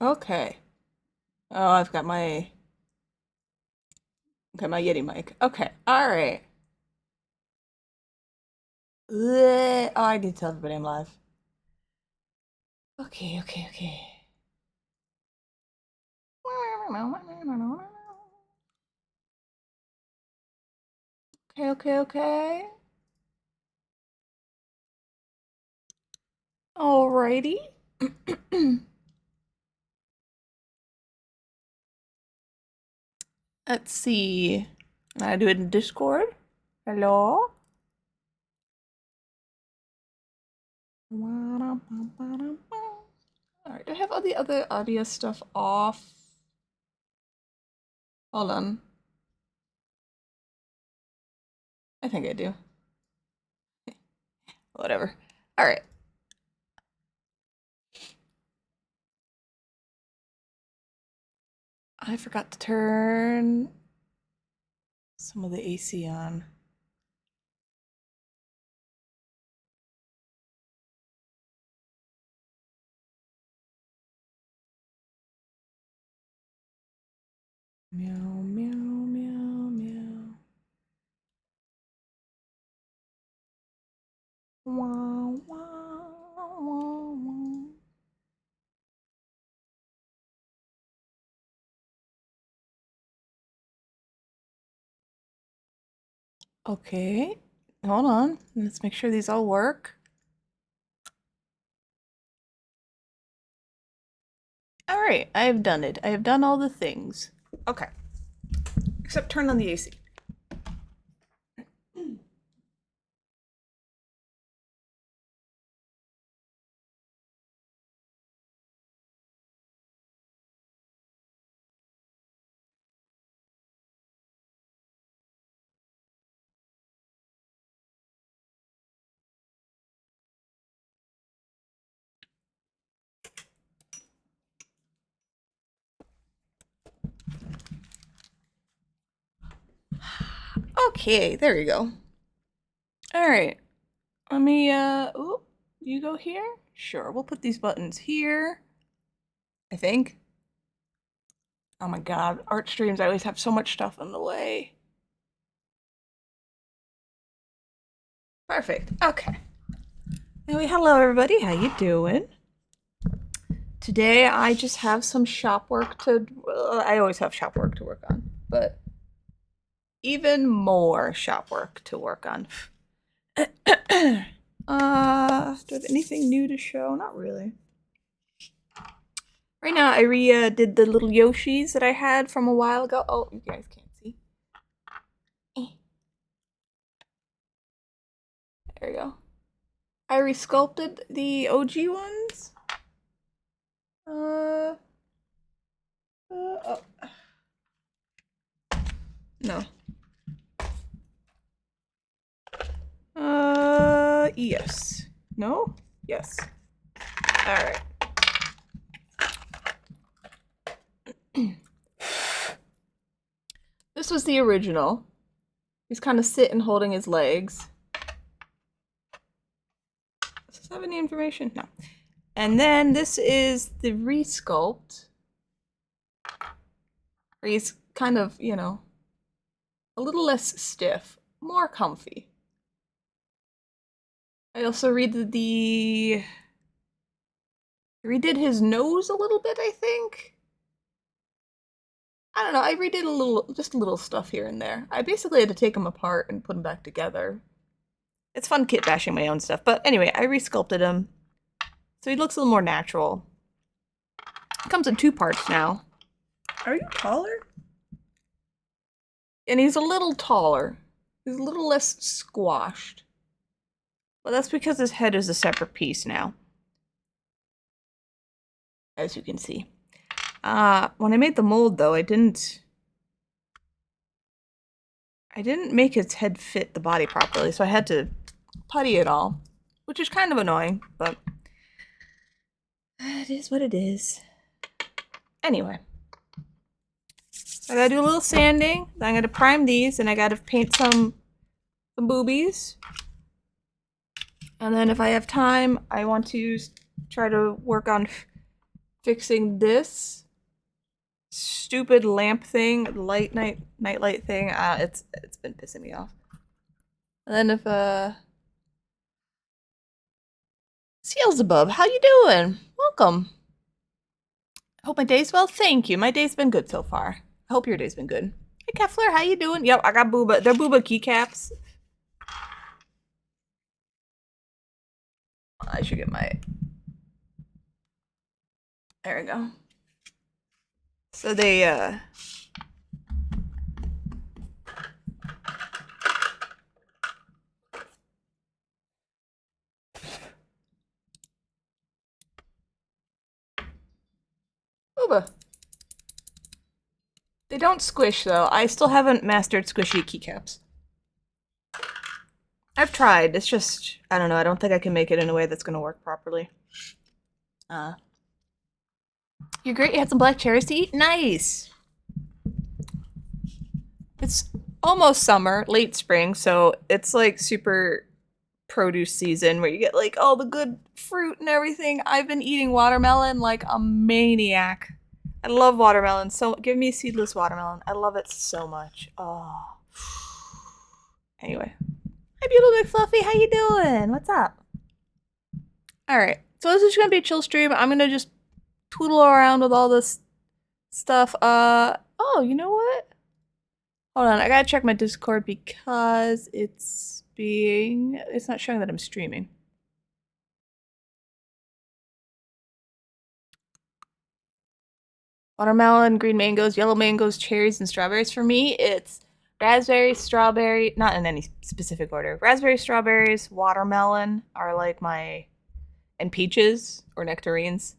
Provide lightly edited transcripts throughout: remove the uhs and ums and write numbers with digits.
Okay. Oh, I've got my Yeti mic. Okay. All right. Oh, I need to tell everybody I'm live. Okay. Okay. Alrighty. Let's see. Can I do it in Discord? Hello? Alright, do I have all the other audio stuff off? Hold on. I think I do. Whatever. Alright. I forgot to turn some of the AC on. Meow, meow, meow, meow. Wow, wow, wow, wow. Okay, hold on. Let's make sure these all work. All right, I have done it. I have done all the things. Okay, except turn on the AC. Okay, there you go. All right, let me, oh, you go here? Sure, we'll put these buttons here, I think. Oh my God, art streams, I always have so much stuff in the way. Perfect, okay. Anyway, hello everybody, how you doing? Today I just have some shop work to, well, I always have shop work to work on, but even more shop work to work on. Do I have anything new to show? Not really. Right now, I did the little Yoshis that I had from a while ago. Oh, you guys can't see. There we go. I resculpted the OG ones. Oh. No. Yes. No? Yes. Alright. This was the original. He's kind of sitting holding his legs. Does this have any information? No. And then this is the resculpt. Where he's kind of, you know, a little less stiff, more comfy. I also redid his nose a little bit, I think. I don't know, I redid just a little stuff here and there. I basically had to take them apart and put them back together. It's fun kit bashing my own stuff, but anyway, I resculpted him. So he looks a little more natural. It comes in 2 parts now. Are you taller? And he's a little taller. He's a little less squashed. Well, that's because his head is a separate piece now. As you can see. When I made the mold, though, I didn't make his head fit the body properly, so I had to putty it all, which is kind of annoying, but it is what it is. Anyway, I gotta do a little sanding, then I'm gonna prime these, and I gotta paint some boobies. And then if I have time, I want to try to work on fixing this stupid lamp thing, nightlight thing. It's been pissing me off. And then if Sealsabub, how you doing? Welcome. I hope my day's well. Thank you. My day's been good so far. I hope your day's been good. Hey, Kefler, how you doing? Yep, I got Booba. They're Booba keycaps. I should get my... There we go. So they, Booba. They don't squish, though. I still haven't mastered squishy keycaps. I've tried. It's just, I don't know. I don't think I can make it in a way that's going to work properly. You're great. You had some black cherries to eat? Nice! It's almost summer, late spring, so it's like super produce season where you get like all the good fruit and everything. I've been eating watermelon like a maniac. I love watermelon. So give me seedless watermelon. I love it so much. Oh. Anyway. Hi, beautiful big fluffy. How you doing? What's up? All right. So this is gonna be a chill stream. I'm gonna just twiddle around with all this stuff. Oh, you know what? Hold on. I gotta check my Discord because it's not showing that I'm streaming. Watermelon, green mangoes, yellow mangoes, cherries, and strawberries. For me, it's raspberry, strawberry, not in any specific order. Raspberry, strawberries, watermelon are like my, and peaches or nectarines.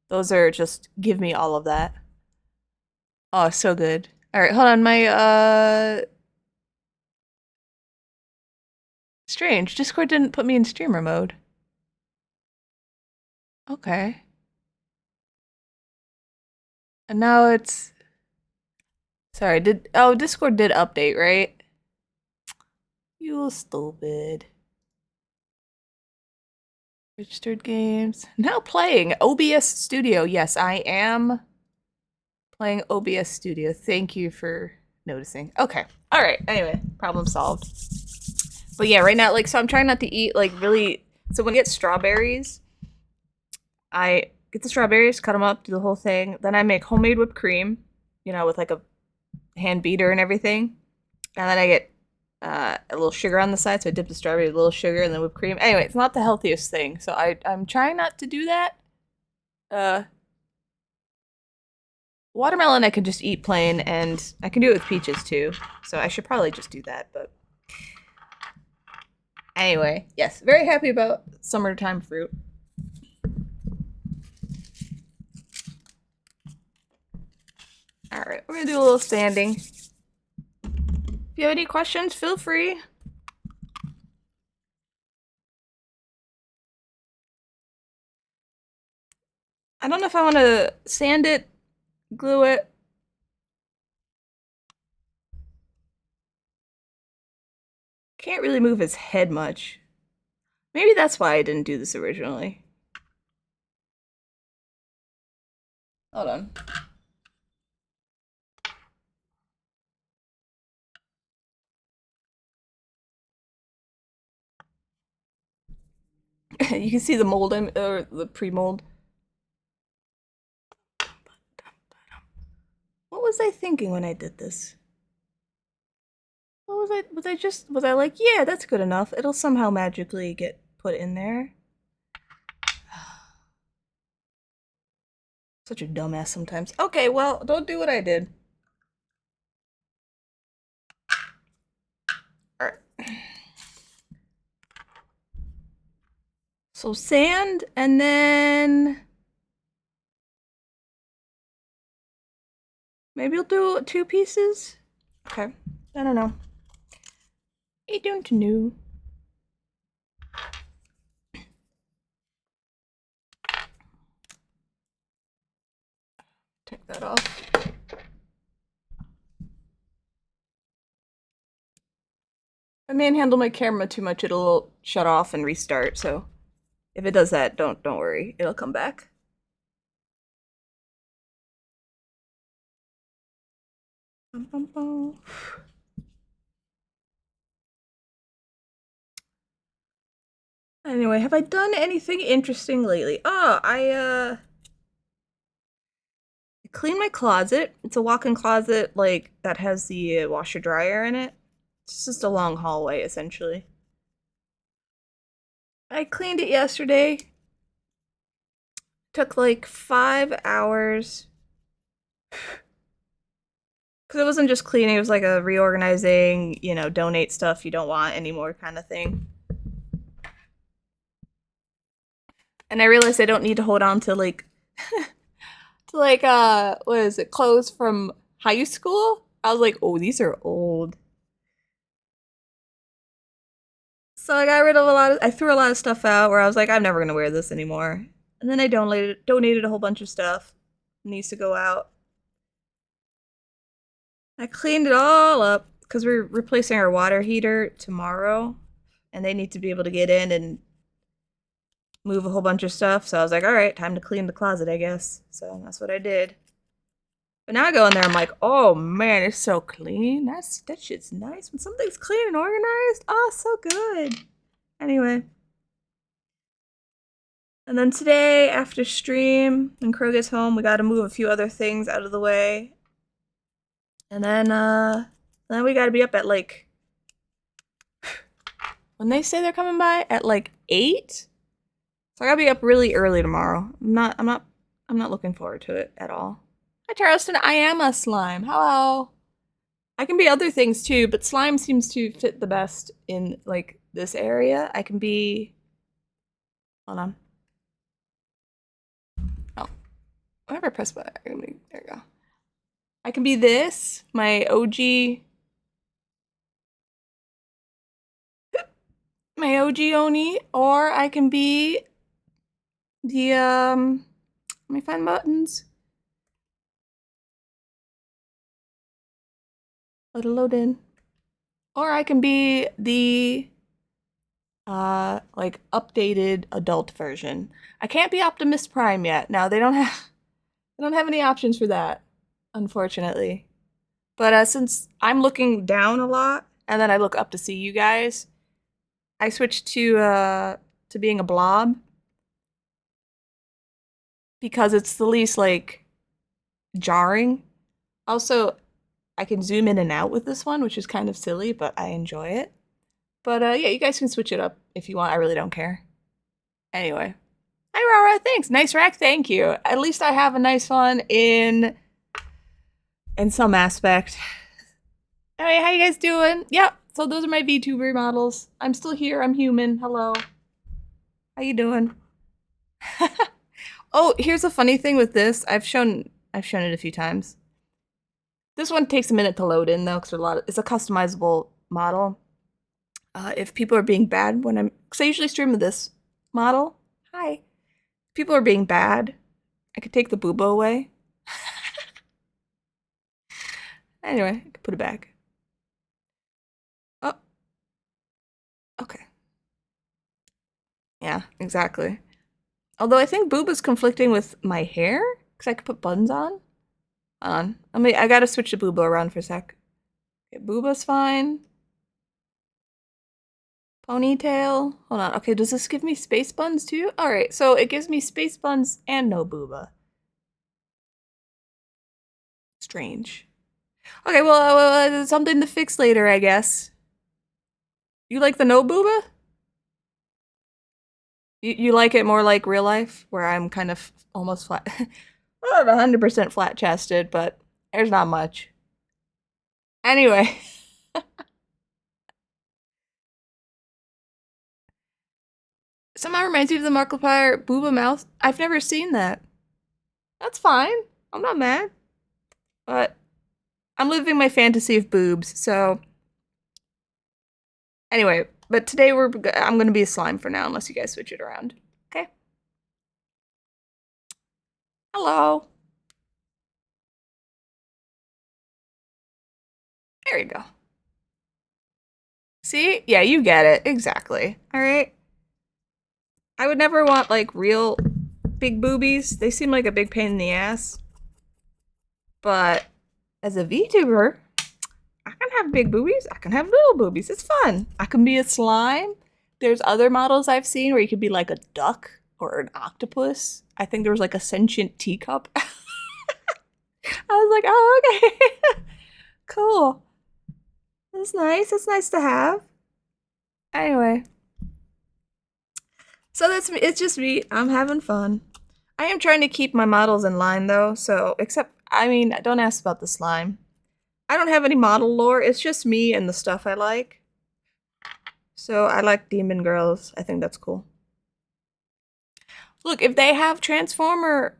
Those are just, give me all of that. Oh, so good. All right, hold on. My, strange. Discord didn't put me in streamer mode. Okay. And now it's... Sorry, Discord did update, right? You stupid. Registered games. Now playing OBS Studio. Yes, I am playing OBS Studio. Thank you for noticing. Okay. All right. Anyway, problem solved. But yeah, right now, like, so I'm trying not to eat, like, really... So when I get strawberries, I get the strawberries, cut them up, do the whole thing. Then I make homemade whipped cream, you know, with, like, a hand beater and everything. And then I get a little sugar on the side, so I dip the strawberry with a little sugar and then whipped cream. Anyway, it's not the healthiest thing, so I'm trying not to do that. Watermelon I can just eat plain, and I can do it with peaches too, so I should probably just do that, but... Anyway, yes, very happy about summertime fruit. Alright, we're gonna do a little standing. If you have any questions, feel free. I don't know if I want to sand it, glue it. Can't really move his head much. Maybe that's why I didn't do this originally. Hold on. You can see the mold or the pre-mold. What was I thinking when I did this? What was I like, yeah, that's good enough. It'll somehow magically get put in there. Such a dumbass sometimes. Okay, well, don't do what I did. Alright. So sand, and then... Maybe we'll do 2 pieces? Okay. I don't know. I don't know. Take that off. If I manhandle my camera too much, it'll shut off and restart, so if it does that, don't worry. It'll come back. Bum, bum, bum. Anyway, have I done anything interesting lately? Oh, I cleaned my closet. It's a walk-in closet, like, that has the washer dryer in it. It's just a long hallway, essentially. I cleaned it yesterday. Took like 5 hours. Because it wasn't just cleaning, it was like a reorganizing, you know, donate stuff you don't want anymore kind of thing. And I realized I don't need to hold on to like to like what is it, clothes from high school? I was like, oh, these are old. So I got rid of I threw a lot of stuff out where I was like, I'm never gonna wear this anymore. And then I donated a whole bunch of stuff. It needs to go out. I cleaned it all up because we're replacing our water heater tomorrow, and they need to be able to get in and move a whole bunch of stuff. So I was like, all right, time to clean the closet, I guess. So that's what I did. But now I go in there, I'm like, oh man, it's so clean. That shit's nice. When something's clean and organized, oh, so good. Anyway. And then today, after stream, when Crow gets home, we gotta move a few other things out of the way. And then we gotta be up at like, when they say they're coming by, at like 8? So I gotta be up really early tomorrow. I'm not looking forward to it at all. Hi Charleston, I am a slime. Hello. I can be other things too, but slime seems to fit the best in like this area. I can be, hold on. Oh, whenever I press button, there we go. I can be this, my OG Oni, or I can be the let me find buttons. Let it load in. Or I can be the like updated adult version. I can't be Optimus Prime yet. No, they don't have any options for that, unfortunately. But since I'm looking down a lot and then I look up to see you guys, I switched to being a blob because it's the least like jarring. Also, I can zoom in and out with this one, which is kind of silly, but I enjoy it. But yeah, you guys can switch it up if you want. I really don't care. Anyway. Hi, Rara. Thanks. Nice rack. Thank you. At least I have a nice one in some aspect. Anyway, how you guys doing? Yep. So those are my VTuber models. I'm still here. I'm human. Hello. How you doing? Oh, here's a funny thing with this. I've shown it a few times. This one takes a minute to load in though, because it's a customizable model. If people are being bad because I usually stream with this model. Hi. If people are being bad, I could take the booba away. Anyway, I could put it back. Oh. Okay. Yeah, exactly. Although I think booba's conflicting with my hair, because I could put buns on. Hold on. I gotta switch the booba around for a sec. Okay, booba's fine. Ponytail. Hold on. Okay, does this give me space buns too? Alright, so it gives me space buns and no booba. Strange. Okay, well, something to fix later, I guess. You like the no booba? You like it more like real life, where I'm kind of almost flat. I'm not 100% flat chested, but there's not much. Anyway. Somehow reminds you of the Markiplier booba mouth. I've never seen that. That's fine. I'm not mad. But I'm living my fantasy of boobs, so. Anyway, but today I'm gonna be a slime for now, unless you guys switch it around. Okay? Hello. There you go. See? Yeah, you get it. Exactly. Alright? I would never want, like, real big boobies. They seem like a big pain in the ass. But as a VTuber, have big boobies. I can have little boobies. It's fun. I can be a slime. There's other models I've seen where you could be like a duck or an octopus. I think there was like a sentient teacup. I was like, oh, okay. Cool. That's nice. That's nice to have. Anyway. So that's me. It's just me. I'm having fun. I am trying to keep my models in line though, so I mean, don't ask about the slime. I don't have any model lore, it's just me and the stuff I like. So I like demon girls. I think that's cool. Look, if they have Transformer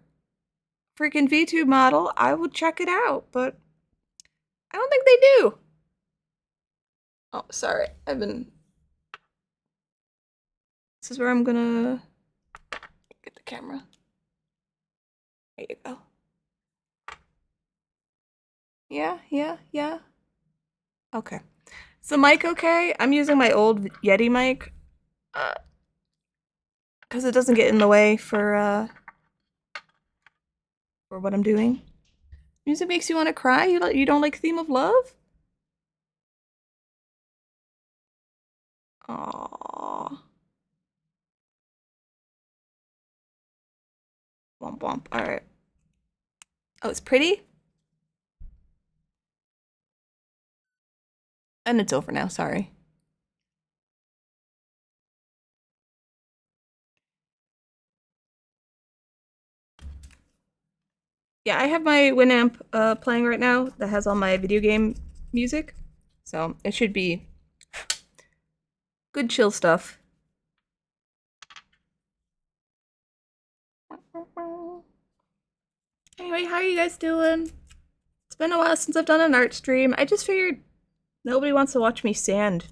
freaking V2 model, I would check it out, but I don't think they do. Oh, sorry. This is where I'm gonna get the camera. There you go. Yeah. Okay. Is the mic okay? I'm using my old Yeti mic. Because it doesn't get in the way for what I'm doing. Music makes you want to cry? You don't like Theme of Love? Aww. Womp womp. Alright. Oh, it's pretty? And it's over now, sorry. Yeah, I have my Winamp playing right now that has all my video game music. So it should be good chill stuff. Anyway, how are you guys doing? It's been a while since I've done an art stream. I just figured nobody wants to watch me sand.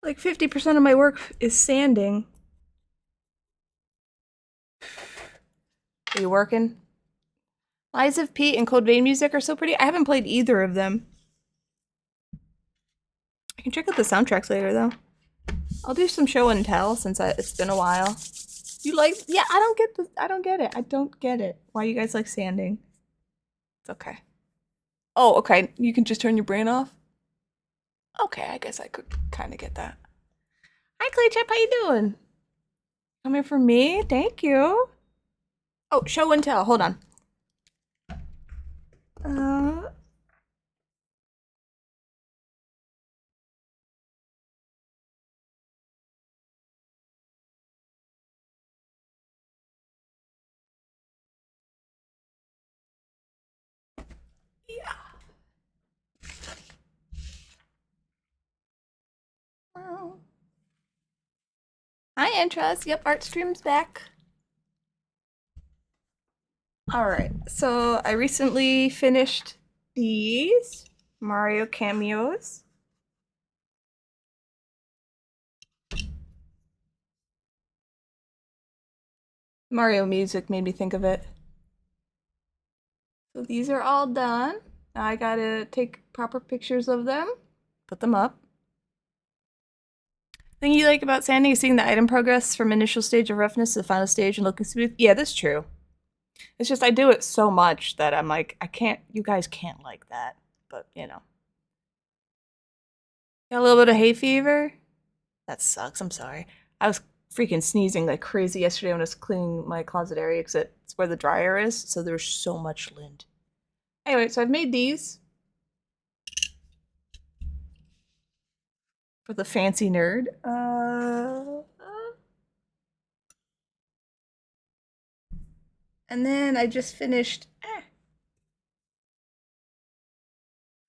Like 50% of my work is sanding. Are you working? Lies of Pete and Code Vein music are so pretty. I haven't played either of them. I can check out the soundtracks later though. I'll do some show and tell since it's been a while. You like? Yeah, I don't get I don't get it. I don't get it. Why you guys like sanding? It's okay. Oh, okay. You can just turn your brain off? Okay, I guess I could kind of get that. Hi, Claychip. How you doing? Coming for me? Thank you. Oh, show and tell. Hold on. Yeah. Hi, Interest. Yep, art stream's back. Alright, so I recently finished these Mario cameos. Mario music made me think of it. So these are all done. Now I gotta take proper pictures of them, put them up. Thing you like about sanding is seeing the item progress from initial stage of roughness to the final stage and looking smooth. Yeah, that's true. It's just I do it so much that I'm like, you guys can't like that, but you know. Got a little bit of hay fever? That sucks, I'm sorry. I was freaking sneezing like crazy yesterday when I was cleaning my closet area because it's where the dryer is, so there's so much lint. Anyway, so I've made these for the fancy nerd. And then I just finished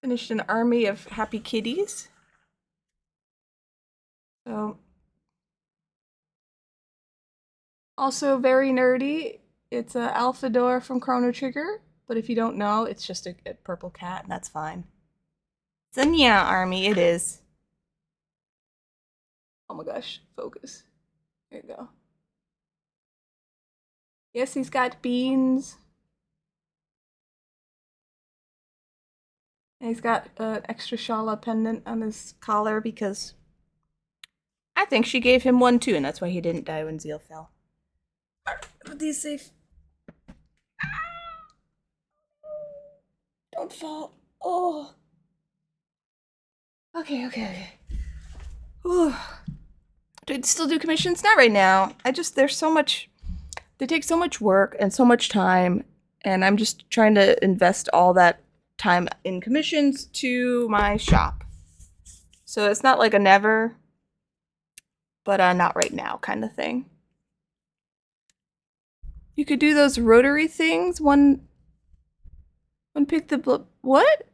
an army of happy kitties. So also very nerdy. It's a Alphador from Chrono Trigger, but if you don't know, it's just a purple cat, and that's fine. It's a Nya army, it is. Oh my gosh, focus. There you go. Yes, he's got beans. And he's got an extra Shala pendant on his collar because I think she gave him one too, and that's why he didn't die when Zeal fell. Alright, put these safe. Don't fall. Oh. Okay. Ooh. Do I still do commissions? Not right now. There's so much, they take so much work and so much time, and I'm just trying to invest all that time in commissions to my shop. So it's not like a never, but not right now kind of thing. You could do those rotary things. One pick the what?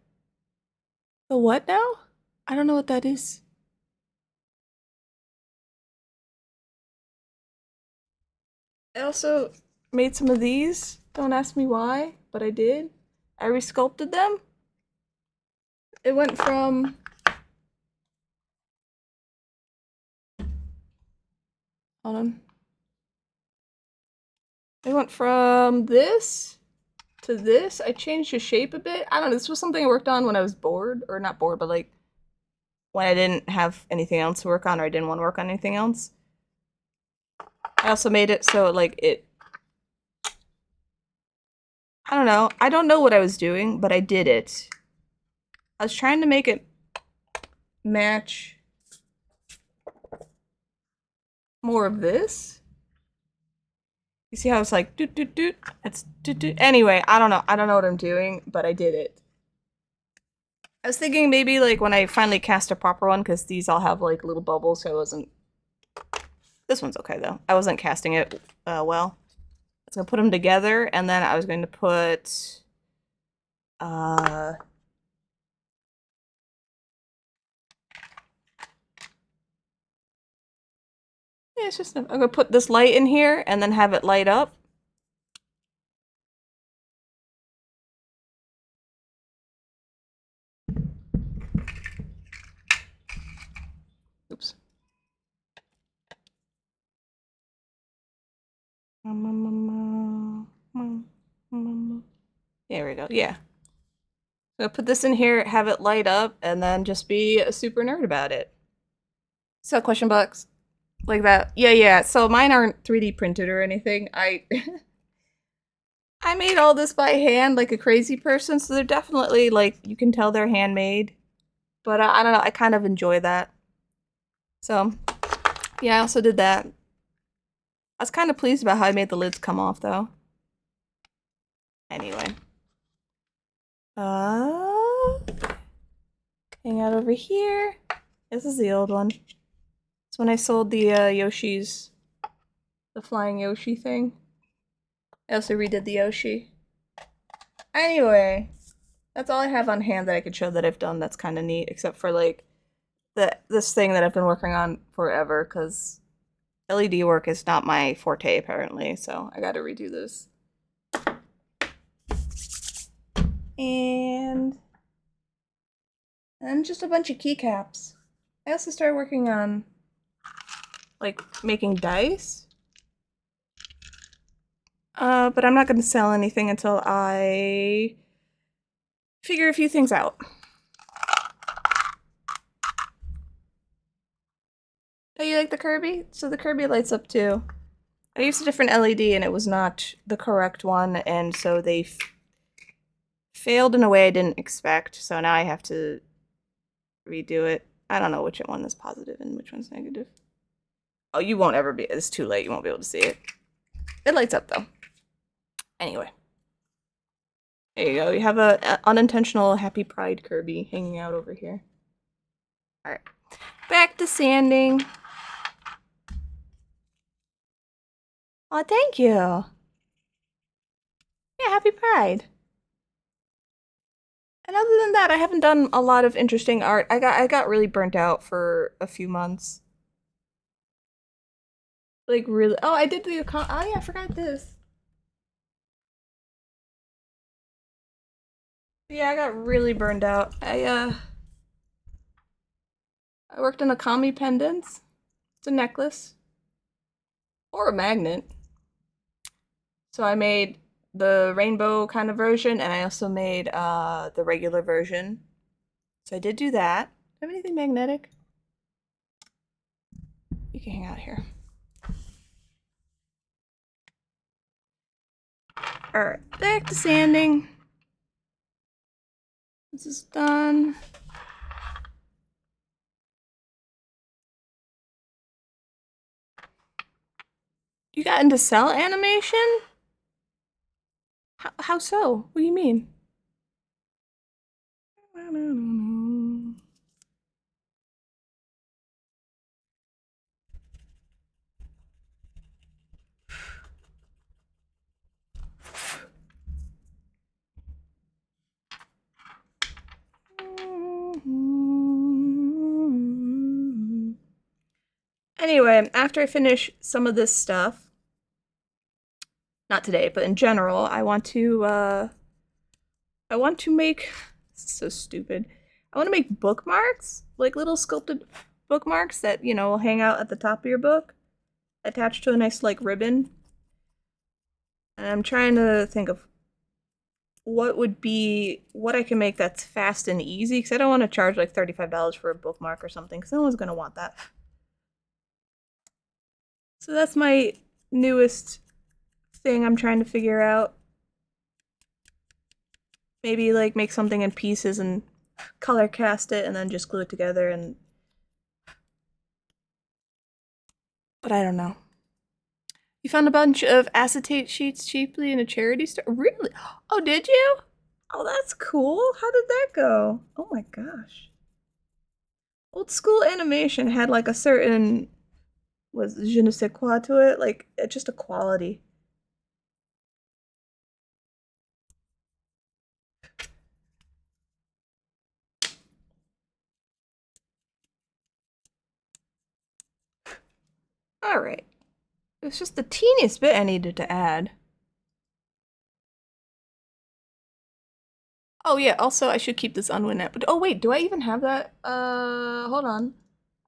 The what now? I don't know what that is. I also made some of these. Don't ask me why, but I did. I resculpted them. It went from hold on. It went from this to this. I changed the shape a bit. I don't know. This was something I worked on when I was bored, or not bored, but like when I didn't have anything else to work on, or I didn't want to work on anything else. I also made it so like I don't know. I don't know what I was doing, but I did it. I was trying to make it match more of this. You see how it's like doot doot doot? It's doot doot. Anyway, I don't know. I don't know what I'm doing, but I did it. I was thinking maybe like when I finally cast a proper one, because these all have like little bubbles, so I wasn't. This one's okay though. I wasn't casting it well. I was gonna put them together, and then I was going to put yeah, it's just I'm gonna put this light in here and then have it light up. Oops. There we go. Yeah. I'm gonna put this in here, have it light up, and then just be a super nerd about it. So question box. Like that. Yeah. So mine aren't 3D printed or anything. I I made all this by hand like a crazy person, so they're definitely like you can tell they're handmade. But I don't know, I kind of enjoy that. So, yeah, I also did that. I was kind of pleased about how I made the lids come off though. Anyway. Hang out over here. This is the old one. It's when I sold the Yoshi's, the flying Yoshi thing. I also redid the Yoshi. Anyway, that's all I have on hand that I could show that I've done that's kind of neat, except for like this thing that I've been working on forever, because LED work is not my forte apparently, so I gotta redo this. And just a bunch of keycaps. I also started working on like making dice. But I'm not going to sell anything until I figure a few things out. Oh, you like the Kirby? So the Kirby lights up too. I used a different LED and it was not the correct one, and so they failed in a way I didn't expect, so now I have to redo it. I don't know which one is positive and which one's negative. Oh, you won't ever be, it's too late, you won't be able to see it. It lights up though. Anyway. There you go, you have a unintentional Happy Pride Kirby hanging out over here. Alright, back to sanding. Oh, thank you. Yeah, Happy Pride. And other than that, I haven't done a lot of interesting art. I got really burnt out for a few months. Like really, oh, I did the oh yeah, I forgot this. Yeah, I got really burned out. I worked on a kami pendants. It's a necklace or a magnet. So I made the rainbow kind of version, and I also made the regular version. So I did do that. Do I have anything magnetic? You can hang out here. Alright, back to sanding. This is done. You got into cell animation? How so? What do you mean? Anyway, after I finish some of this stuff, not today, but in general, I want to make, this is so stupid. I want to make bookmarks, like little sculpted bookmarks that, you know, will hang out at the top of your book, attached to a nice, like, ribbon. And I'm trying to think of what I can make that's fast and easy, because I don't want to charge like $35 for a bookmark or something, because no one's going to want that. So that's my newest thing I'm trying to figure out. Maybe like make something in pieces and color cast it and then just glue it together and... But I don't know. You found a bunch of acetate sheets cheaply in a charity store? Really? Oh, did you? Oh, that's cool. How did that go? Oh my gosh. Old school animation had like a certain, was je ne sais quoi to it, like just a quality. All right. It's just the teeniest bit I needed to add. Oh yeah, also I should keep this unwin app. But oh wait, do I even have that? Hold on.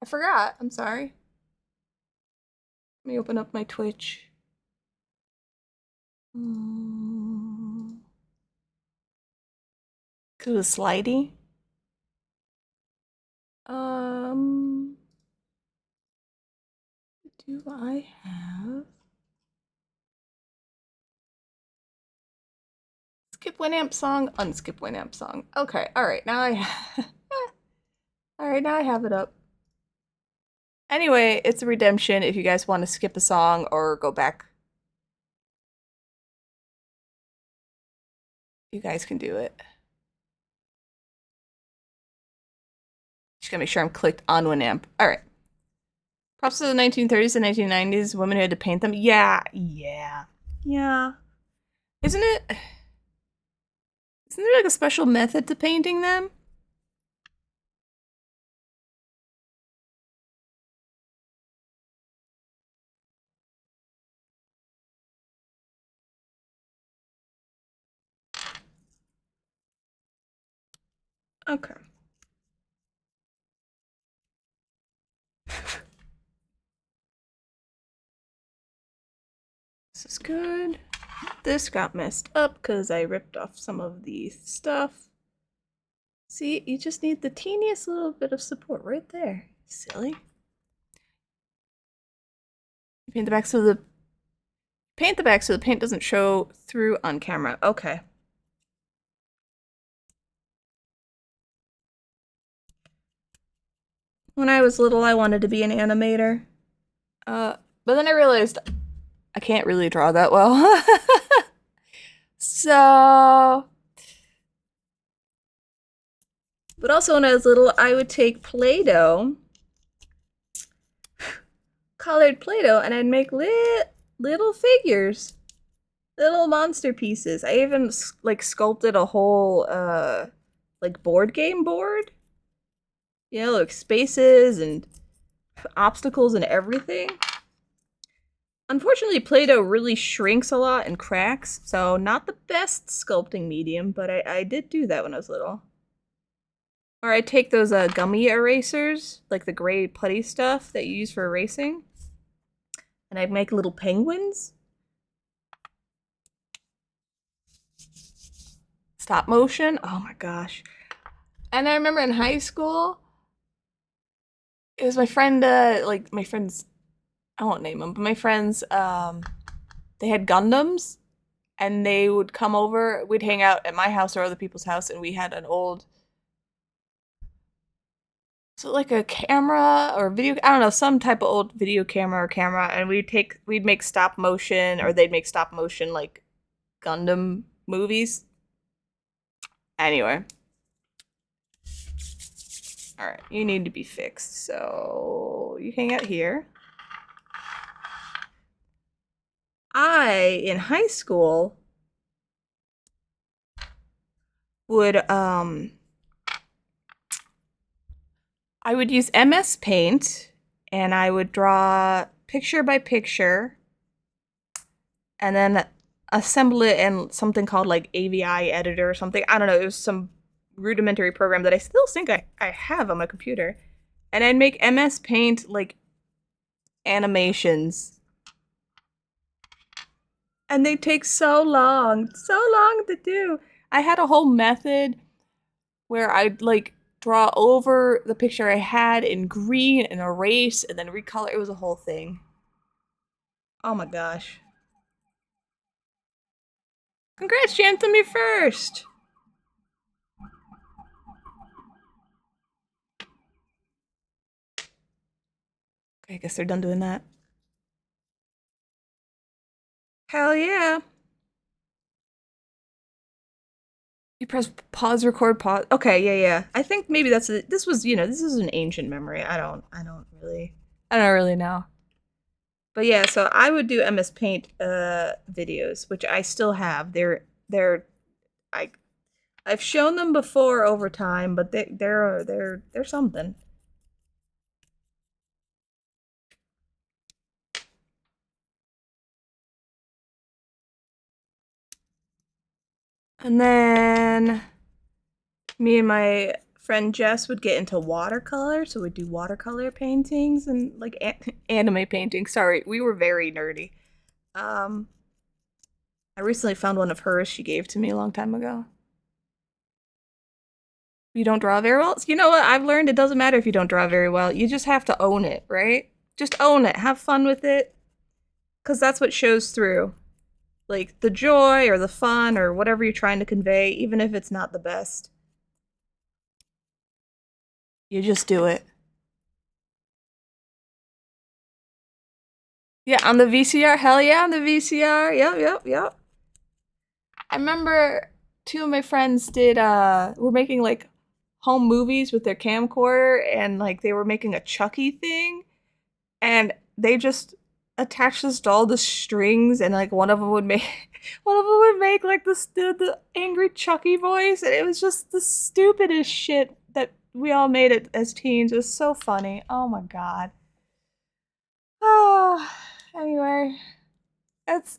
I forgot. I'm sorry. Let me open up my Twitch. Cause it was slidey. Do I have skip Winamp song? Unskip Winamp song. Okay, alright, now I alright, now I have it up. Anyway, it's a redemption if you guys want to skip a song or go back. You guys can do it. Just gotta make sure I'm clicked on Winamp. Alright. Props to the 1930s and 1990s, women who had to paint them. Yeah. Isn't there like a special method to painting them? Okay. This is good. This got messed up because I ripped off some of the stuff. See, you just need the teeniest little bit of support right there. Silly. Paint the back so the paint doesn't show through on camera. Okay. When I was little, I wanted to be an animator. But then I realized I can't really draw that well. So... But also when I was little, I would take Play-Doh, colored Play-Doh, and I'd make little figures. Little monster pieces. I even like sculpted a whole like board game board. You know, like spaces and obstacles and everything. Unfortunately, Play-Doh really shrinks a lot and cracks, so not the best sculpting medium, but I did do that when I was little. Or I take those gummy erasers, like the gray putty stuff that you use for erasing, and I'd make little penguins. Stop motion. Oh my gosh. And I remember in high school, it was my friend, like my friends, I won't name them, but my friends, they had Gundams, and they would come over, we'd hang out at my house or other people's house, and we had an old So like a camera or video, I don't know, some type of old video camera or camera, and we'd make stop motion, or they'd make stop motion like Gundam movies. Anyway. Alright, you need to be fixed, so you hang out here. In high school, would, I would use MS Paint, and I would draw picture by picture, and then assemble it in something called like AVI editor or something. I don't know, it was some rudimentary program that I still think I have on my computer. And I'd make MS Paint like animations. And they take so long to do. I had a whole method where I'd like draw over the picture I had in green and erase and then recolor. It was a whole thing. Oh my gosh. Congrats, Jantham, you're first! Okay, I guess they're done doing that. Hell yeah! You press pause, record, pause. Okay, yeah. I think maybe this was, this is an ancient memory. I don't really know. But yeah, so I would do MS Paint videos, which I still have. I've shown them before over time, but they're something. And then me and my friend Jess would get into watercolor, so we'd do watercolor paintings and like anime paintings. Sorry, we were very nerdy. I recently found one of hers she gave to me a long time ago. You don't draw very well? You know what? I've learned it doesn't matter if you don't draw very well. You just have to own it, right? Just own it. Have fun with it. Because that's what shows through. Like the joy or the fun or whatever you're trying to convey, even if it's not the best. You just do it. Yeah, on the VCR. Hell yeah, on the VCR. Yep. I remember two of my friends were making like home movies with their camcorder, and like they were making a Chucky thing, and they just attached this doll to strings, and like one of them would make like the angry Chucky voice, and it was just the stupidest shit that we all made it as teens. It was so funny. Oh my god. Oh, anyway, it's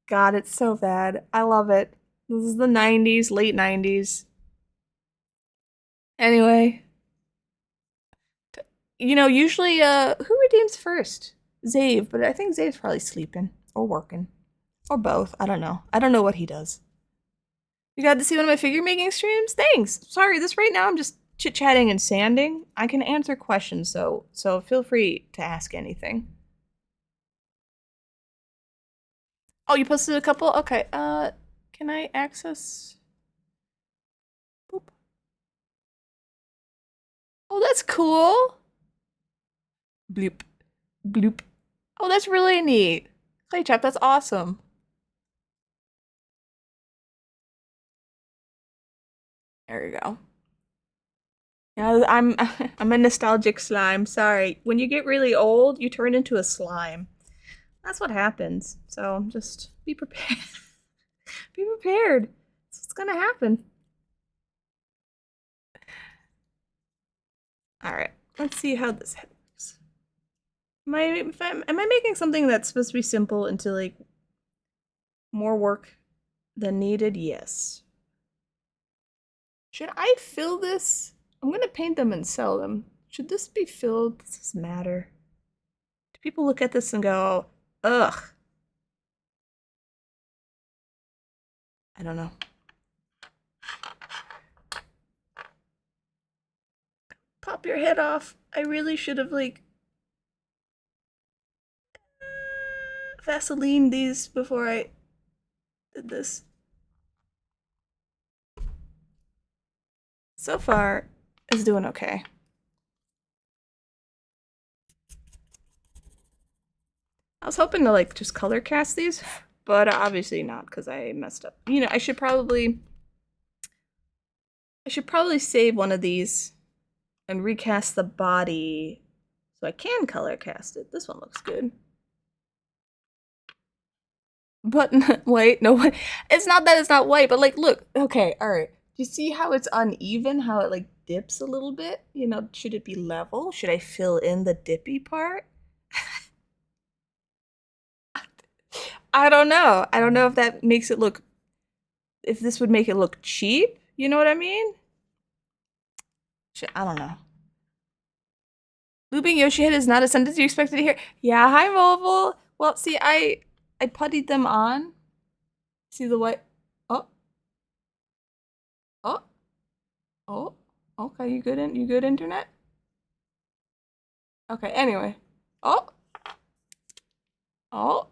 God, it's so bad. I love it. This is the 90s, late 90s. Anyway, usually who redeems first? Zave, but I think Zave's probably sleeping or working or both. I don't know. I don't know what he does. You got to see one of my figure making streams? Thanks. Sorry, right now I'm just chit-chatting and sanding. I can answer questions, so feel free to ask anything. Oh, you posted a couple? Okay. Can I access? Boop. Oh, that's cool. Bloop. Bloop. Oh, that's really neat. Clay Chap, that's awesome. There you go. Yeah, I'm a nostalgic slime. Sorry. When you get really old, you turn into a slime. That's what happens. So just be prepared. Be prepared. That's what's gonna happen. Alright, let's see how this works. Am I making something that's supposed to be simple into like more work than needed? Yes. Should I fill this? I'm gonna paint them and sell them. Should this be filled? Does this matter? Do people look at this and go, ugh? I don't know. Pop your head off. I really should have like Vaseline these before I did this. So far, is doing okay. I was hoping to like just color cast these, but obviously not because I messed up. You know, I should probably save one of these and recast the body so I can color cast it. This one looks good. But wait, no, it's not that it's not white, but like, look, okay, all right. Do you see how it's uneven? How it like dips a little bit? You know, should it be level? Should I fill in the dippy part? I don't know. I don't know if that makes it look, if this would make it look cheap. You know what I mean? I don't know. Looping Yoshi head is not a sentence you expected to hear. Yeah, hi, Mobile. Well, see, I puttied them on. See the white? Oh, oh, oh. Okay, you good? You good, internet? Okay. Anyway. Oh, oh.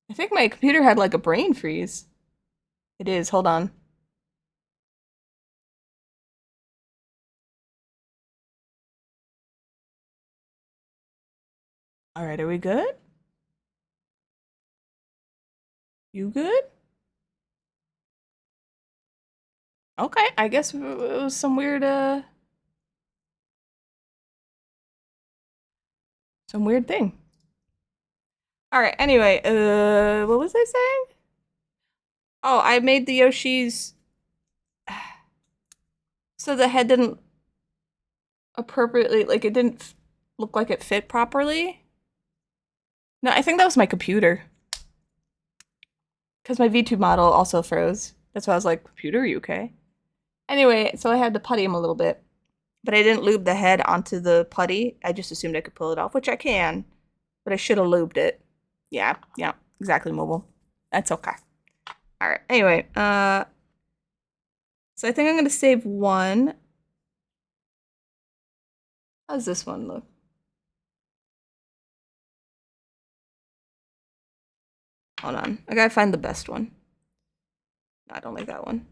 I think my computer had like a brain freeze. It is. Hold on. All right, are we good? You good? Okay, I guess it was some weird thing. All right, anyway, what was I saying? Oh, I made the Yoshis so the head didn't appropriately, like it didn't look like it fit properly. No, I think that was my computer. Because my V2 model also froze. That's why I was like, computer, are you okay? Anyway, so I had to putty him a little bit. But I didn't lube the head onto the putty. I just assumed I could pull it off, which I can. But I should have lubed it. Yeah, exactly, Mobile. That's okay. All right, anyway, so I think I'm going to save one. How's this one look? Hold on. I gotta find the best one. No, I don't like that one.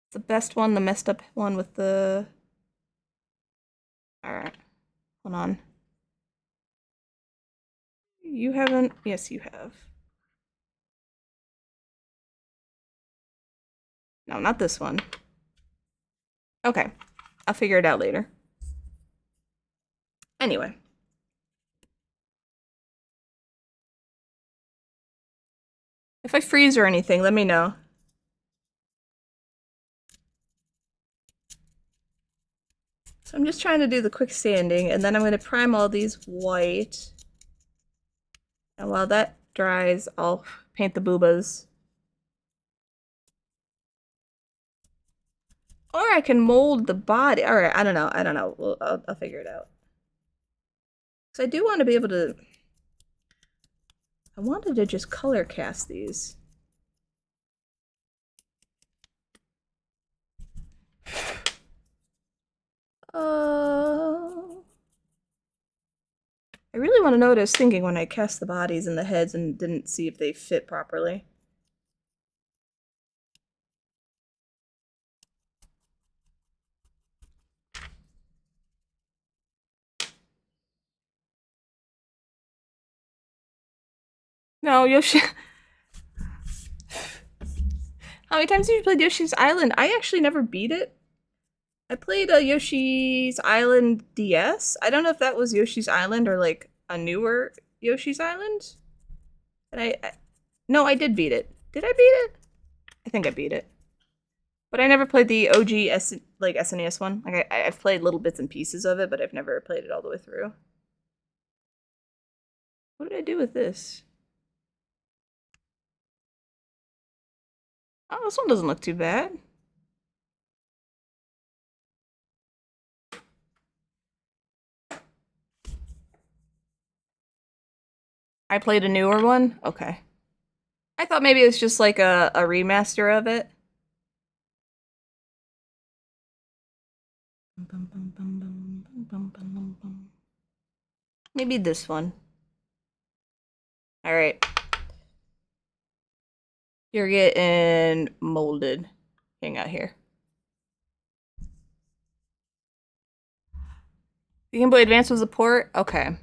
It's the best one, the messed up one with the... Alright. Hold on. You haven't... Yes, you have. No, not this one. Okay. I'll figure it out later. Anyway. If I freeze or anything, let me know. So I'm just trying to do the quick sanding, and then I'm going to prime all these white. And while that dries, I'll paint the boobas. Or I can mold the body. All right, I don't know. I'll figure it out. So I do want to be able to... I wanted to just color cast these. I really want to know what I was thinking when I cast the bodies and the heads and didn't see if they fit properly. No, Yoshi... How many times have you played Yoshi's Island? I actually never beat it. I played Yoshi's Island DS. I don't know if that was Yoshi's Island or like a newer Yoshi's Island. But no, I did beat it. Did I beat it? I think I beat it. But I never played the OG SNES one. Like I've played little bits and pieces of it, but I've never played it all the way through. What did I do with this? Oh, this one doesn't look too bad. I played a newer one? Okay. I thought maybe it was just like a remaster of it. Maybe this one. Alright. You're getting molded. Hang out here. The Game Boy Advance was a port? Okay.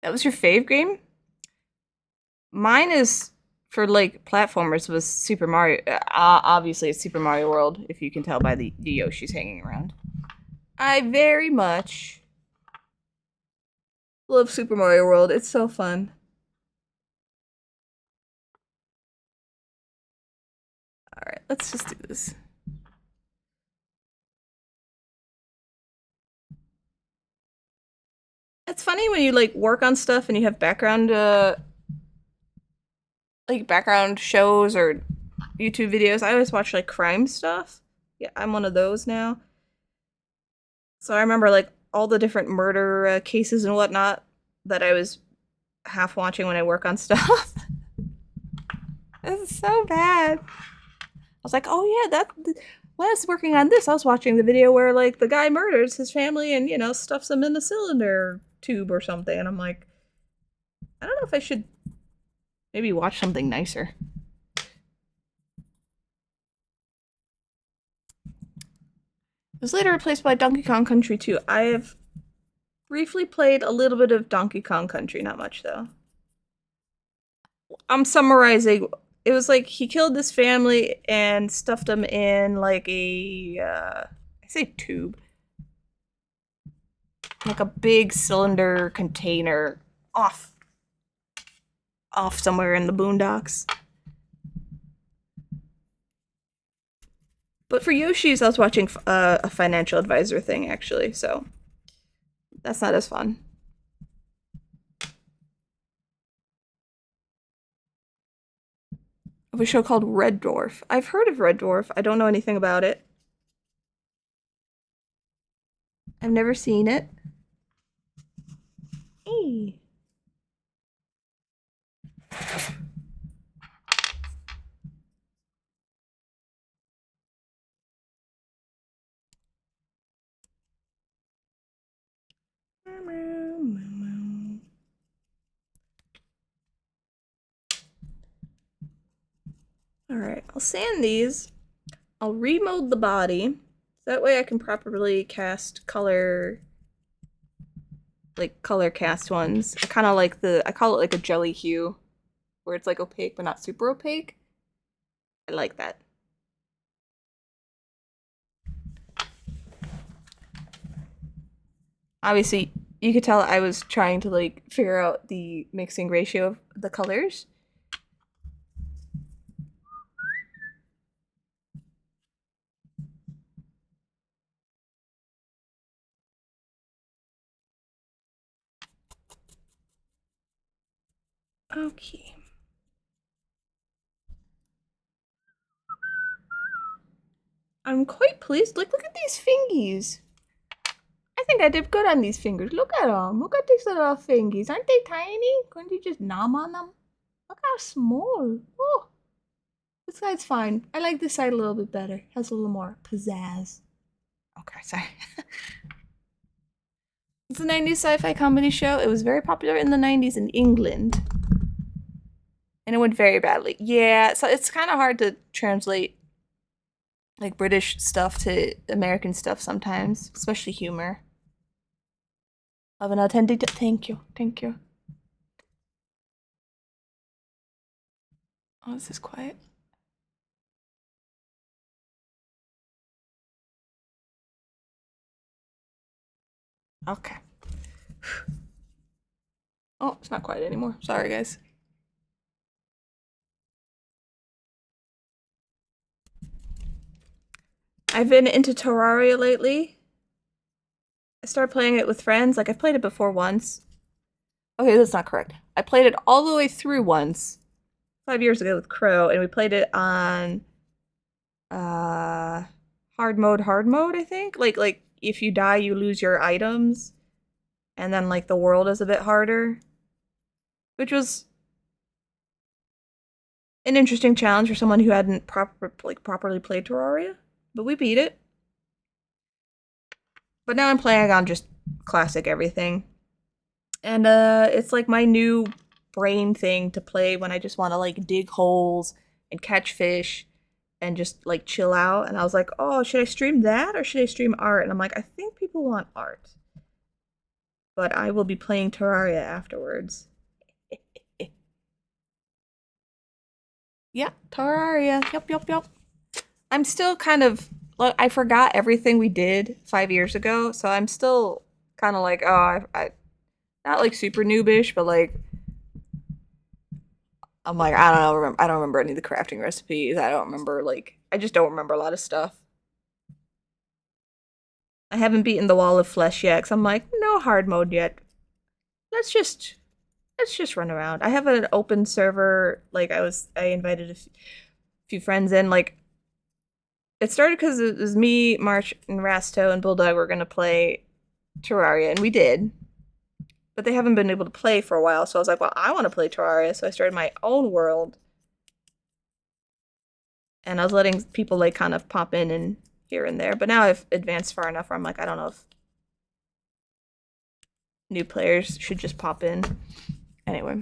That was your fave game? Mine is, for like platformers, was Super Mario. Obviously, it's Super Mario World, if you can tell by the Yoshis hanging around. I very much love Super Mario World. It's so fun. Alright, let's just do this. It's funny when you like work on stuff and you have background like background shows or YouTube videos. I always watch like crime stuff. Yeah, I'm one of those now. So I remember like all the different murder cases and whatnot that I was half watching when I work on stuff. This is so bad. I was like, oh yeah, when I was working on this, I was watching the video where like the guy murders his family and, you know, stuffs them in a cylinder tube or something. And I'm like, I don't know if I should maybe watch something nicer. It was later replaced by Donkey Kong Country 2. I have briefly played a little bit of Donkey Kong Country, not much though. I'm summarizing. It was like he killed this family and stuffed them in like a, I say tube, like a big cylinder container off somewhere in the boondocks. But for Yoshi's, I was watching a financial advisor thing actually, so that's not as fun. Of a show called Red Dwarf. I've heard of Red Dwarf. I don't know anything about it. I've never seen it. Hey. Alright, I'll sand these. I'll remold the body. That way I can properly cast color, like color cast ones. I kind of like I call it like a jelly hue, where it's like opaque but not super opaque. I like that. Obviously, you could tell I was trying to like figure out the mixing ratio of the colors. Okay. I'm quite pleased. Look at these fingies. I think I did good on these fingers. Look at them. Look at these little fingies. Aren't they tiny? Couldn't you just nom on them? Look how small. Oh, this side's fine. I like this side a little bit better. Has a little more pizzazz. Okay, sorry. It's a 90s sci-fi comedy show. It was very popular in the 90s in England. And it went very badly. Yeah, so it's kind of hard to translate like British stuff to American stuff sometimes, especially humor. Of an authentic. Thank you. Thank you. Oh, this is quiet. Okay. Oh, it's not quiet anymore. Sorry, guys. I've been into Terraria lately. I started playing it with friends. Like, I've played it before once. Okay, that's not correct. I played it all the way through once, 5 years ago with Crow, and we played it on hard mode, I think. Like if you die, you lose your items, and then like the world is a bit harder, which was an interesting challenge for someone who hadn't properly played Terraria. But we beat it. But now I'm playing on just classic everything. And it's like my new brain thing to play when I just want to like dig holes and catch fish and just like chill out. And I was like, oh, should I stream that or should I stream art? And I'm like, I think people want art. But I will be playing Terraria afterwards. Yeah, Terraria. Yup. I'm still kind of, like, I forgot everything we did 5 years ago, so I'm still kind of like, oh, I not like super noobish, but like, I'm like, I don't know, I don't remember any of the crafting recipes. I don't remember, like, I just don't remember a lot of stuff. I haven't beaten the wall of flesh yet, because I'm like, no hard mode yet. Let's just run around. I have an open server, like, I invited a few friends in, like, it started because it was me, March, and Rasto, and Bulldog were gonna play Terraria, and we did. But they haven't been able to play for a while, so I was like, well, I want to play Terraria, so I started my own world. And I was letting people, like, kind of pop in and here and there. But now I've advanced far enough where I'm like, I don't know if new players should just pop in. Anyway.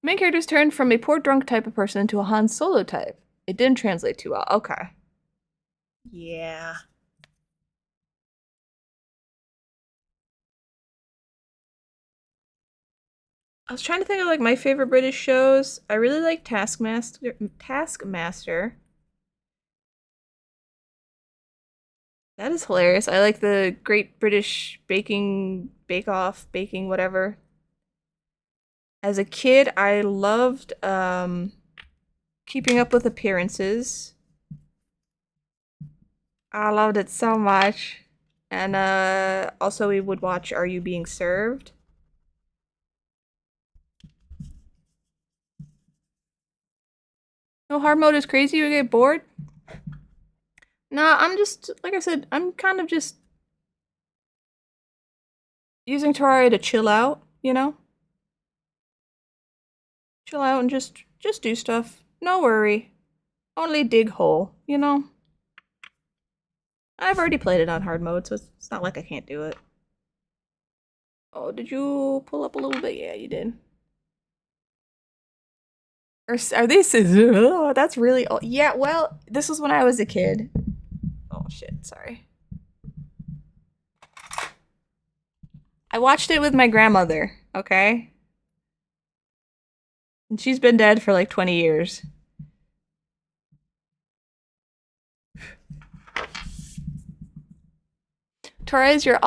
Main character's turned from a poor drunk type of person to a Han Solo type. It didn't translate too well. Okay. Yeah. I was trying to think of, like, my favorite British shows. I really like Taskmaster. That is hilarious. I like the Great British Baking, Bake Off, Baking, whatever. As a kid, I loved Keeping Up with Appearances. I loved it so much. And also we would watch Are You Being Served? No, hard mode is crazy, you get bored? Nah, I'm just, like I said, I'm kind of just using Terraria to chill out, you know? Chill out and just do stuff. No worry. Only dig hole, you know? I've already played it on hard mode, so it's not like I can't do it. Oh, did you pull up a little bit? Yeah, you did. Or are these? Oh, that's really old. Yeah, well, this was when I was a kid. Oh shit, sorry. I watched it with my grandmother, okay? And she's been dead for like 20 years. Tora is your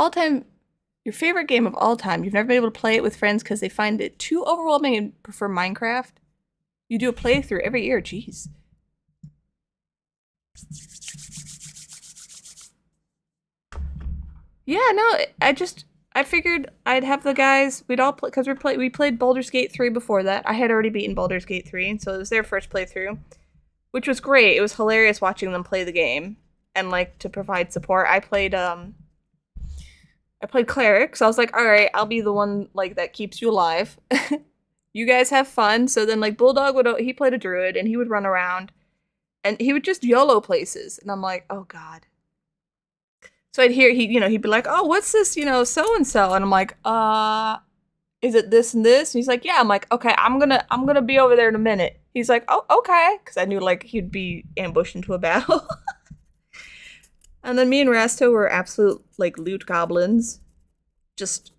favorite game of all time. You've never been able to play it with friends because they find it too overwhelming and prefer Minecraft. You do a playthrough every year, jeez. Yeah, no, I figured I'd have the guys, we'd all play, because we played Baldur's Gate 3 before that. I had already beaten Baldur's Gate 3, so it was their first playthrough, which was great. It was hilarious watching them play the game and, like, to provide support. I played cleric, so I was like, all right, I'll be the one, like, that keeps you alive. You guys have fun. So then, like, Bulldog he played a druid and he would run around and he would just YOLO places. And I'm like, oh God. So I'd hear he'd be like, oh, what's this, so-and-so. And I'm like, is it this and this? And he's like, yeah. I'm like, okay, I'm gonna be over there in a minute. He's like, oh, okay. Cause I knew, like, he'd be ambushed into a battle. And then me and Rasto were absolute, like, loot goblins. Just,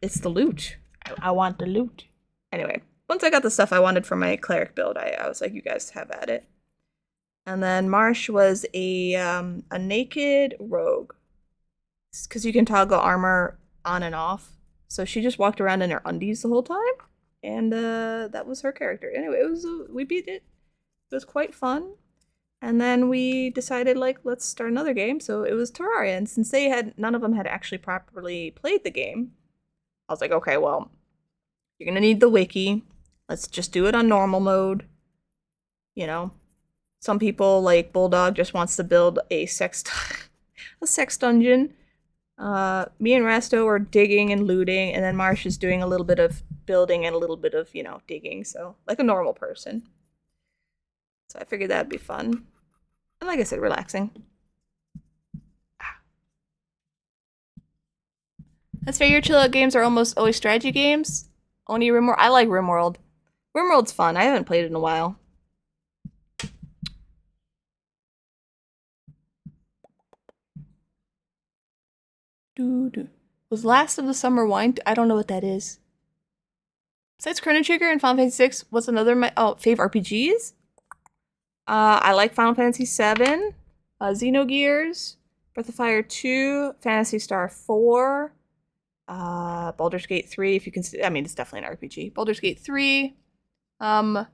it's the loot. I want the loot. Anyway, once I got the stuff I wanted for my cleric build, I was like, you guys have at it. And then Marsh was a naked rogue. Because you can toggle armor on and off. So she just walked around in her undies the whole time. And that was her character. Anyway, we beat it. It was quite fun. And then we decided, like, let's start another game. So it was Terraria. And since none of them had actually properly played the game, I was like, okay, well, you're gonna need the wiki. Let's just do it on normal mode. You know, some people, like Bulldog, just wants to build a sex dungeon. Me and Rasto are digging and looting, and then Marsh is doing a little bit of building and a little bit of, digging. So, like a normal person. So I figured that'd be fun. And like I said, relaxing. That's fair. Your chill out games are almost always strategy games. Only RimWorld. I like RimWorld. RimWorld's fun. I haven't played it in a while. Was Last of the Summer Wine? I don't know what that is. Besides Chrono Trigger and Final Fantasy VI, what's another fave RPGs? I like Final Fantasy VII, Xenogears, Breath of Fire 2, Phantasy Star 4, Baldur's Gate 3, if you can, I mean, it's definitely an RPG. Baldur's Gate 3. I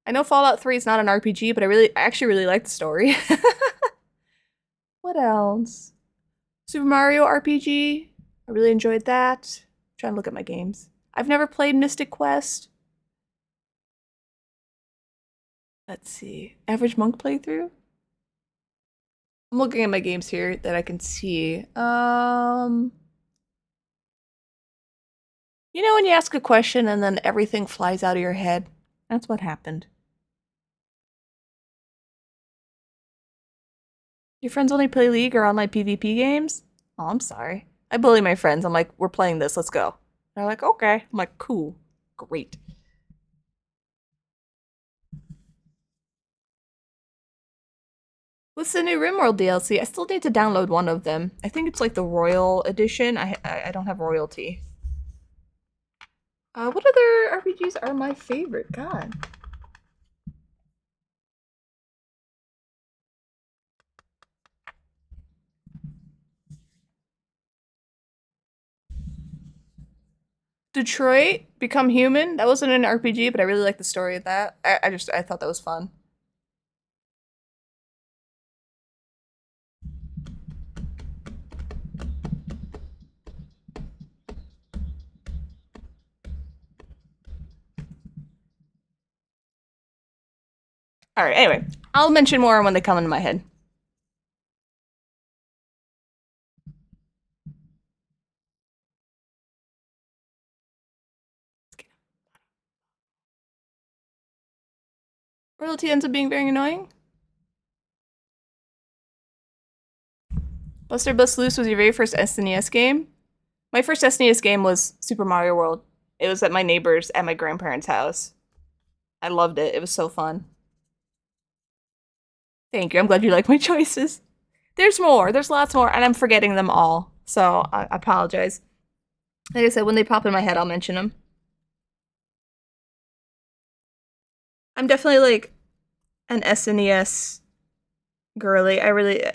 know Fallout 3 is not an RPG, but I actually really like the story. What else? Super Mario RPG. I really enjoyed that. I'm trying to look at my games. I've never played Mystic Quest. Let's see. Average Monk playthrough? I'm looking at my games here that I can see. You know when you ask a question and then everything flies out of your head? That's what happened. Your friends only play League or online PvP games? Oh, I'm sorry. I bully my friends. I'm like, we're playing this, let's go. They're like, okay. I'm like, cool. Great. What's the new RimWorld DLC? I still need to download one of them. I think it's like the Royal Edition. I don't have Royalty. What other RPGs are my favorite? God. Detroit Become Human. That wasn't an RPG, but I really like the story of that. I thought that was fun. All right. Anyway, I'll mention more when they come into my head. Royalty ends up being very annoying. Buster Bust Loose was your very first SNES game? My first SNES game was Super Mario World. It was at my neighbor's at my grandparents' house. I loved it. It was so fun. Thank you. I'm glad you like my choices. There's more. There's lots more, and I'm forgetting them all. So I apologize. Like I said, when they pop in my head, I'll mention them. I'm definitely like an SNES girly.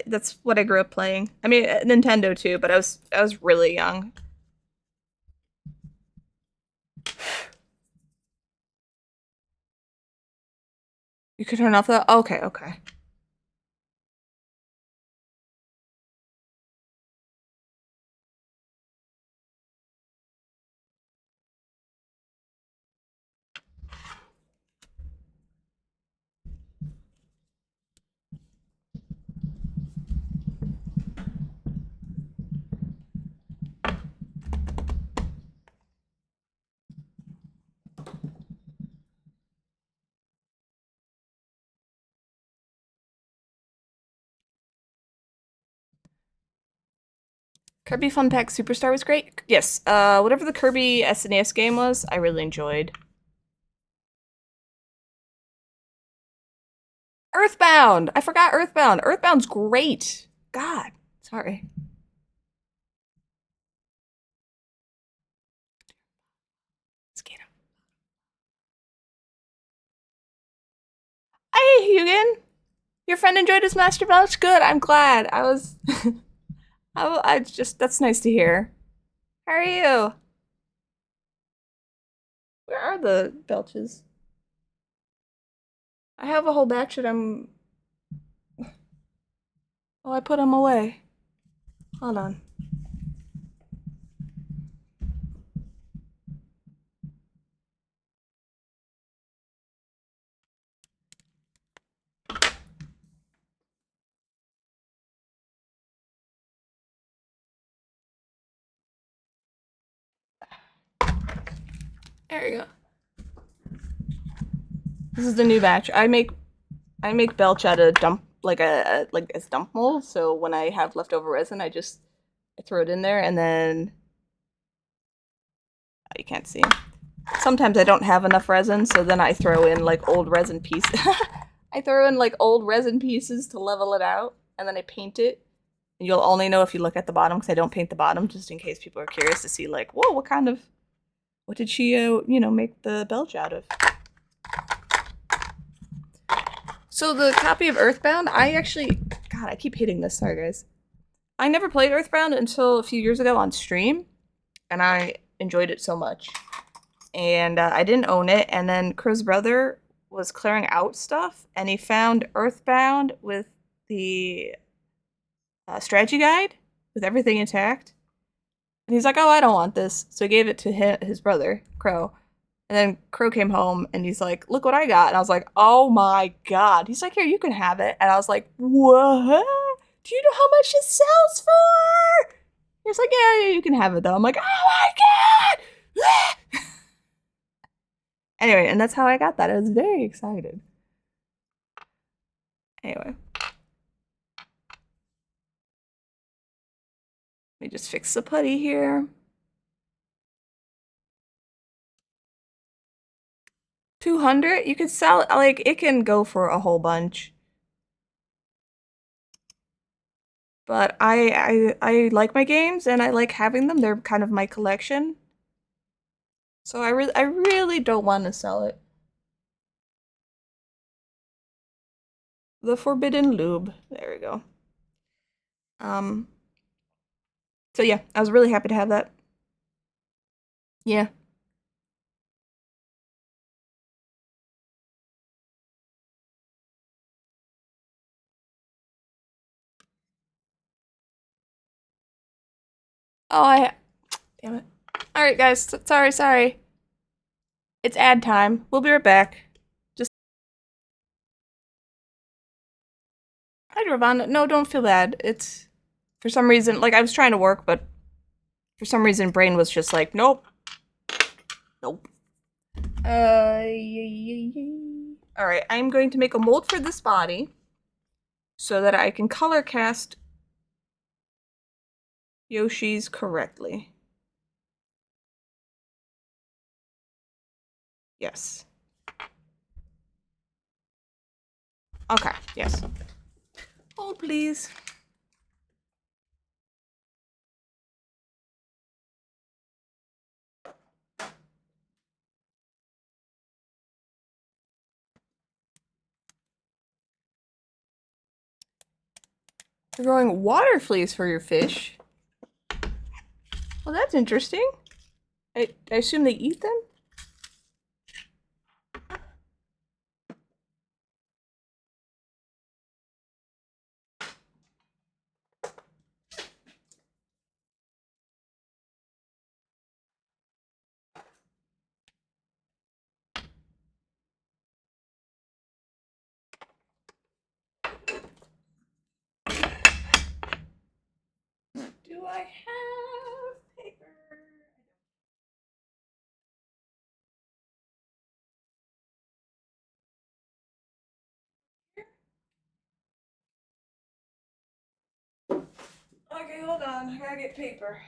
That's what I grew up playing. I mean, Nintendo too, but I was really young. You could turn off the, okay, okay. Kirby Fun Pack Superstar was great. Yes, whatever the Kirby SNES game was, I really enjoyed. Earthbound! I forgot Earthbound. Earthbound's great. God, sorry. Hey, Hugin! Your friend enjoyed his Master Belch? Good, I'm glad. I was... I just... That's nice to hear. How are you? Where are the Belches? I have a whole batch that I'm... Oh, I put them away. Hold on. There you go. This is the new batch. I make Belch out of dump like as dump mold. So when I have leftover resin, I throw it in there, and then you can't see. sometimes I don't have enough resin, so then I throw in like old resin pieces. I throw in like old resin pieces to level it out, and then I paint it. And you'll only know if you look at the bottom, because I don't paint the bottom, just in case people are curious to see like, whoa, what did she, make the belch out of? So the copy of Earthbound, God, I keep hitting this, sorry guys. I never played Earthbound until a few years ago on stream, and I enjoyed it so much. And I didn't own it, and then Crow's brother was clearing out stuff, and he found Earthbound with the strategy guide, with everything intact. And he's like, oh, I don't want this. So he gave it to his brother, Crow. And then Crow came home, and he's like, look what I got. And I was like, oh my god. He's like, here, you can have it. And I was like, what? Do you know how much it sells for? He's like, yeah, you can have it, though. I'm like, oh my god! Anyway, and that's how I got that. I was very excited. Anyway. Let me just fix the putty here. 200? You could sell it, like, it can go for a whole bunch. But I like my games, and I like having them. They're kind of my collection. So I really don't want to sell it. The Forbidden Lube. There we go. So yeah, I was really happy to have that. Yeah. Oh, damn it. Alright, guys. Sorry. It's ad time. We'll be right back. Hi, Ravana. No, don't feel bad. It's, for some reason, like, I was trying to work, but for some reason, brain was just like, nope. Nope. Alright, I'm going to make a mold for this body so that I can color cast Yoshi's correctly. Yes. Okay, yes. Hold, please. You're growing water fleas for your fish. Well, that's interesting. I assume they eat them? Do I have paper? Okay, hold on. I gotta get paper.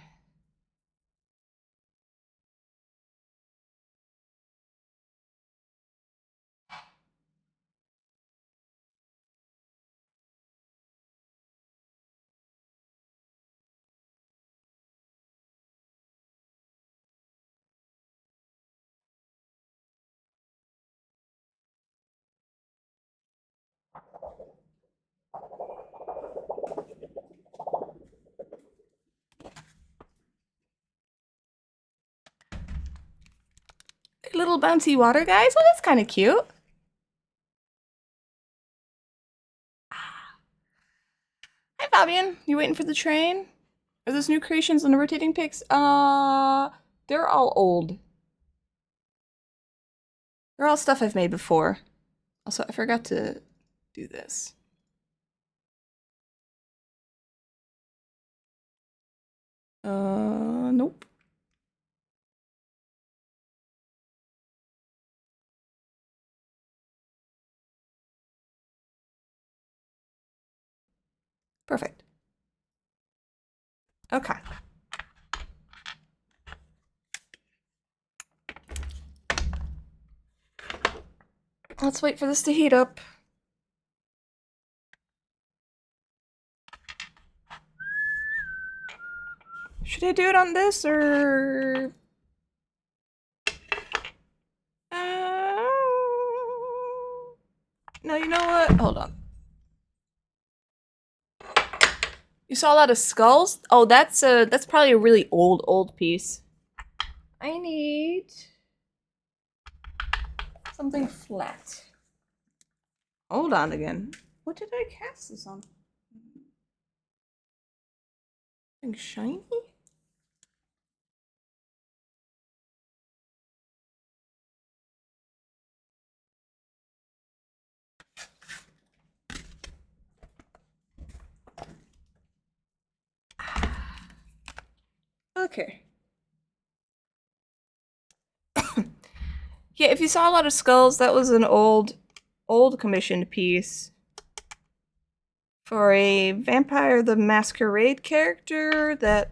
Little bouncy water guys? Well, that's kind of cute. Hi, Fabian. You waiting for the train? Are those new creations on the rotating picks? They're all old. They're all stuff I've made before. Also, I forgot to do this. Nope. Perfect. Okay. Let's wait for this to heat up. Should I do it on this or... No, you know what? Hold on. You saw a lot of skulls? Oh, that's probably a really old piece. I need something flat. Hold on again. What did I cast this on? Something shiny? Okay. Yeah, if you saw a lot of skulls, that was an old commissioned piece for a Vampire the Masquerade character that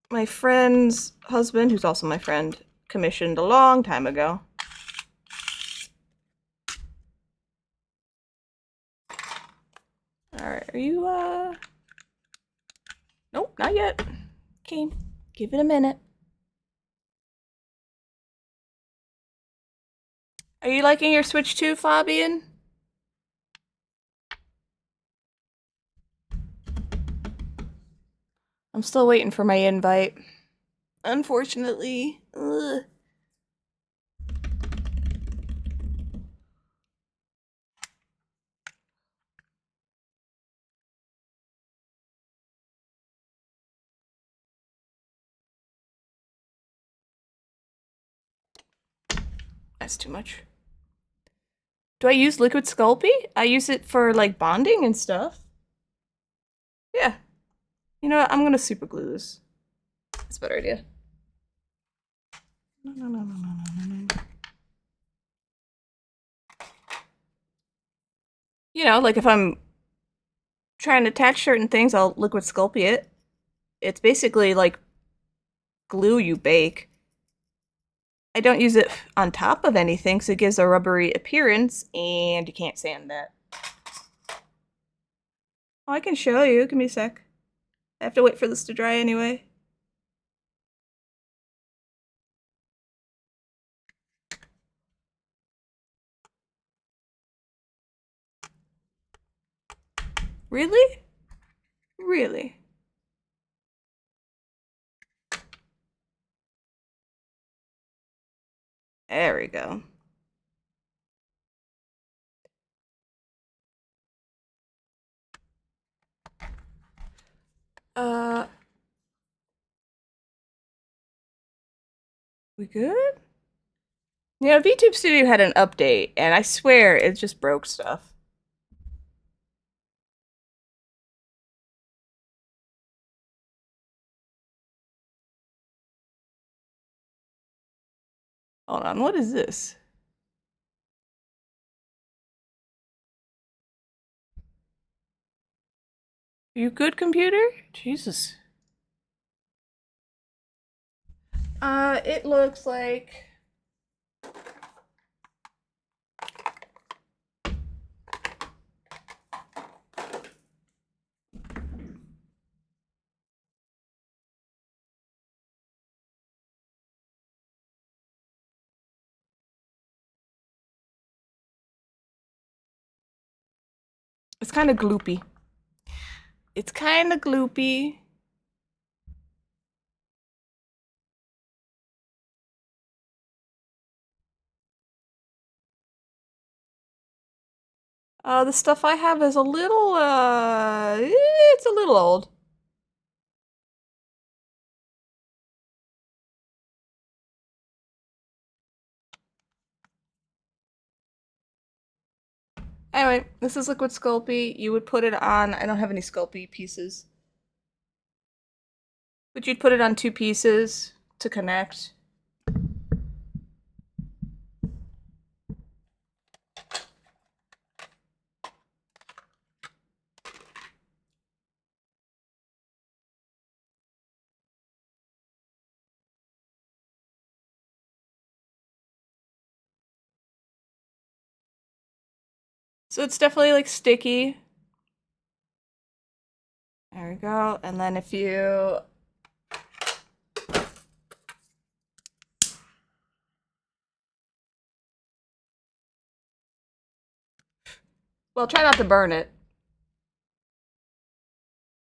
my friend's husband, who's also my friend, commissioned a long time ago. Alright, are you, Nope, not yet. Okay, give it a minute. Are you liking your Switch too, Fabian? I'm still waiting for my invite. Unfortunately. Ugh. That's too much. Do I use liquid Sculpey? I use it for like bonding and stuff. Yeah. You know what? I'm gonna super glue this. That's a better idea. No. You know, like if I'm trying to attach certain things, I'll liquid Sculpey it. It's basically like glue you bake. I don't use it on top of anything, so it gives a rubbery appearance, and you can't sand that. Oh, I can show you. Give me a sec. I have to wait for this to dry anyway. Really? Really? There we go. We good? You know, VTube Studio had an update, and I swear it just broke stuff. Hold on, what is this? You good, computer? Jesus. It looks like... It's kind of gloopy. It's kind of gloopy. The stuff I have is a little, it's a little old. Anyway, this is liquid Sculpey. You would put it on, I don't have any Sculpey pieces. But you'd put it on 2 pieces to connect. So it's definitely like sticky. There we go. And then if you well, try not to burn it.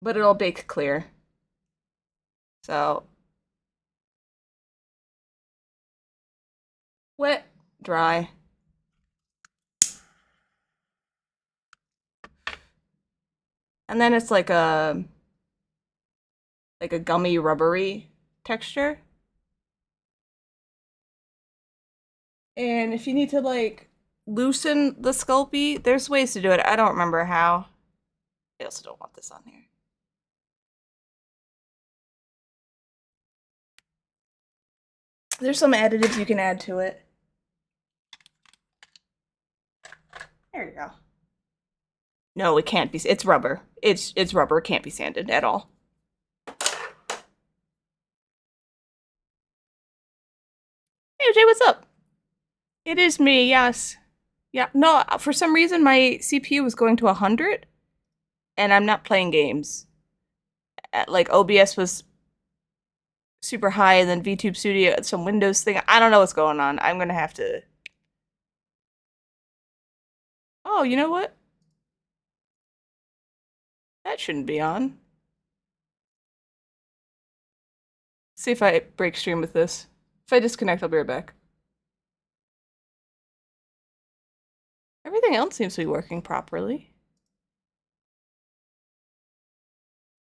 But it'll bake clear. So wet, dry. And then it's like a gummy rubbery texture. And if you need to like loosen the Sculpey, there's ways to do it. I don't remember how. I also don't want this on here. There's some additives you can add to it. There you go. No, it can't be. It's rubber. It's rubber. It can't be sanded at all. Hey, Jay, what's up? It is me, yes. Yeah, no, for some reason my CPU was going to 100, and I'm not playing games. Like, OBS was super high, and then VTube Studio, some Windows thing. I don't know what's going on. I'm gonna have to... Oh, you know what? That shouldn't be on. See if I break stream with this. If I disconnect, I'll be right back. Everything else seems to be working properly.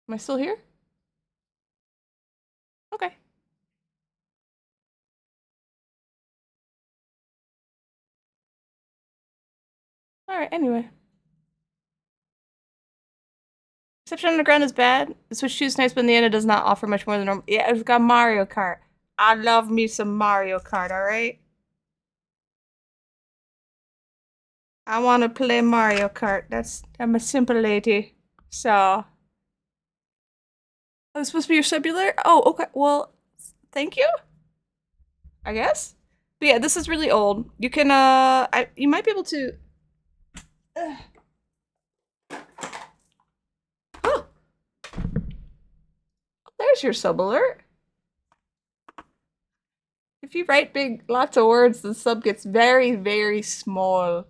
Am I still here? Okay. Alright, anyway. Exception Underground is bad. The Switch 2 is nice, but in the end it does not offer much more than normal. Yeah, it's got Mario Kart. I love me some Mario Kart, alright? I want to play Mario Kart. I'm a simple lady. So... Oh, it's supposed to be your cellular? Oh, okay. Well, thank you, I guess. But yeah, this is really old. You can, you might be able to... Oh! There's your sub alert. If you write lots of words, the sub gets very, very small.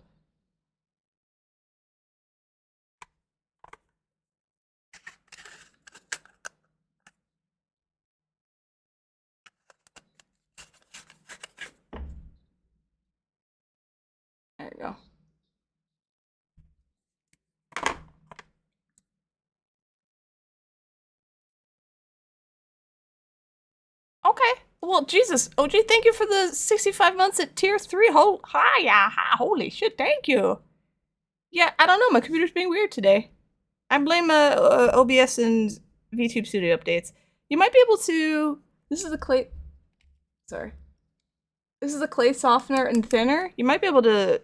There you go. Okay. Well, Jesus. OG, thank you for the 65 months at tier 3. Holy shit, thank you. Yeah, I don't know. My computer's being weird today. I blame OBS and VTube Studio updates. You might be able to... This is a clay... Sorry. This is a clay softener and thinner. You might be able to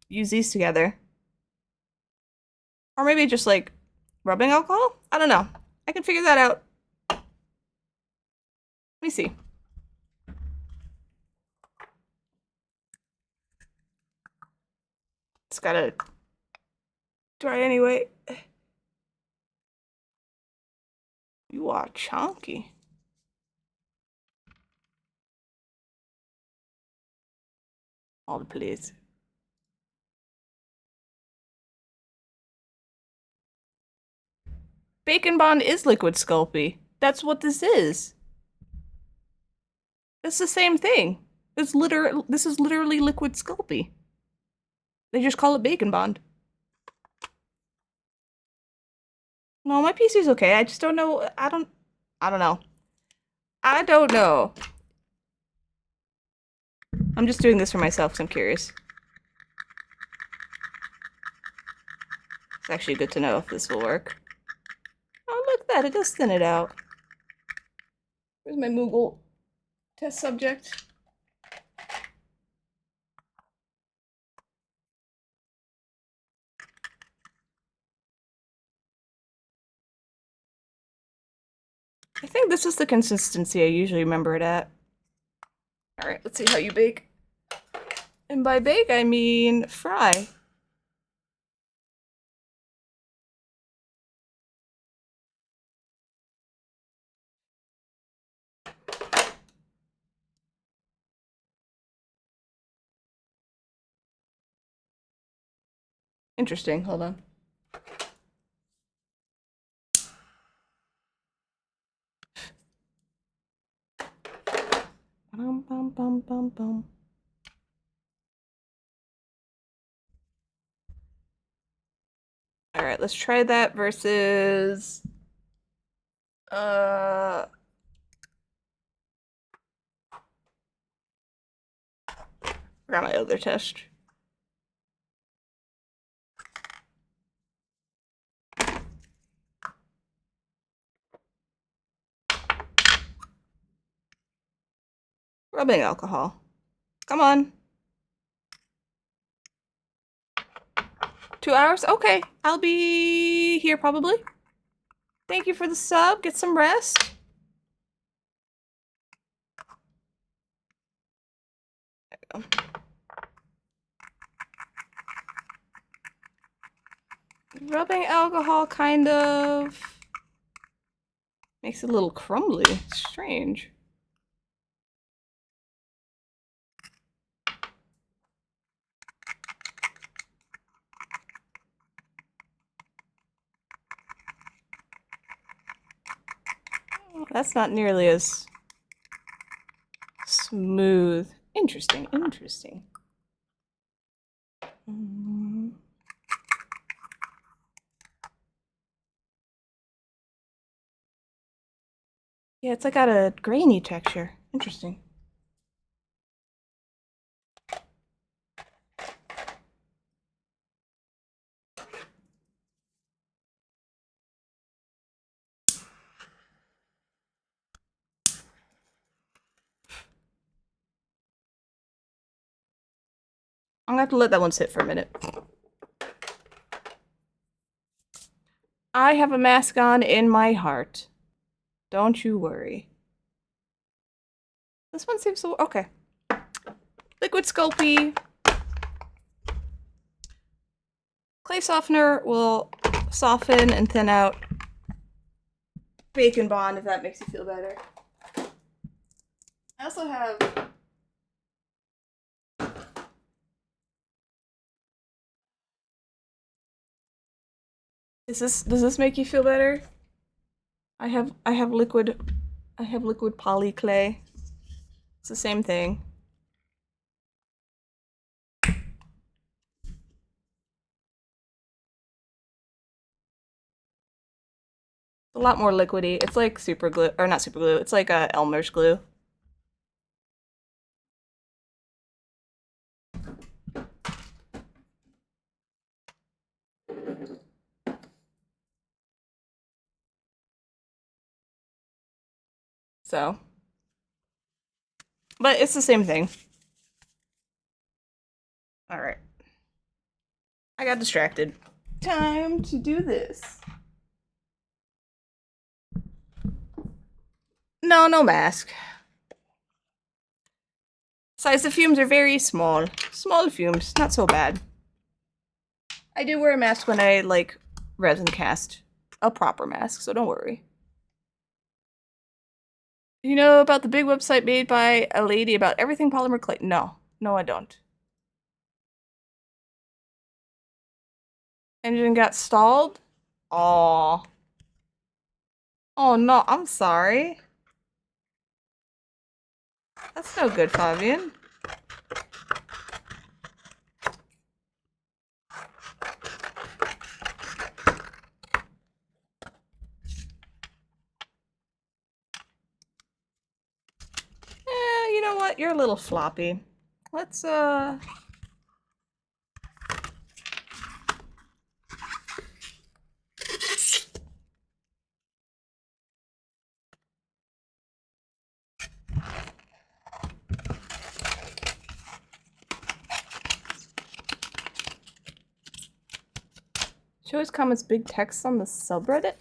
use these together. Or maybe just like rubbing alcohol? I don't know. I can figure that out. Let me see. It's gotta dry anyway. You are chunky. All the please. Bacon Bond is liquid Sculpey. That's what this is. It's the same thing. This is literally liquid Sculpey. They just call it Bacon Bond. No, my PC's okay. I just don't know. I don't know. I don't know. I'm just doing this for myself because I'm curious. It's actually good to know if this will work. Oh, look at that. It does thin it out. Where's my Moogle test subject? I think this is the consistency I usually remember it at. Alright, let's see how you bake. And by bake, I mean fry. Interesting. Hold on. Bum, bum, bum, bum, bum. All right, let's try that versus forgot my other test. Rubbing alcohol. Come on. 2 hours? Okay. I'll be here probably. Thank you for the sub. Get some rest. There we go. Rubbing alcohol kind of makes it a little crumbly. It's strange. That's not nearly as smooth. Interesting, interesting. Yeah, it's like got a grainy texture. Interesting. I'm gonna have to let that one sit for a minute. I have a mask on in my heart. Don't you worry. This one seems so okay. Liquid Sculpey. Clay softener will soften and thin out Bacon Bond if that makes you feel better. I also have does this make you feel better? I have liquid poly clay. It's the same thing. A lot more liquidy. It's like super glue, or not super glue. It's like Elmer's glue. So, but it's the same thing. All right. I got distracted. Time to do this. No mask. Size of fumes are very small. Small fumes, not so bad. I do wear a mask when I, like, resin cast a proper mask, so don't worry. You know about the big website made by a lady about everything polymer clay? No, I don't. Engine got stalled? Aw. Oh no, I'm sorry. That's no good, Fabian. You know what? You're a little floppy. Let's, show his comments big text on the subreddit?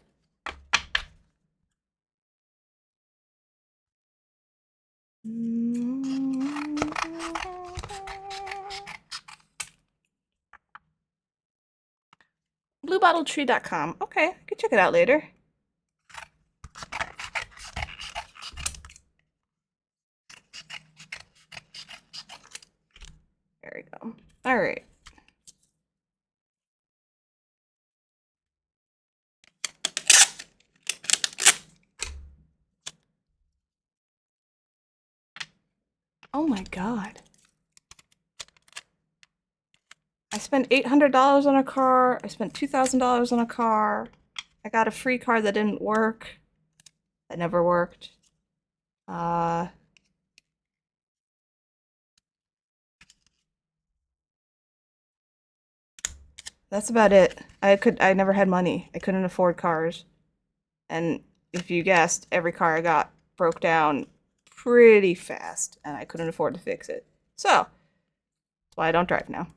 BlueBottleTree.com. Okay, I can check it out later. There we go. All right. Oh my god. I spent $800 on a car. I spent $2,000 on a car. I got a free car that didn't work. That never worked. That's about it. I never had money. I couldn't afford cars. And if you guessed, every car I got broke down pretty fast, and I couldn't afford to fix it. So, that's why I don't drive now.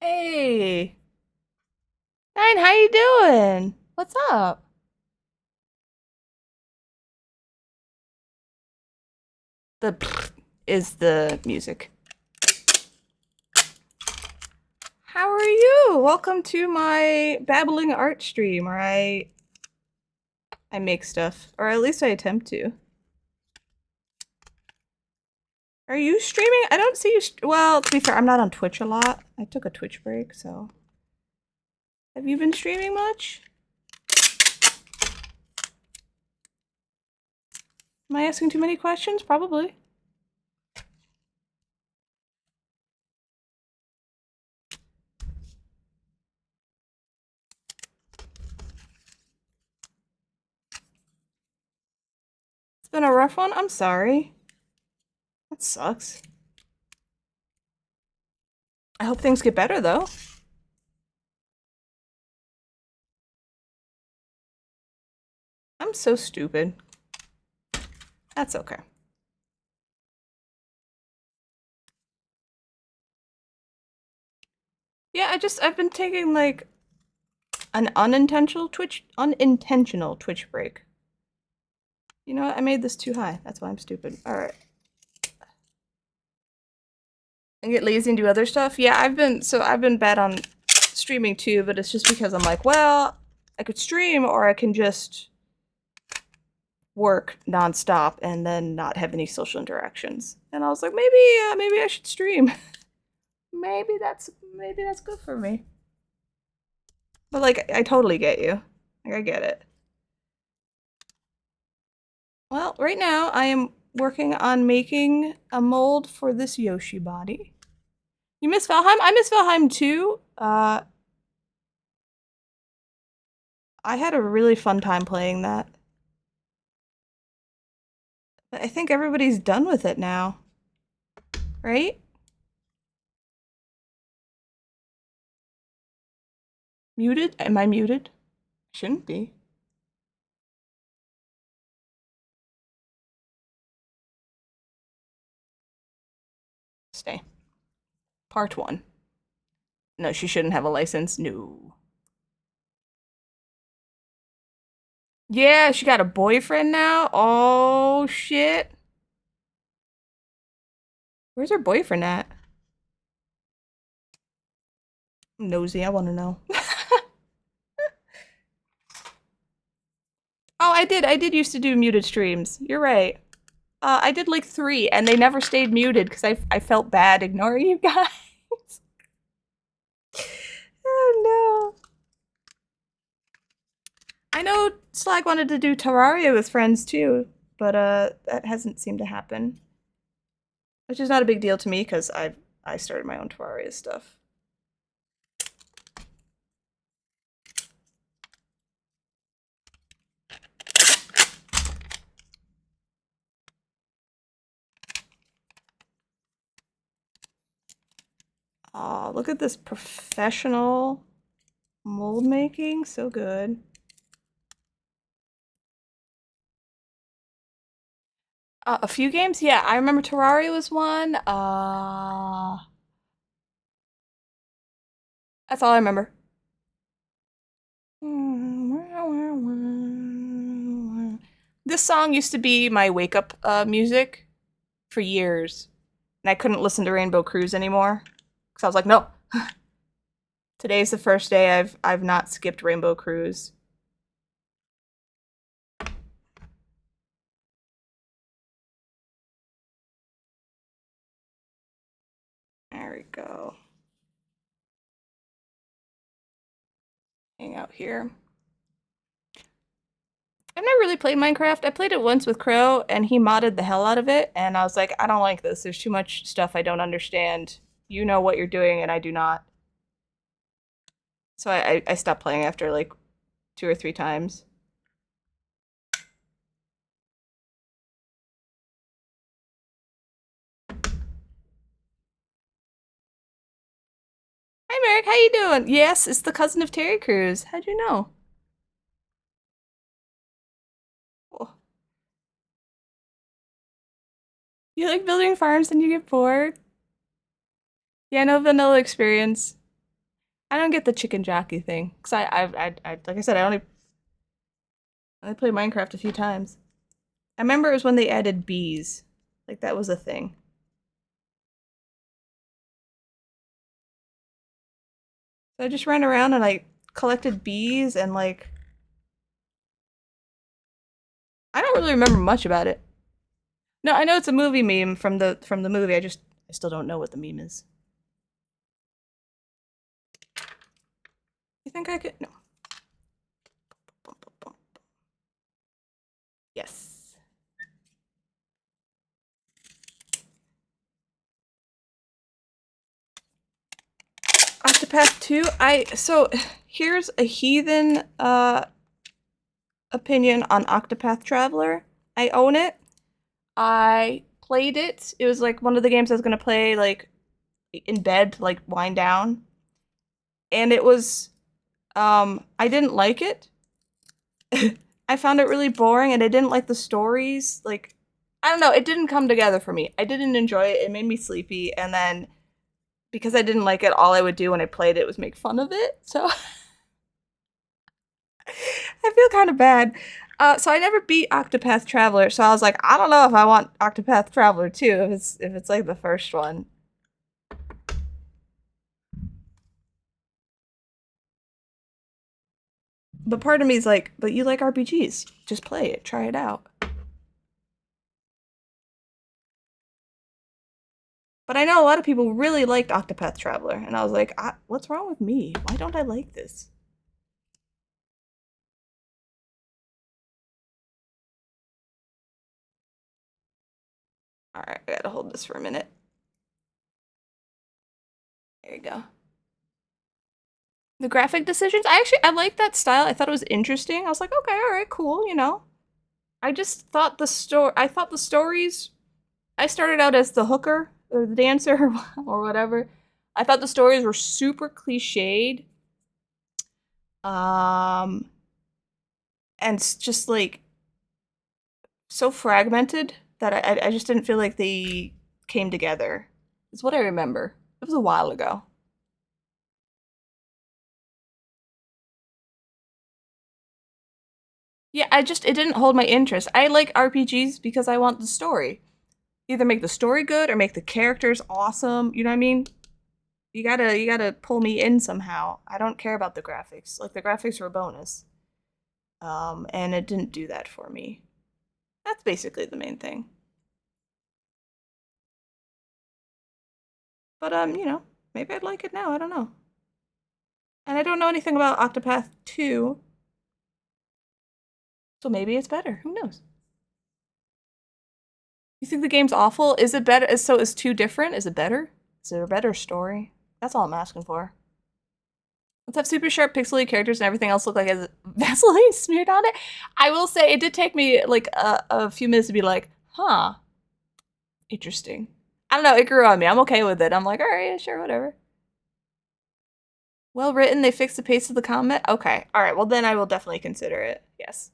Hey! Nine, how you doing? What's up? The is the music. How are you? Welcome to my babbling art stream, where I make stuff, or at least I attempt to. Are you streaming? I don't see you. Well, to be fair, I'm not on Twitch a lot. I took a Twitch break, so. Have you been streaming much? Am I asking too many questions? Probably. It's been a rough one. I'm sorry. That sucks. I hope things get better, though. I'm so stupid. That's okay. Yeah, I've been taking like an unintentional Twitch break. You know what? I made this too high. That's why I'm stupid. All right. And get lazy and do other stuff. Yeah, I've been bad on streaming too, but it's just because I'm like, well, I could stream or I can just work nonstop and then not have any social interactions. And I was like, maybe I should stream. maybe that's good for me. But like, I totally get you. Like, I get it. Well, right now I am working on making a mold for this Yoshi body. You miss Valheim? I miss Valheim too. I had a really fun time playing that. But I think everybody's done with it now. Right? Muted? Am I muted? Shouldn't be. Stay. Part 1. No, she shouldn't have a license. No. Yeah, she got a boyfriend now? Oh, shit. Where's her boyfriend at? I'm nosy, I want to know. Oh, I did used to do muted streams. You're right. I did like 3, and they never stayed muted because I felt bad ignoring you guys. Oh, no. I know Slag wanted to do Terraria with friends too, but that hasn't seemed to happen. Which is not a big deal to me because I started my own Terraria stuff. Oh, look at this professional mold making. So good. A few games? Yeah, I remember Terraria was one. That's all I remember. This song used to be my wake-up music for years. And I couldn't listen to Rainbow Cruise anymore. Because I was like, no. Today's the first day I've not skipped Rainbow Cruise. There we go. Hang out here. I've never really played Minecraft. I played it once with Crow, and he modded the hell out of it, and I was like, I don't like this. There's too much stuff I don't understand. You know what you're doing, and I do not. So I stopped playing after like 2 or 3 times. Hi, Merrick. How you doing? Yes, it's the cousin of Terry Crews. How'd you know? Oh. You like building farms and you get bored? Yeah, no vanilla experience. I don't get the chicken jockey thing. Cause like I said, I only played Minecraft a few times. I remember it was when they added bees. Like that was a thing. So I just ran around and I collected bees and like I don't really remember much about it. No, I know it's a movie meme from the movie. I still don't know what the meme is. You think I could? No. Yes. Octopath 2. So here's a heathen opinion on Octopath Traveler. I own it. I played it. It was like one of the games I was gonna play like in bed to like wind down. And it was I didn't like it. I found it really boring and I didn't like the stories. Like I don't know, it didn't come together for me. I didn't enjoy it. It made me sleepy, and then because I didn't like it, all I would do when I played it was make fun of it. So I feel kind of bad. So I never beat Octopath Traveler, so I was like, I don't know if I want Octopath Traveler 2 if it's like the first one. But part of me is like, but you like RPGs. Just play it, try it out. But I know a lot of people really liked Octopath Traveler, and I was like, what's wrong with me? Why don't I like this? Alright, I gotta hold this for a minute. There you go. The graphic decisions, I like that style. I thought it was interesting. I was like, okay, all right, cool, you know. I just thought the stories, I started out as the hooker or the dancer or whatever. I thought the stories were super cliched. Um and just like so fragmented that I just didn't feel like they came together. It's what I remember. It was a while ago. Yeah, it didn't hold my interest. I like RPGs because I want the story. Either make the story good or make the characters awesome. You know what I mean? You gotta pull me in somehow. I don't care about the graphics. Like the graphics were a bonus. And it didn't do that for me. That's basically the main thing. But you know, maybe I'd like it now. I don't know. And I don't know anything about Octopath 2, so maybe it's better. Who knows? You think the game's awful? Is it better? So is 2 different? Is it better? Is there a better story? That's all I'm asking for. Let's have super sharp pixely characters and everything else look like has Vaseline smeared on it. I will say it did take me like a few minutes to be like, huh, interesting. I don't know, it grew on me. I'm okay with it. I'm like, all right, sure, whatever. Well written, they fixed the pace of the combat. Okay, all right, well then I will definitely consider it. Yes.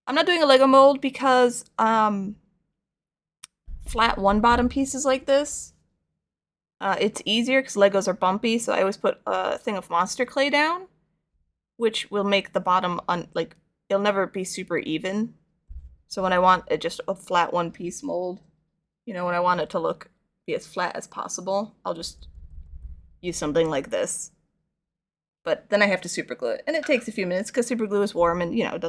I'm not doing a Lego mold because flat one bottom pieces like this, it's easier because Legos are bumpy, so I always put a thing of monster clay down, which will make the bottom, like, it'll never be super even. So when I want just a flat one piece mold, you know, when I want it to be as flat as possible, I'll just use something like this. But then I have to super glue it, and it takes a few minutes because super glue is warm and, you know, it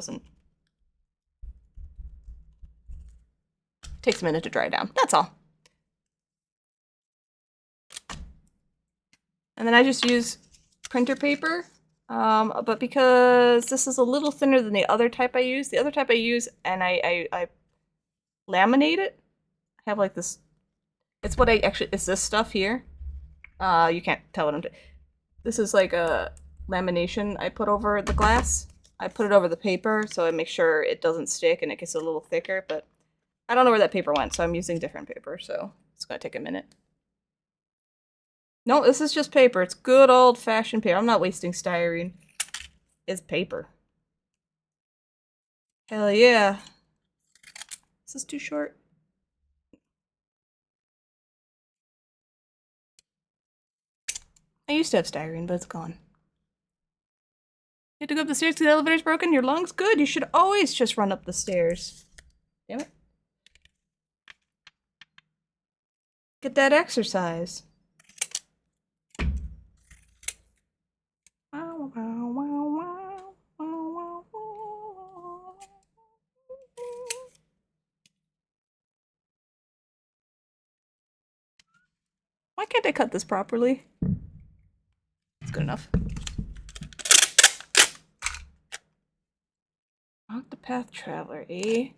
takes a minute to dry down. That's all. And then I just use printer paper. But because this is a little thinner than the other type I use, and I laminate it, I have like this, it's what I actually, it's this stuff here. You can't tell what I'm doing. This is like a lamination I put over the glass. I put it over the paper so I make sure it doesn't stick and it gets a little thicker, but I don't know where that paper went, so I'm using different paper, so it's gonna take a minute. No, this is just paper. It's good old-fashioned paper. I'm not wasting styrene. It's paper. Hell yeah. This is too short. I used to have styrene, but it's gone. You have to go up the stairs because the elevator's broken? Your lung's good. You should always just run up the stairs. Damn it. Get that exercise. Why can't I cut this properly? It's good enough. Octopath Traveler, eh?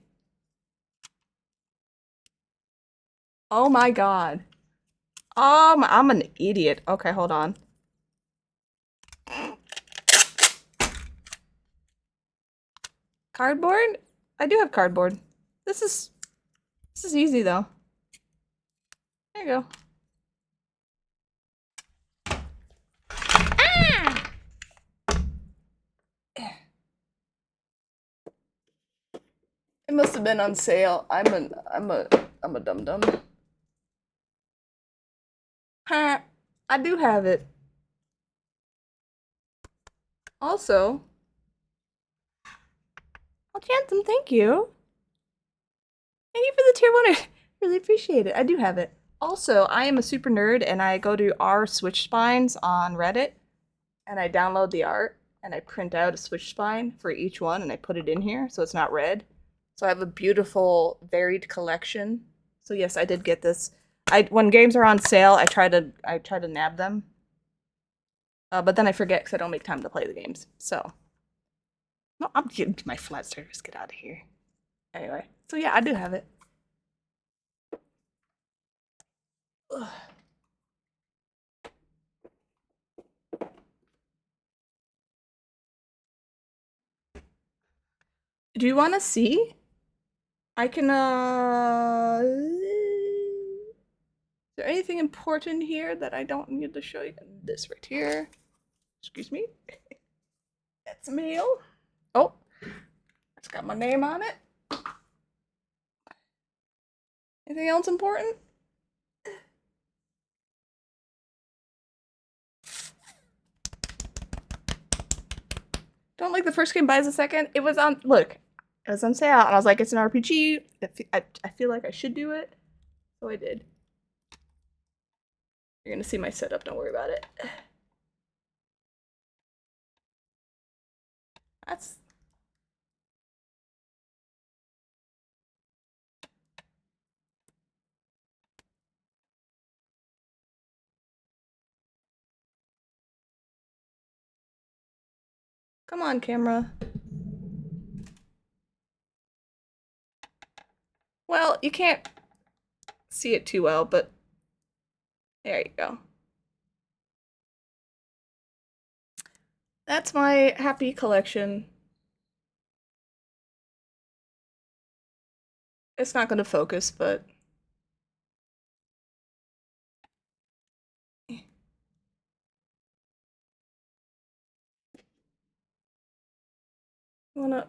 Oh my god. I'm an idiot. Okay, hold on. Cardboard? I do have cardboard. This is easy though. There you go. Ah! It must have been on sale. I'm a dum-dum. Ha! I do have it. Also, oh, Jansen, thank you. Thank you for the tier 1. I really appreciate it. I do have it. Also, I am a super nerd and I go to R switch spines on Reddit and I download the art and I print out a switch spine for each one and I put it in here so it's not red. So I have a beautiful varied collection. So yes, I did get this. When games are on sale, I try to nab them. But then I forget because I don't make time to play the games. So no, I'm getting my flat surface. Get out of here. Anyway, so yeah, I do have it. Ugh. Do you want to see? I can, is there anything important here that I don't need to show you? This right here. Excuse me. That's mail. Oh, it's got my name on it. Anything else important? Don't like the first game, buys the second. It was on, look, it was on sale, and I was like, it's an RPG. I feel like I should do it, so I did. You're gonna see my setup, don't worry about it. That's... Come on, camera. Well, you can't see it too well, but there you go. That's my happy collection. It's not going to focus, but...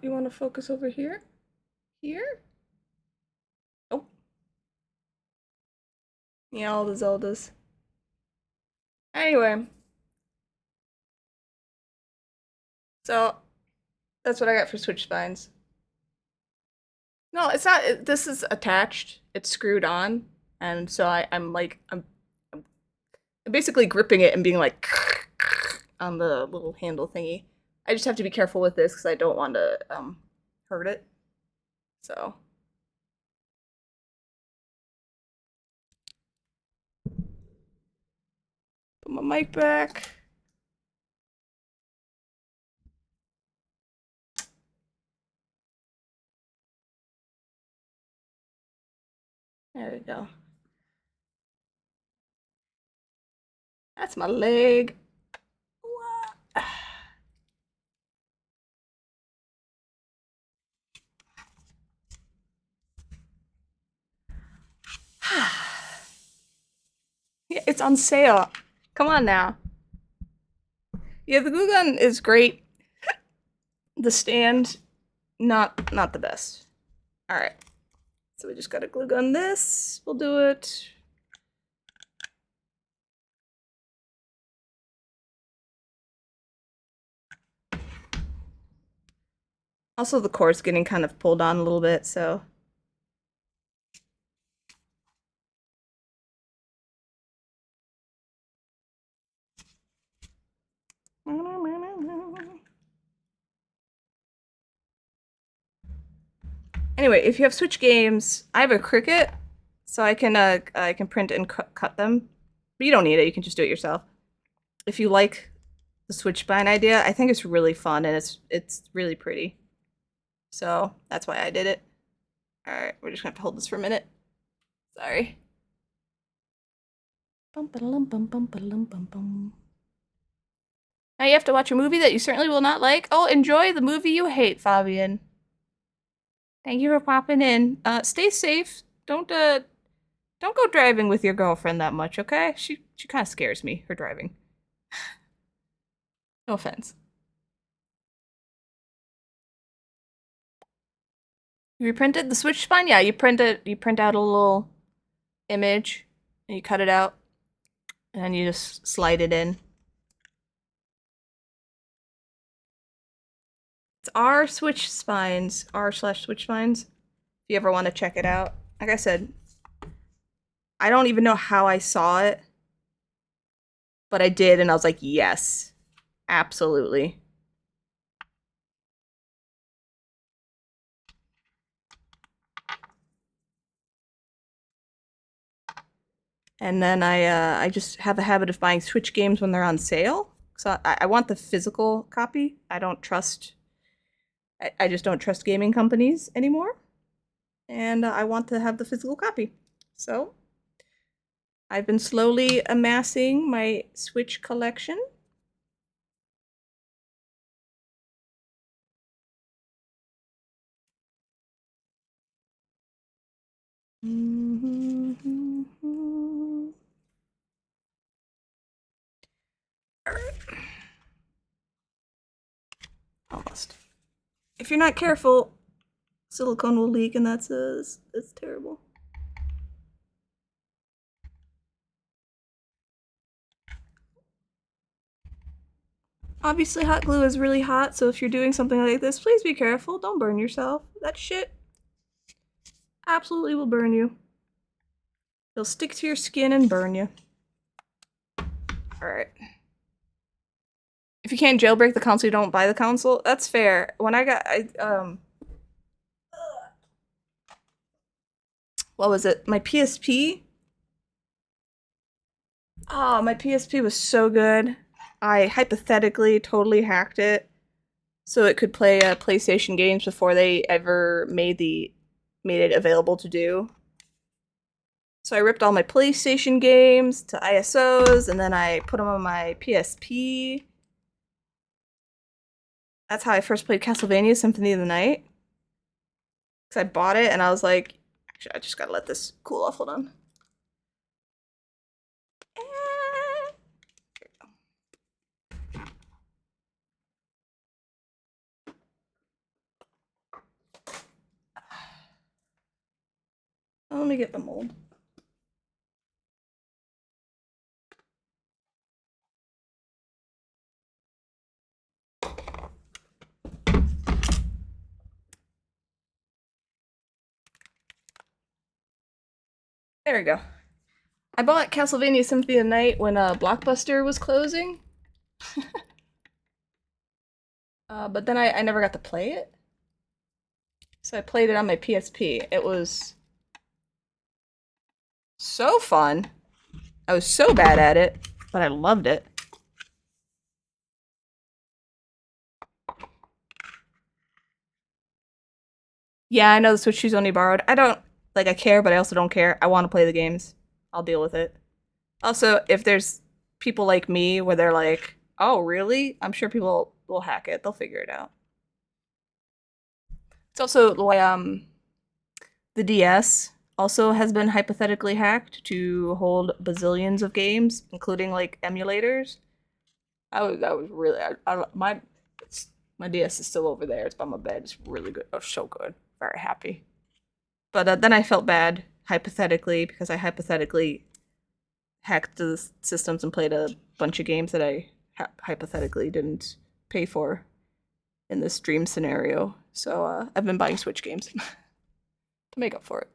You wanna focus over here? Here? Oh. Yeah, all the Zeldas. Anyway. So, that's what I got for Switch Spines. No, it's not, this is attached. It's screwed on. And so I'm basically gripping it and being like on the little handle thingy. I just have to be careful with this because I don't want to hurt it. So. Put my mic back. There we go. That's my leg. Yeah, it's on sale. Come on now. Yeah, the glue gun is great. The stand, not the best. All right. So we just gotta glue gun this. We'll do it. Also, the cord's getting kind of pulled on a little bit, so. Anyway, if you have Switch games, I have a Cricut, so I can print and cut them. But you don't need it, you can just do it yourself. If you like the Switch spine idea, I think it's really fun and it's really pretty. So that's why I did it. Alright, we're just gonna have to hold this for a minute. Sorry. Now you have to watch a movie that you certainly will not like. Oh, enjoy the movie you hate, Fabian. Thank you for popping in. Stay safe. Don't go driving with your girlfriend that much, okay? She kind of scares me, her driving. No offense. You reprinted the Switch spine? Yeah, you print out a little image and you cut it out and then you just slide it in. It's r/Switch spines. If you ever want to check it out. Like I said, I don't even know how I saw it, but I did and I was like, yes, absolutely. And then I just have a habit of buying Switch games when they're on sale. So I want the physical copy. I just don't trust gaming companies anymore. And I want to have the physical copy. So I've been slowly amassing my Switch collection. Almost. If you're not careful, silicone will leak, and that's terrible. Obviously, hot glue is really hot, so if you're doing something like this, please be careful. Don't burn yourself. That shit absolutely will burn you. It'll stick to your skin and burn you. Alright. If you can't jailbreak the console, you don't buy the console. That's fair. When what was it? My PSP? Oh, my PSP was so good. I hypothetically totally hacked it so it could play PlayStation games before they ever made it available to do. So I ripped all my PlayStation games to ISOs, and then I put them on my PSP. That's how I first played Castlevania Symphony of the Night. Because I bought it, and I was like, actually, I just gotta let this cool off. Hold on. Let me get the mold. There we go. I bought Castlevania Symphony of the Night when Blockbuster was closing. But then I never got to play it. So I played it on my PSP. It was so fun. I was so bad at it, but I loved it. Yeah, I know the Switch she's only borrowed. I don't Like, I care, but I also don't care. I want to play the games. I'll deal with it. Also, if there's people like me where they're like, oh, really? I'm sure people will hack it. They'll figure it out. It's also like, the DS also has been hypothetically hacked to hold bazillions of games, including like emulators. That was really my DS is still over there. It's by my bed. It's really good. Oh, so good. Very happy. But then I felt bad hypothetically because I hypothetically hacked the systems and played a bunch of games that I hypothetically didn't pay for in this dream scenario. So I've been buying Switch games to make up for it.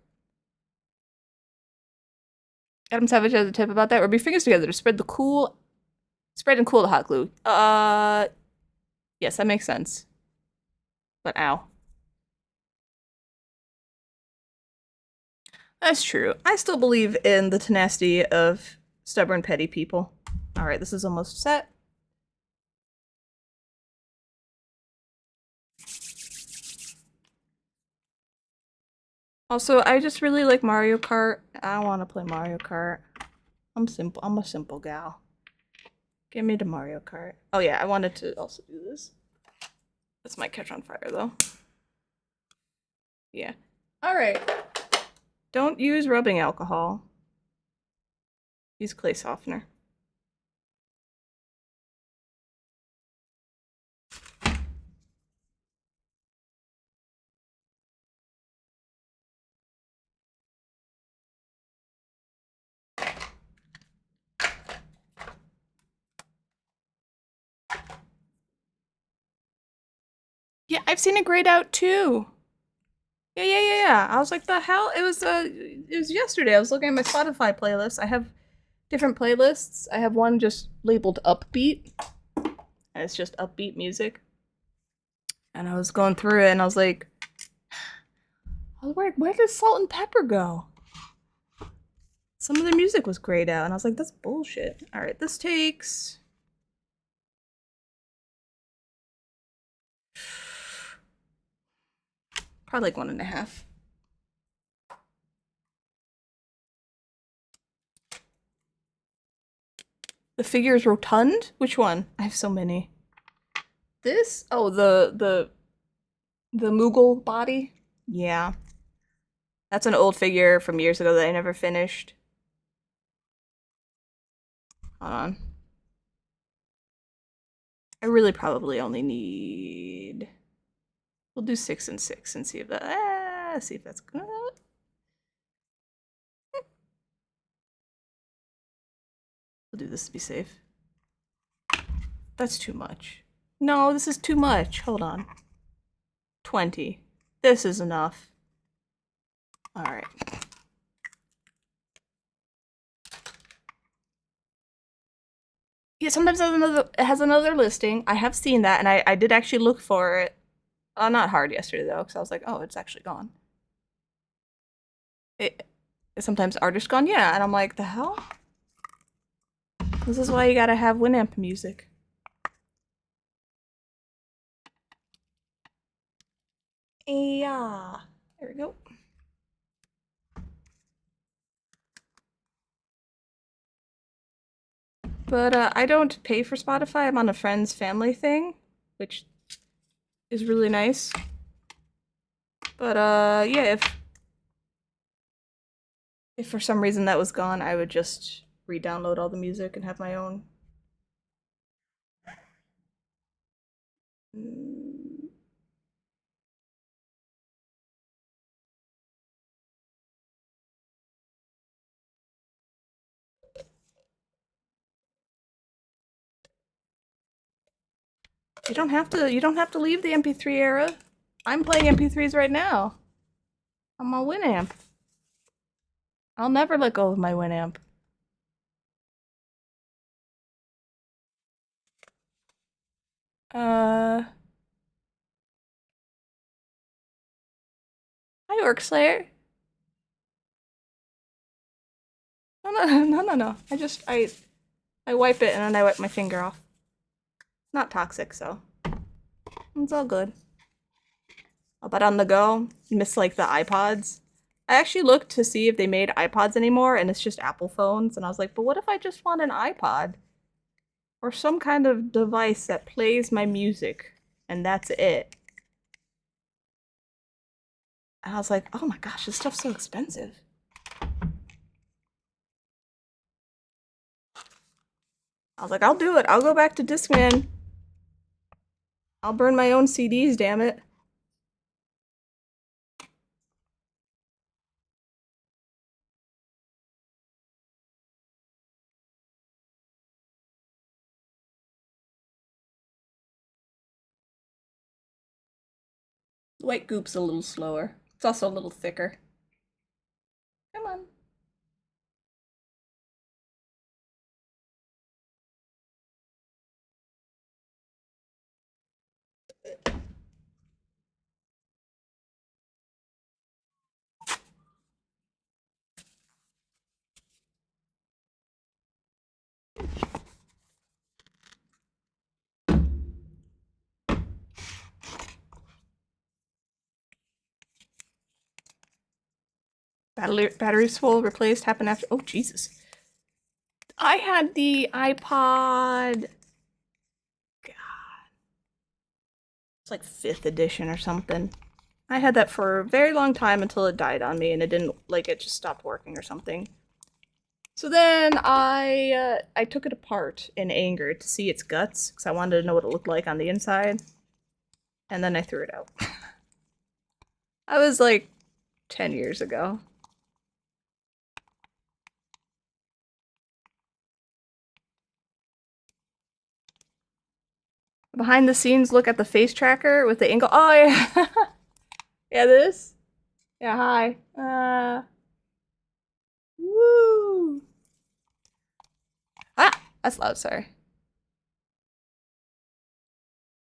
Adam Savage has a tip about that. Rub your fingers together to spread and cool the hot glue. Yes, that makes sense. But ow. That's true. I still believe in the tenacity of stubborn, petty people. Alright, this is almost set. Also, I just really like Mario Kart. I want to play Mario Kart. I'm simple. I'm a simple gal. Give me the Mario Kart. Oh yeah, I wanted to also do this. This might catch on fire though. Yeah. Alright. Don't use rubbing alcohol. Use clay softener. Yeah, I've seen it grayed out too. Yeah. I was like, the hell? It was yesterday. I was looking at my Spotify playlist. I have different playlists. I have one just labeled upbeat. And it's just upbeat music. And I was going through it and I was like, where does Salt and Pepper go? Some of their music was grayed out and I was like, that's bullshit. Alright, this takes... probably like 1.5. The figure is rotund? Which one? I have so many. This? Oh, the Moogle body? Yeah. That's an old figure from years ago that I never finished. Hold on. I really probably only need... we'll do 6 and 6 and see if that... see if that's good. We'll do this to be safe. That's too much. No, this is too much. Hold on. 20. This is enough. Alright. Yeah, sometimes it has another listing. I have seen that, and I did actually look for it. Not hard yesterday, though, because I was like, oh, it's actually gone. Sometimes artist gone, yeah, and I'm like, the hell? This is why you gotta have Winamp music. Yeah. There we go. But I don't pay for Spotify. I'm on a friend's family thing, which is really nice. But yeah, if for some reason that was gone, I would just re-download all the music and have my own. You don't have to leave the MP3 era. I'm playing MP3s right now. I'm on Winamp. I'll never let go of my Winamp. Hi, Orc Slayer. No. I wipe it and then I wipe my finger off. It's not toxic, so it's all good. Oh, but on the go, miss like the iPods. I actually looked to see if they made iPods anymore, and it's just Apple phones. And I was like, but what if I just want an iPod? Or some kind of device that plays my music, and that's it. And I was like, oh my gosh, this stuff's so expensive. I was like, I'll do it. I'll go back to Discman. I'll burn my own CDs, damn it. White goop's a little slower. It's also a little thicker. Come on. Batteries full, replaced, happened after. Oh, Jesus. I had the iPod. God. It's like 5th edition or something. I had that for a very long time until it died on me and it didn't, like, it just stopped working or something. So then I took it apart in anger to see its guts because I wanted to know what it looked like on the inside. And then I threw it out. I was like 10 years ago. Behind the scenes look at the face tracker with the angle. Oh, yeah. Yeah, this? Yeah, hi. Woo! Ah! That's loud, sorry.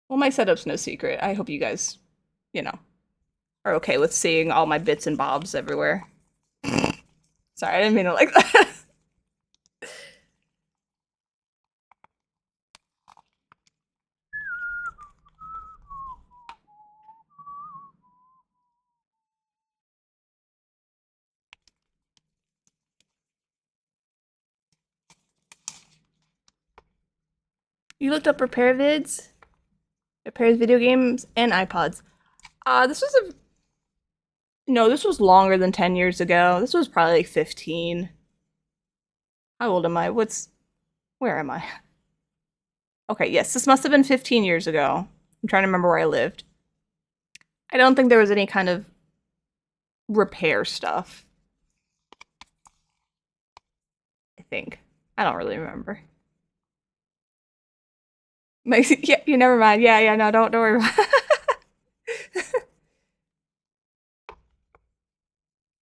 Well, my setup's no secret. I hope you guys, you know, are okay with seeing all my bits and bobs everywhere. Sorry, I didn't mean it like that. You looked up repair vids? Repairs video games and iPods. This was a... No, this was longer than 10 years ago. This was probably like 15. How old am I? Where am I? Okay, yes, this must have been 15 years ago. I'm trying to remember where I lived. I don't think there was any kind of repair stuff. I think. I don't really remember. Yeah, you never mind. Yeah, no, don't worry about it.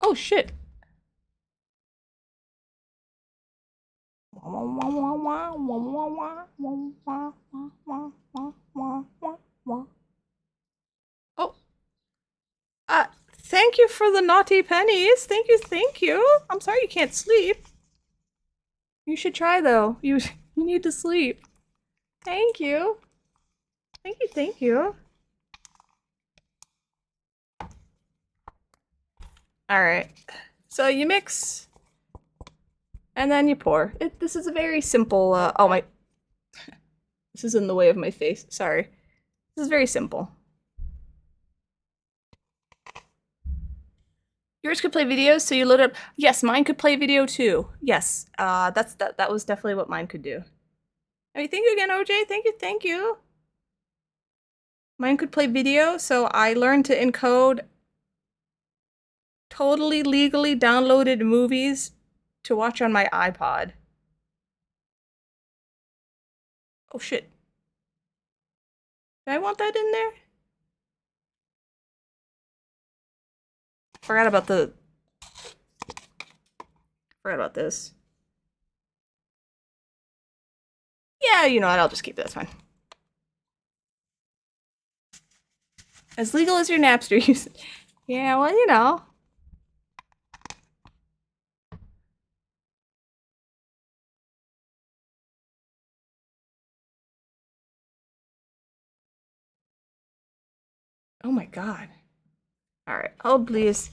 Oh shit. Oh, thank you for the naughty pennies. Thank you. I'm sorry you can't sleep. You should try though. You need to sleep. Thank you. Thank you. Alright. So you mix, and then you pour. This is a very simple, oh my... This is in the way of my face, sorry. This is very simple. Yours could play videos, so you load up... Yes, mine could play video too. Yes, that was definitely what mine could do. I mean, thank you again, OJ. Thank you. Mine could play video, so I learned to encode totally legally downloaded movies to watch on my iPod. Oh shit. Did I want that in there? Forgot about this. Yeah, you know what, I'll just keep this one. As legal as your Napster use. Yeah, well, you know. Oh my god. Alright, hold please.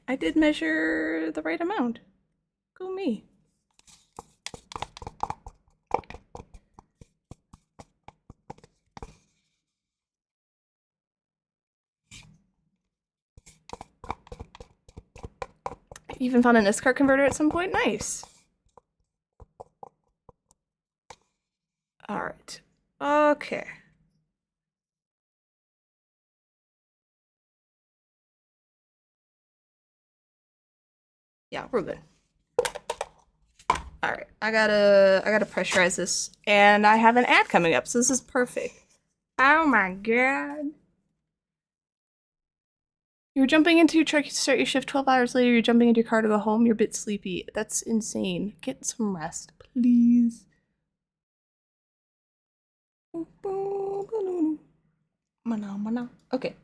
I did measure the right amount. Go me. I even found an S-card converter at some point. Nice. All right. Okay. Yeah, we're good. All right, I gotta pressurize this, and I have an ad coming up, so this is perfect. Oh my god! You're jumping into your truck to start your shift 12 hours later. You're jumping into your car to go home. You're a bit sleepy. That's insane. Get some rest, please. Okay.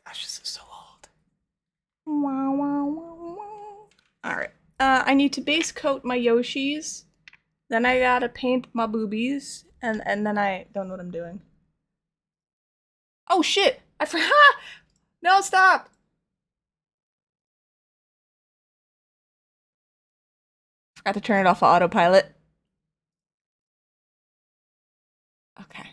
Gosh, this is so old. Alright. I need to base coat my Yoshis. Then I gotta paint my boobies. And then I don't know what I'm doing. Oh shit! I forgot! No, stop! Forgot to turn it off of autopilot. Okay.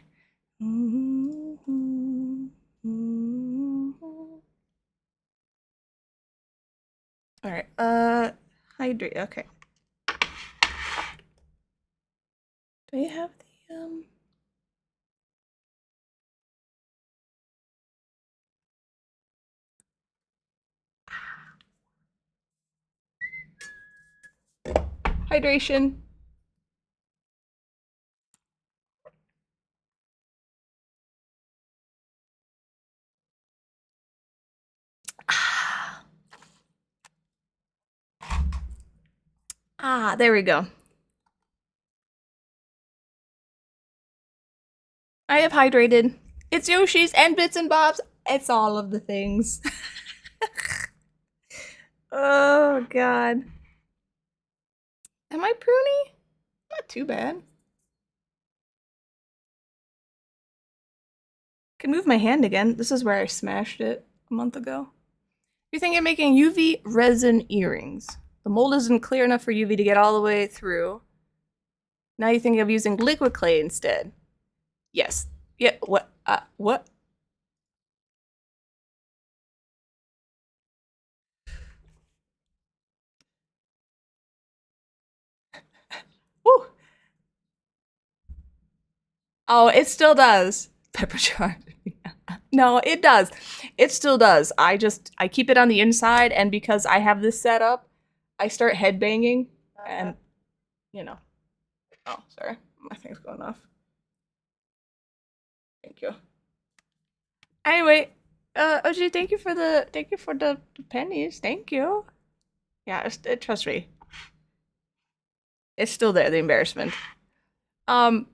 Alright, hydrate, okay. Do you have the, hydration? Ah, there we go. I have hydrated. It's Yoshi's and Bits and Bobs. It's all of the things. Oh, God. Am I pruny? Not too bad. Can move my hand again. This is where I smashed it a month ago. You're thinking of making UV resin earrings. The mold isn't clear enough for UV to get all the way through. Now you're thinking of using liquid clay instead. Yes. Yeah, what? What? Woo! Oh, it still does. Pepper jar. No, it does. It still does. I keep it on the inside, and because I have this set up, I start headbanging, and, you know. Oh, sorry. My thing's going off. Thank you. Anyway, OG, thank you for the pennies. Thank you. Yeah, trust me. It's still there, the embarrassment. Hold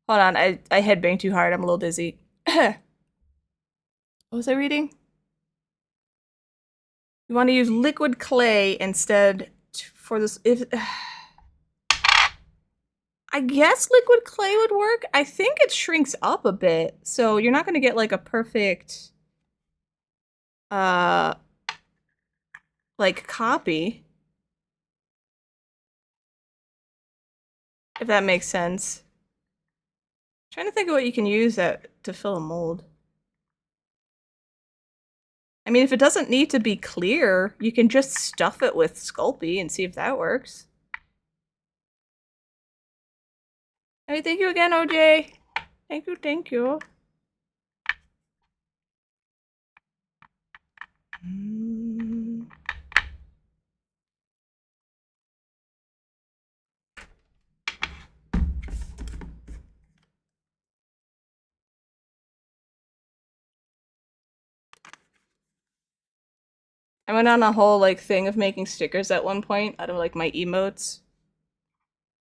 on, I headbanged too hard. I'm a little dizzy. What was I reading? You want to use liquid clay instead for this. If I guess liquid clay would work. I think it shrinks up a bit, so you're not going to get like a perfect like copy. If that makes sense. I'm trying to think of what you can use that to fill a mold. I mean, if it doesn't need to be clear, you can just stuff it with Sculpey and see if that works. Hey, thank you again, OJ. Thank you, thank you. I went on a whole like thing of making stickers at one point out of like my emotes.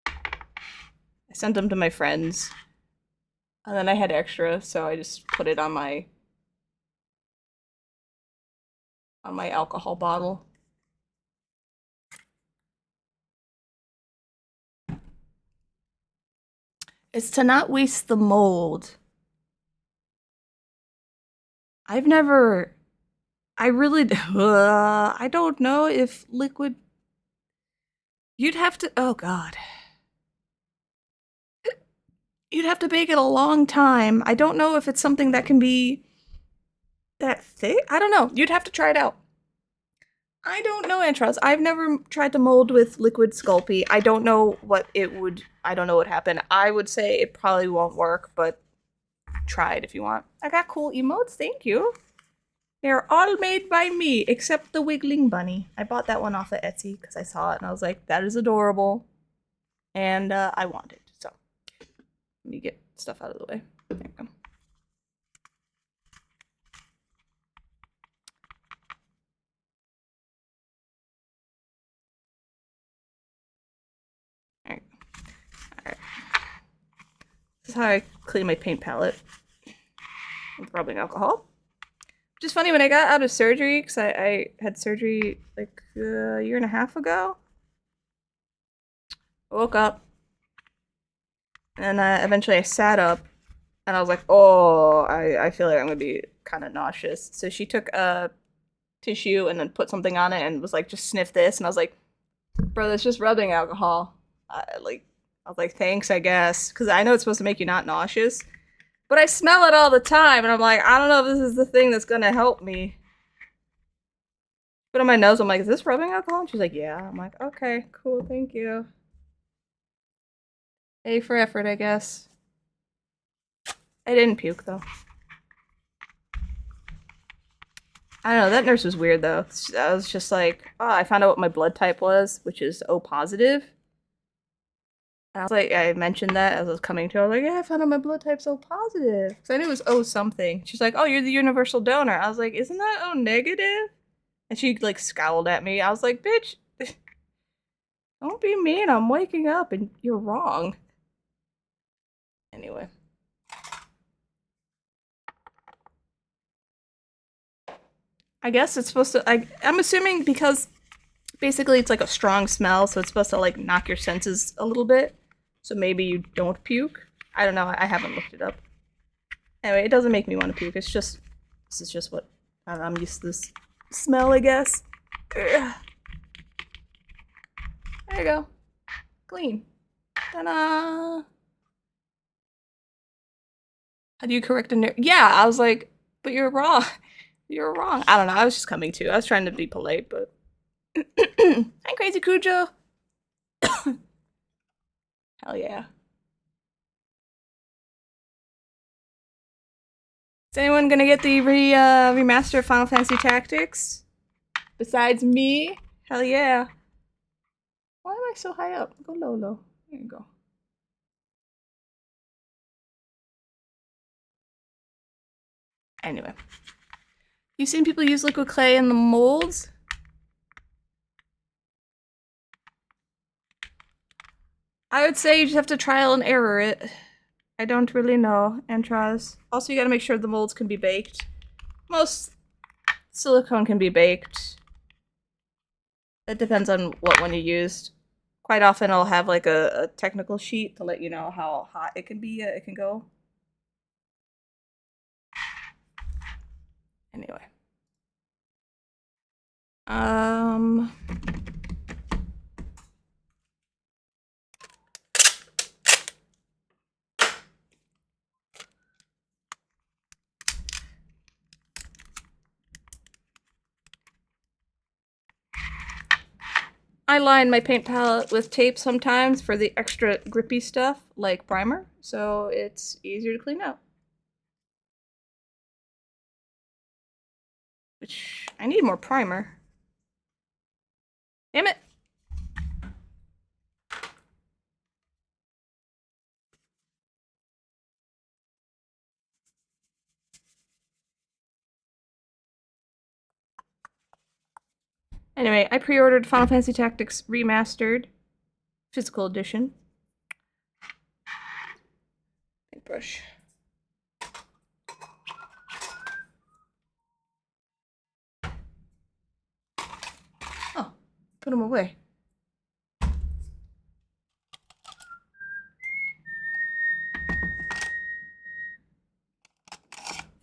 I sent them to my friends. And then I had extra, so I just put it on my alcohol bottle. is to not waste the mold. I've never... I really... I don't know if liquid... You'd have to... Oh, God. You'd have to bake it a long time. I don't know if it's something that can be that thick. I don't know. You'd have to try it out. I don't know, Antros. I've never tried to mold with liquid Sculpey. I don't know what it would... I don't know what happened. I would say it probably won't work, but try it if you want. I got cool emotes. Thank you. They're all made by me, except the Wiggling Bunny. I bought that one off of Etsy because I saw it and I was like, that is adorable. And I want it. So, let me get stuff out of the way. There we go. Alright. Alright. This is how I clean my paint palette. With rubbing alcohol. Which is funny, when I got out of surgery, because I had surgery like a year and a half ago. I woke up. And eventually I sat up. And I was like, oh, I feel like I'm going to be kind of nauseous. So she took a tissue and then put something on it and was like, just sniff this. And I was like, bro, that's just rubbing alcohol. I was like, thanks, I guess. Because I know it's supposed to make you not nauseous. But I smell it all the time. And I'm like, I don't know if this is the thing that's going to help me. Put on my nose. I'm like, is this rubbing alcohol? And she's like, yeah. I'm like, okay, cool, thank you. A for effort, I guess. I didn't puke, though. I don't know, that nurse was weird, though. I was just like, oh, I found out what my blood type was, which is O positive. And I was like, I mentioned that as I was coming to her. I was like, yeah, I found out my blood type's O positive. Because I knew it was O something. She's like, oh, you're the universal donor. I was like, isn't that O negative? And she, like, scowled at me. I was like, bitch, don't be mean. I'm waking up and you're wrong. Anyway. I guess it's supposed to, I'm assuming because basically it's like a strong smell, so it's supposed to like knock your senses a little bit. So maybe you don't puke. I don't know, I haven't looked it up. Anyway, it doesn't make me want to puke. It's just, this is just what, I don't know, I'm used to this smell, I guess. Ugh. There you go. Clean. Ta-da! How do you correct a Yeah, I was like, but you're wrong. You're wrong. I don't know. I was just coming to. I was trying to be polite, but... Hi, Crazy Cujo! Hell yeah. Is anyone gonna get the remaster of Final Fantasy Tactics? Besides me? Hell yeah. Why am I so high up? Go low, low. There you go. Anyway. You've seen people use liquid clay in the molds? I would say you just have to trial and error it. I don't really know, Antraz. Also, you gotta make sure the molds can be baked. Most silicone can be baked. It depends on what one you used. Quite often I'll have like a technical sheet to let you know how hot it can be, it can go. Anyway. I line my paint palette with tape sometimes for the extra grippy stuff, like primer, so it's easier to clean out. Which, I need more primer. Damn it! Anyway, I pre-ordered Final Fantasy Tactics Remastered, physical edition. Paintbrush. Oh, put them away.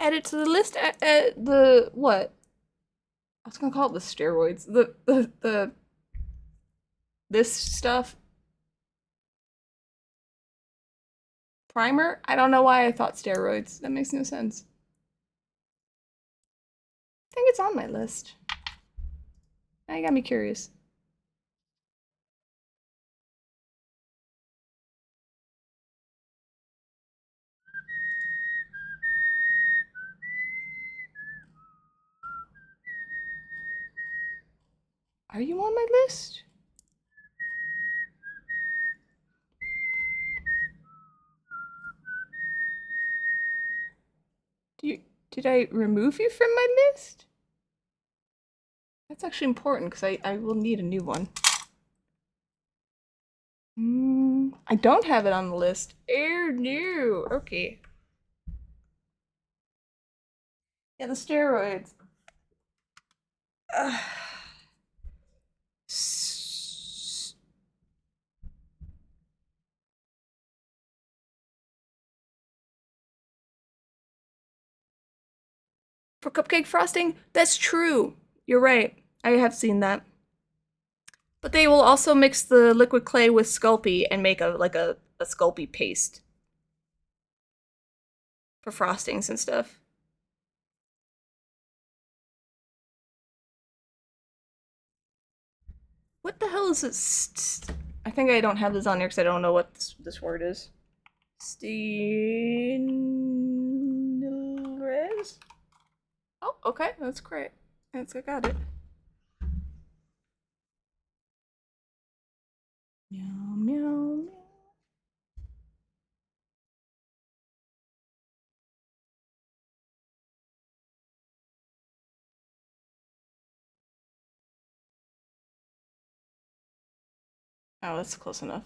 Add it to the list. What? I was gonna call it the steroids. This stuff. Primer? I don't know why I thought steroids. That makes no sense. I think it's on my list. Now you got me curious. Are you on my list? Did I remove you from my list? That's actually important because I will need a new one. I don't have it on the list. Oh no. Okay. Yeah, the steroids. For cupcake frosting? That's true. You're right. I have seen that. But they will also mix the liquid clay with Sculpey and make a Sculpey paste for frostings and stuff. What the hell is this? I think I don't have this on here because I don't know what this word is. Steenres? Oh, okay, that's great. I got it. Meow, meow, meow. Oh, that's close enough.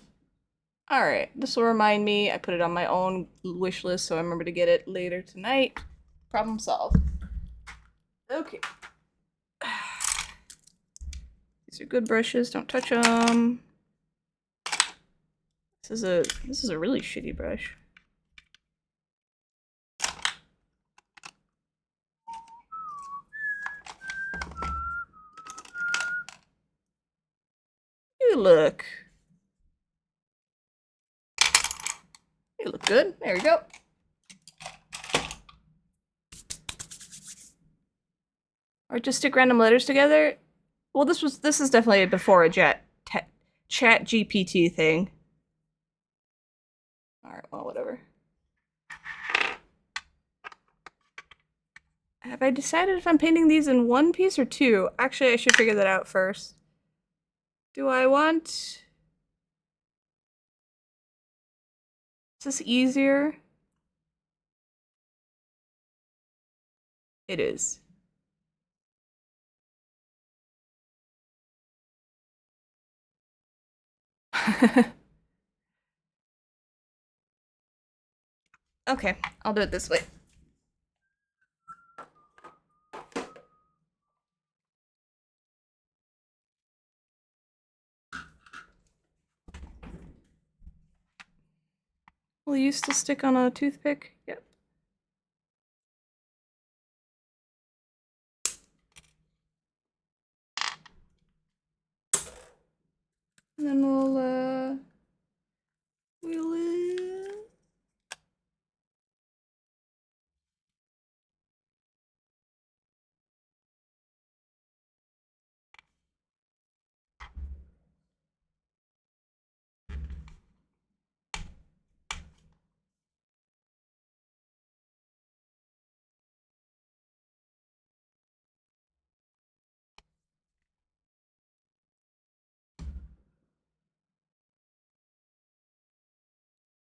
All right, this will remind me. I put it on my own wish list, so I remember to get it later tonight. Problem solved. Okay. These are good brushes. Don't touch them. This is a really shitty brush. You look. You look good. There we go. Or just stick random letters together. Well, this is definitely before a chat GPT thing. All right, well, whatever. Have I decided if I'm painting these in one piece or two? Actually, I should figure that out first. Do I want... Is this easier? It is. Okay, I'll do it this way. Will you still stick on a toothpick? Yep. And then we'll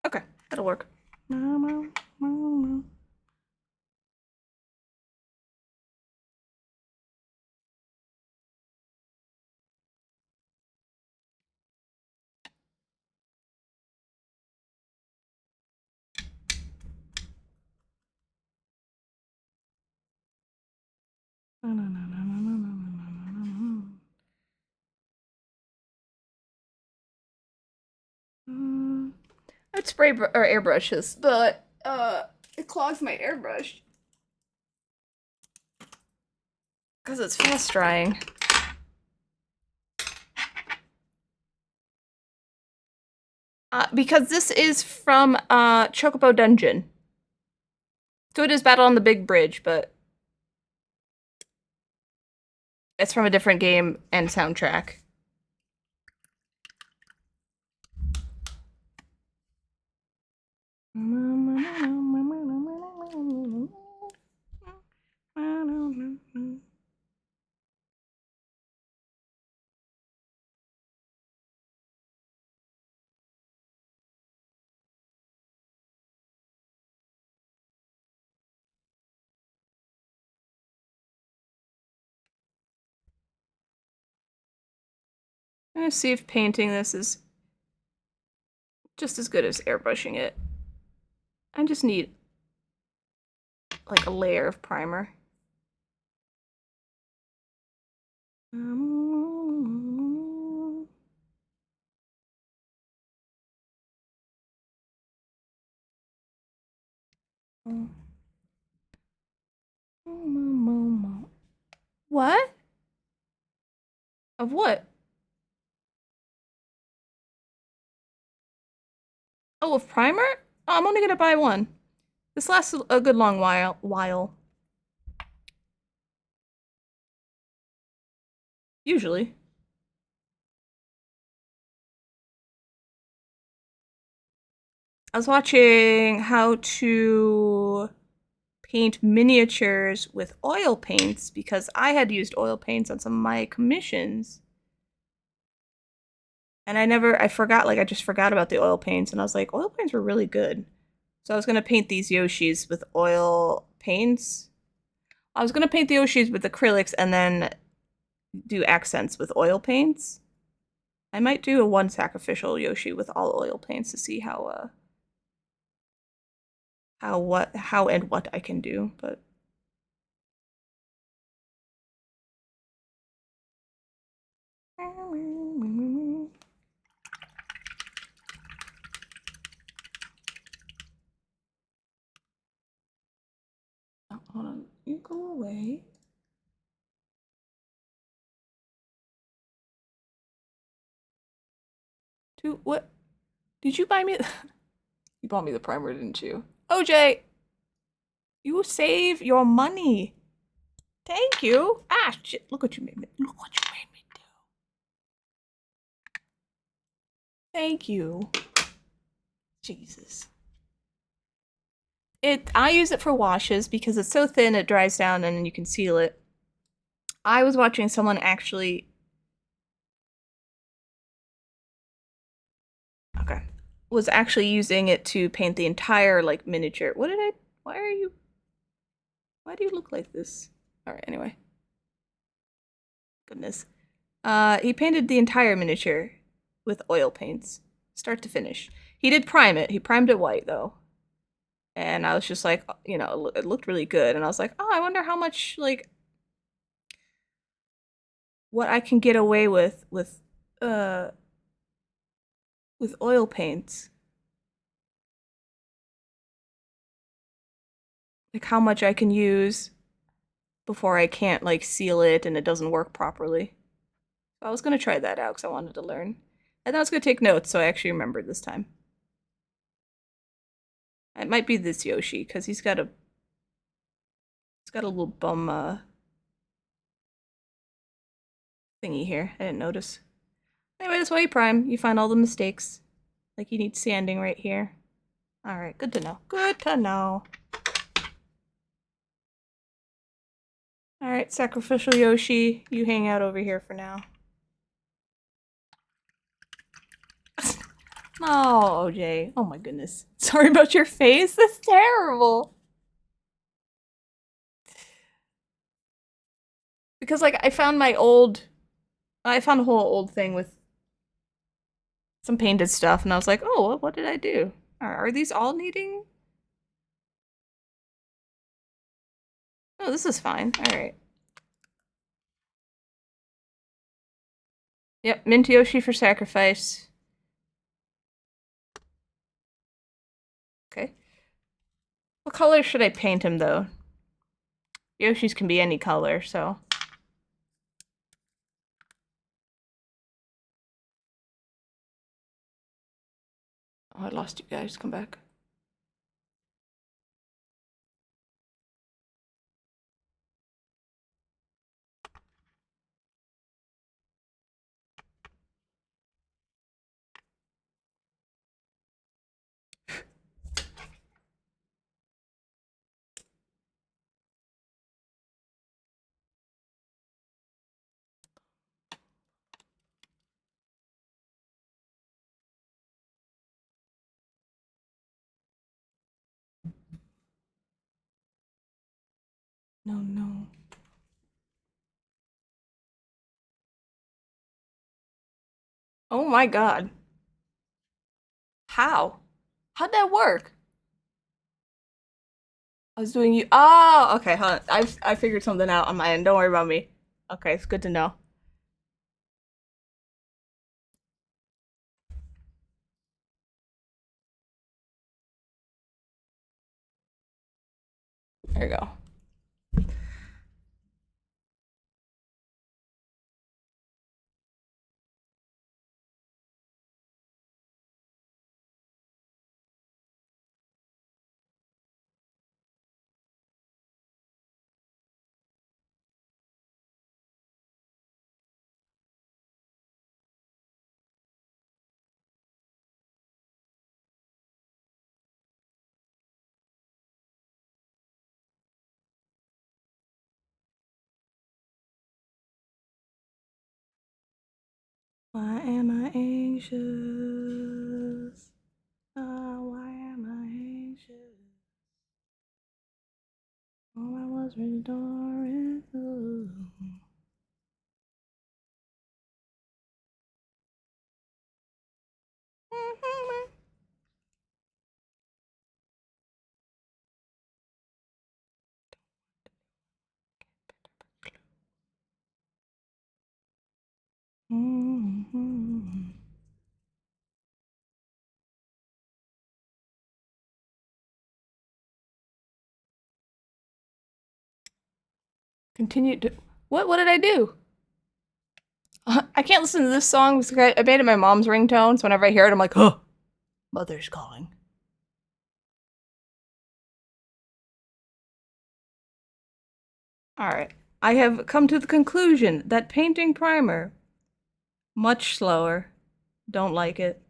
Okay, that'll work. I'd spray or airbrushes, but it clogs my airbrush. Because it's fast drying. Because this is from Chocobo Dungeon. So it is Battle on the Big Bridge, but it's from a different game and soundtrack. I'm gonna see if painting this is just as good as airbrushing it. I just need like a layer of primer. What? Of what? Oh, of primer? Oh, I'm only gonna buy one. This lasts a good long while. Usually. I was watching how to paint miniatures with oil paints because I had used oil paints on some of my commissions. And I forgot, like, I just forgot about the oil paints, and I was like, oil paints were really good. So I was gonna paint these Yoshis with oil paints. I was gonna paint the Yoshis with acrylics and then do accents with oil paints. I might do a one sacrificial Yoshi with all oil paints to see how and what I can do, but oh, hold on, you go away. Dude, what? Did you buy me? You bought me the primer, didn't you? OJ, you save your money. Thank you. Ah, shit! Look what you made me. Look what you made me do. Thank you. Jesus. I use it for washes because it's so thin it dries down and you can seal it. I was watching someone actually was actually using it to paint the entire like miniature. Why do you look like this? Alright, anyway. Goodness. He painted the entire miniature with oil paints, start to finish. He did prime it. He primed it white though. And I was just like, you know, it looked really good. And I was like, oh, I wonder how much, like, what I can get away with oil paints. Like, how much I can use before I can't, like, seal it and it doesn't work properly. So I was going to try that out because I wanted to learn. And I was going to take notes so I actually remembered this time. It might be this Yoshi because he's got a little bum thingy here. I didn't notice. Anyway, that's why you prime. You find all the mistakes. Like you need sanding right here. Alright, good to know. Good to know. Alright, sacrificial Yoshi, you hang out over here for now. Oh, OJ. Oh my goodness. Sorry about your face. That's terrible. Because, like, I found a whole old thing with some painted stuff, and I was like, oh, what did I do? Are these all needing? Oh, this is fine. Alright. Yep, Mint Yoshi for sacrifice. Okay. What color should I paint him, though? Yoshi's can be any color, so... Oh, I lost you guys. Come back. No, no. Oh my god. How? How'd that work? I was doing you. Oh, okay, huh. I figured something out on my end. Don't worry about me. Okay, it's good to know. There you go. Why am I anxious? Why am I anxious? All I was restoring. Continue to. What did I do? I can't listen to this song because I made it my mom's ringtone, so whenever I hear it, I'm like, oh, mother's calling. Alright. I have come to the conclusion that painting primer, much slower. Don't like it.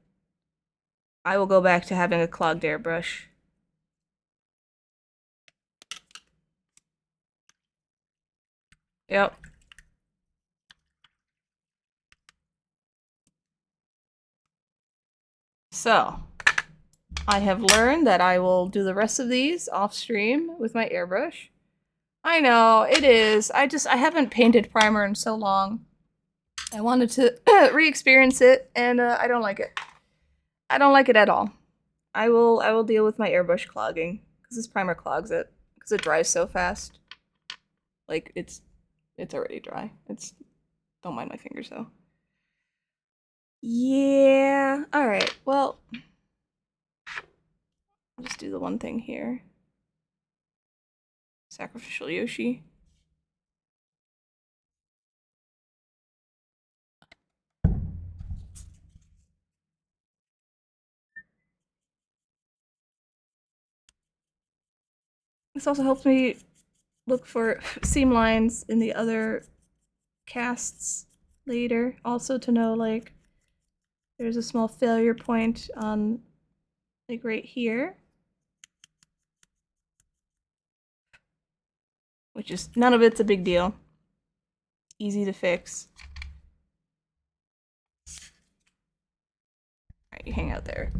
I will go back to having a clogged airbrush. Yep. So, I have learned that I will do the rest of these off stream with my airbrush. I know, it is. I haven't painted primer in so long. I wanted to re-experience it, and I don't like it. I don't like it at all. I will deal with my airbrush clogging, because this primer clogs it, because it dries so fast. Like, it's already dry. Don't mind my fingers, though. Yeah, alright, well, I'll just do the one thing here. Sacrificial Yoshi. This also helps me look for seam lines in the other casts later. Also to know, like, there's a small failure point on, like, right here. Which is, none of it's a big deal. Easy to fix. Alright, you hang out there.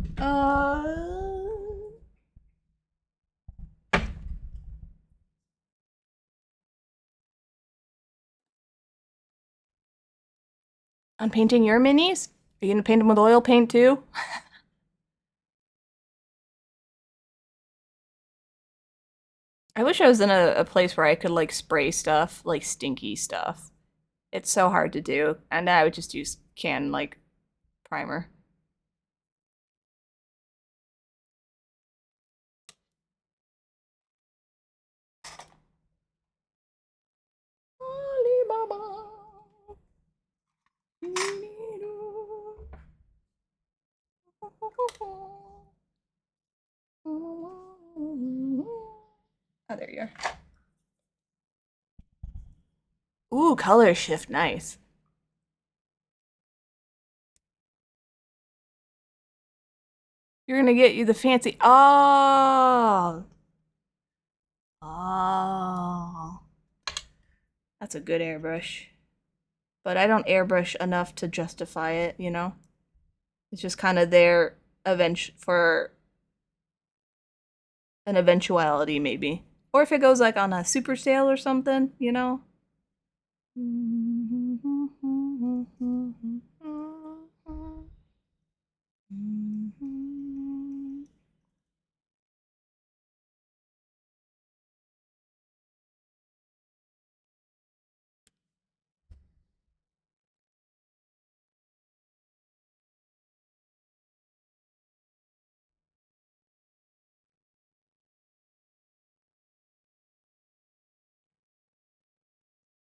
On painting your minis? Are you gonna paint them with oil paint too? I wish I was in a place where I could, like, spray stuff, like stinky stuff. It's so hard to do, and I would just use can, like, primer. Alibaba. Oh, there you are. Ooh, color shift, nice. You're gonna get you the fancy. Oh. Oh. That's a good airbrush. But I don't airbrush enough to justify it, you know? It's just kind of there for an eventuality, maybe. Or if it goes like on a super sale or something, you know?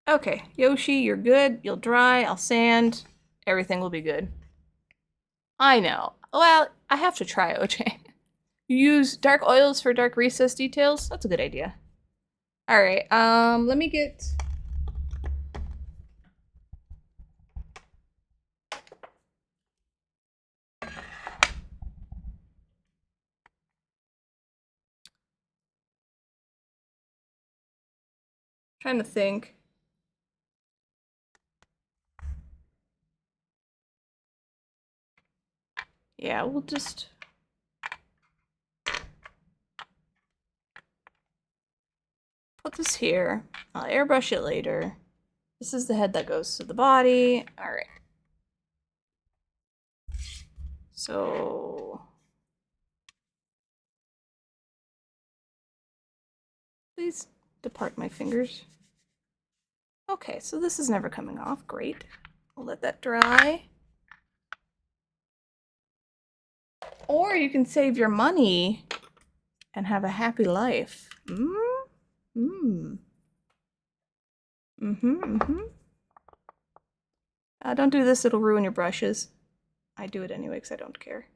Okay, Yoshi, you're good. You'll dry, I'll sand. Everything will be good. I know. Well, I have to try, OJ. You use dark oils for dark recess details? That's a good idea. Alright, let me get... Trying to think. Yeah, we'll just... put this here. I'll airbrush it later. This is the head that goes to the body. Alright. So... please depart my fingers. Okay, so this is never coming off. Great. I'll let that dry. Or you can save your money and have a happy life. Don't do this, it'll ruin your brushes. I do it anyway because I don't care.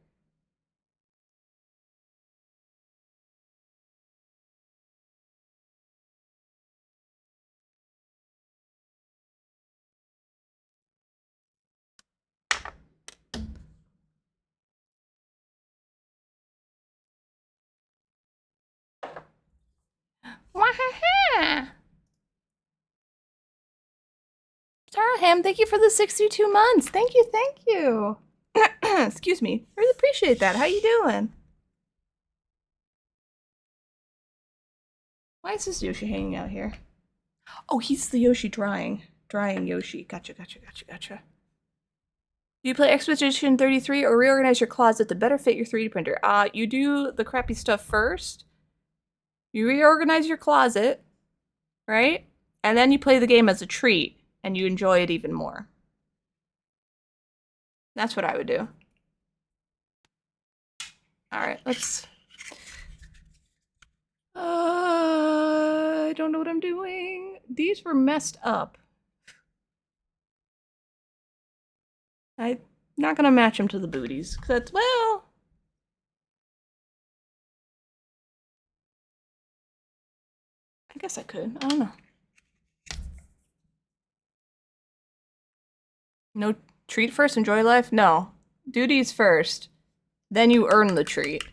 Wahaha! Taraham, thank you for the 62 months. Thank you, thank you. Excuse me. Really appreciate that. How you doing? Why is this Yoshi hanging out here? Oh, he's the Yoshi drying. Drying Yoshi. Gotcha. Do you play Expedition 33 or reorganize your closet to better fit your 3D printer? You do the crappy stuff first. You reorganize your closet, right? And then you play the game as a treat, and you enjoy it even more. That's what I would do. Alright, let's... I don't know what I'm doing. These were messed up. I'm not gonna match them to the booties, because that's, well... I guess I could. I don't know. No treat first, enjoy life? No. Duties first. Then you earn the treat.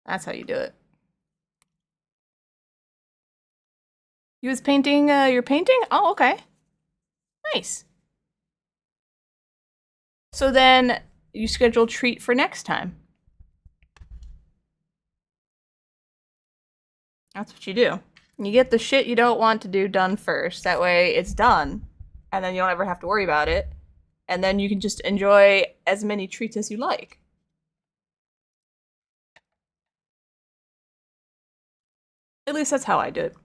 That's how you do it. You was painting your painting? Oh, okay. Nice. So then you schedule treat for next time. That's what you do. You get the shit you don't want to do done first. That way it's done. And then you don't ever have to worry about it. And then you can just enjoy as many treats as you like. At least that's how I do it.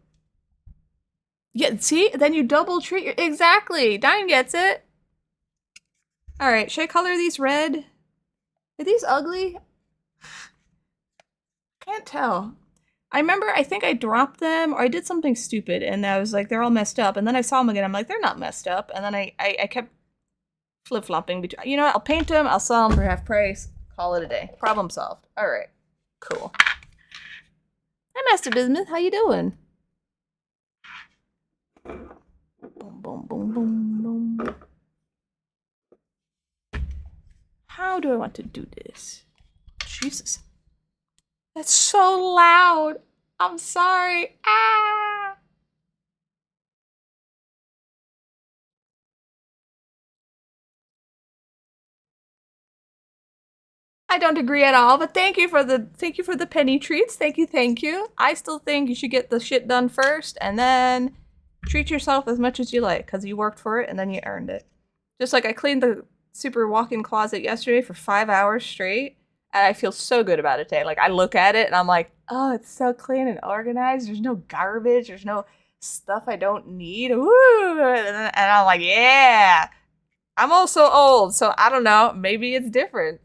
Yeah, see? Then you double treat your... Exactly! Dine gets it! Alright, should I color these red? Are these ugly? Can't tell. I remember, I think I dropped them, or I did something stupid, and I was like, they're all messed up. And then I saw them again, I'm like, they're not messed up. And then I kept flip-flopping between... You know what? I'll paint them, I'll sell them for half price, call it a day. Problem solved. Alright. Cool. Hi, Master Bismuth. How you doing? Boom, boom, boom, boom, boom. How do I want to do this? Jesus. That's so loud. I'm sorry. Ah! I don't agree at all, but thank you for the penny treats. Thank you. I still think you should get the shit done first and then treat yourself as much as you like because you worked for it and then you earned it. Just like I cleaned the super walk-in closet yesterday for 5 hours straight and I feel so good about it today. Like I look at it and I'm like, oh, it's so clean and organized. There's no garbage. There's no stuff I don't need. Woo! And I'm like, yeah. I'm also old, so I don't know. Maybe it's different.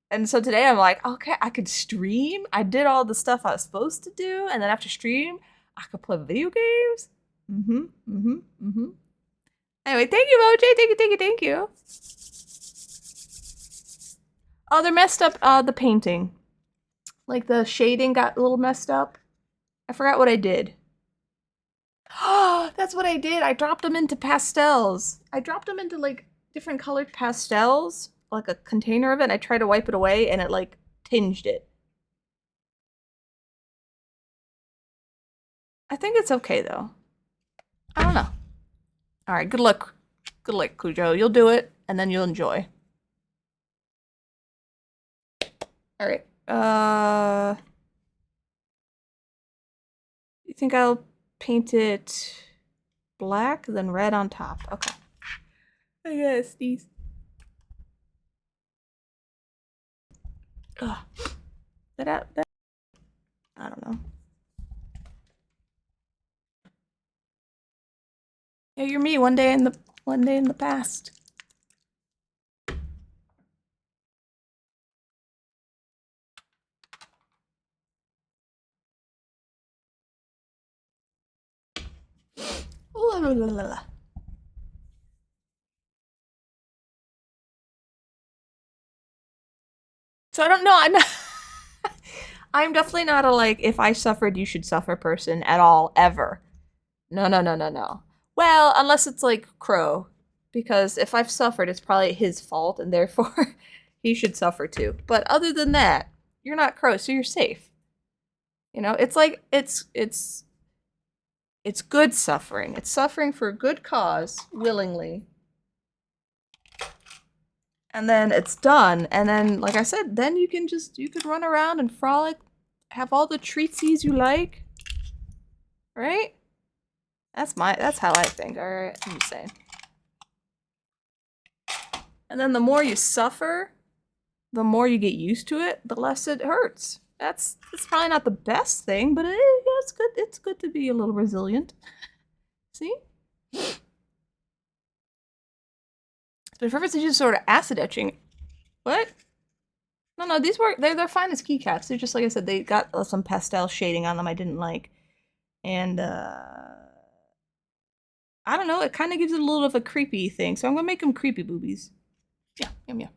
And so today I'm like, okay, I could stream. I did all the stuff I was supposed to do, and then after stream, I could play video games. Anyway, thank you, OJ. Thank you. Oh, they're messed up. The painting, like the shading, got a little messed up. I forgot what I did. Oh, that's what I did. I dropped them into pastels. I dropped them into like different colored pastels, like a container of it, and I tried to wipe it away and it like tinged it. I think it's okay though. I don't know. All right, good luck. Good luck, Cujo. You'll do it and then you'll enjoy. All right. You think I'll paint it black, then red on top? Okay. I gotta sneeze. Ugh. That I don't know. Yeah, you're me. One day in the past. La, la, la, la. So I don't know. I'm not. I'm definitely not a like if I suffered you should suffer person at all ever. No. Well, unless it's like Crow, because if I've suffered, it's probably his fault, and therefore he should suffer too. But other than that, you're not Crow, so you're safe. You know, it's like it's good suffering. It's suffering for a good cause, willingly. And then it's done, and then, like I said, then you can run around and frolic, have all the treatsies you like, right? That's how I think. All right, I'm just saying. And then the more you suffer, the more you get used to it, the less it hurts. It's probably not the best thing, but it's good. It's good to be a little resilient. See? But for instance, just sort of acid etching. What? No, these work. They're fine as keycaps. They're just like I said. They got some pastel shading on them I didn't like, and I don't know. It kind of gives it a little of a creepy thing. So I'm gonna make them creepy boobies. Yeah, yum.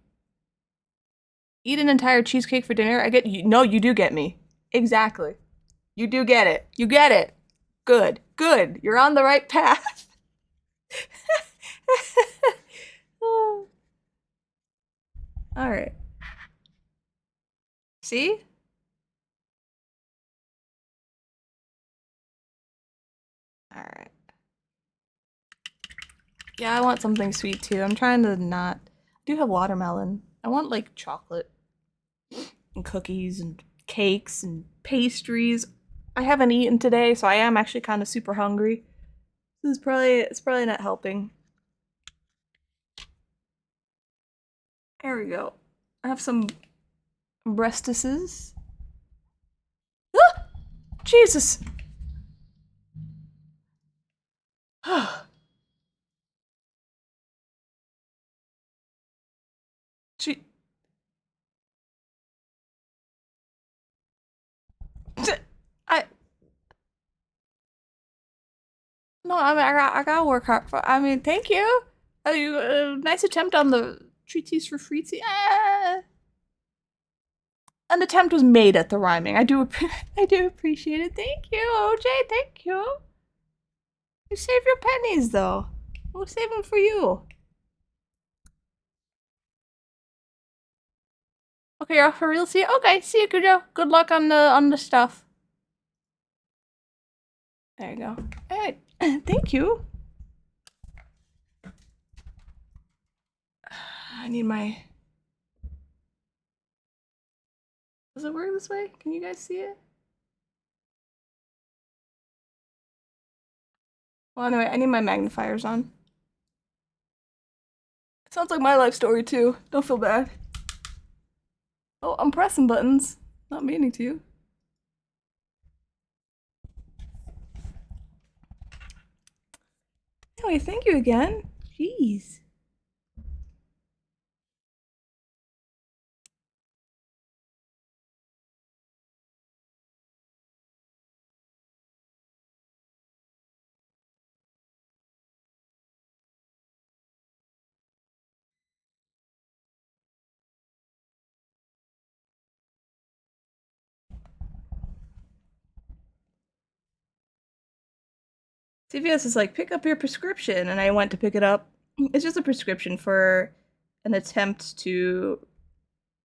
Eat an entire cheesecake for dinner. I get you. No, you do get me. Exactly. You do get it. You get it. Good. You're on the right path. Oh. All right. See? All right. Yeah, I want something sweet too. I'm trying to not. I do have watermelon. I want like chocolate and cookies and cakes and pastries. I haven't eaten today, so I am actually kind of super hungry. It's probably not helping. There we go. I have some breastises. Ah! Jesus. She. I. No, I mean I gotta work hard for. I mean, thank you. Nice attempt on the treaties for free. Ah. an attempt was made at the rhyming. I do appreciate it. Thank you, OJ. Thank you. You save your pennies, though. We'll save them for you. Okay, you're off for real. See you. Okay, see you, Kujo. Good luck on the stuff. There you go. All right. Thank you. I need my... Does it work this way? Can you guys see it? Well, anyway, I need my magnifiers on. It sounds like my life story, too. Don't feel bad. Oh, I'm pressing buttons. Not meaning to. Anyway, thank you again. Jeez. CVS is like, pick up your prescription, and I went to pick it up. It's just a prescription for an attempt to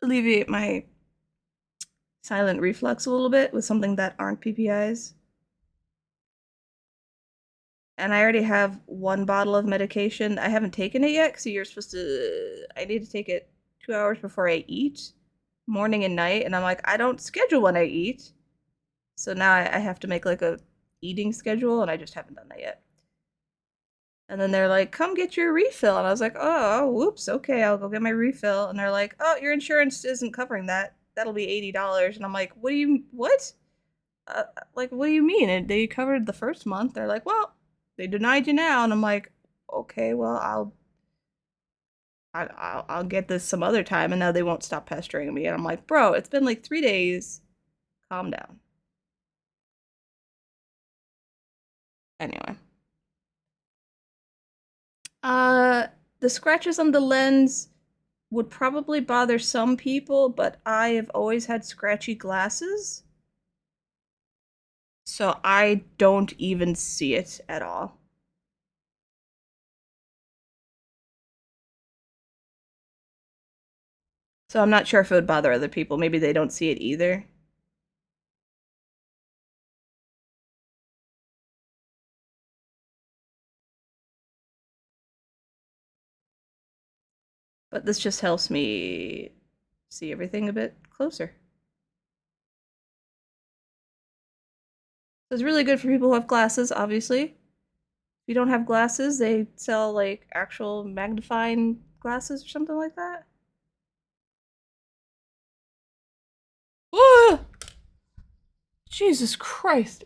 alleviate my silent reflux a little bit with something that aren't PPIs. And I already have one bottle of medication. I haven't taken it yet, because you're supposed to... I need to take it 2 hours before I eat, morning and night, and I'm like, I don't schedule when I eat. So now I have to make like a eating schedule, and I just haven't done that yet. And then they're like, come get your refill. And I was like, oh, whoops, okay, I'll go get my refill. And they're like, oh, your insurance isn't covering that. That'll be $80. And I'm like, what? Like, what do you mean? And they covered the first month. They're like, well, they denied you now. And I'm like, okay, well, I'll get this some other time. And now they won't stop pestering me. And I'm like, bro, it's been like 3 days. Calm down. Anyway. The scratches on the lens would probably bother some people, but I have always had scratchy glasses. So I don't even see it at all. So I'm not sure if it would bother other people. Maybe they don't see it either. But this just helps me see everything a bit closer. So it's really good for people who have glasses, obviously. If you don't have glasses, they sell like actual magnifying glasses or something like that. Whoa! Jesus Christ.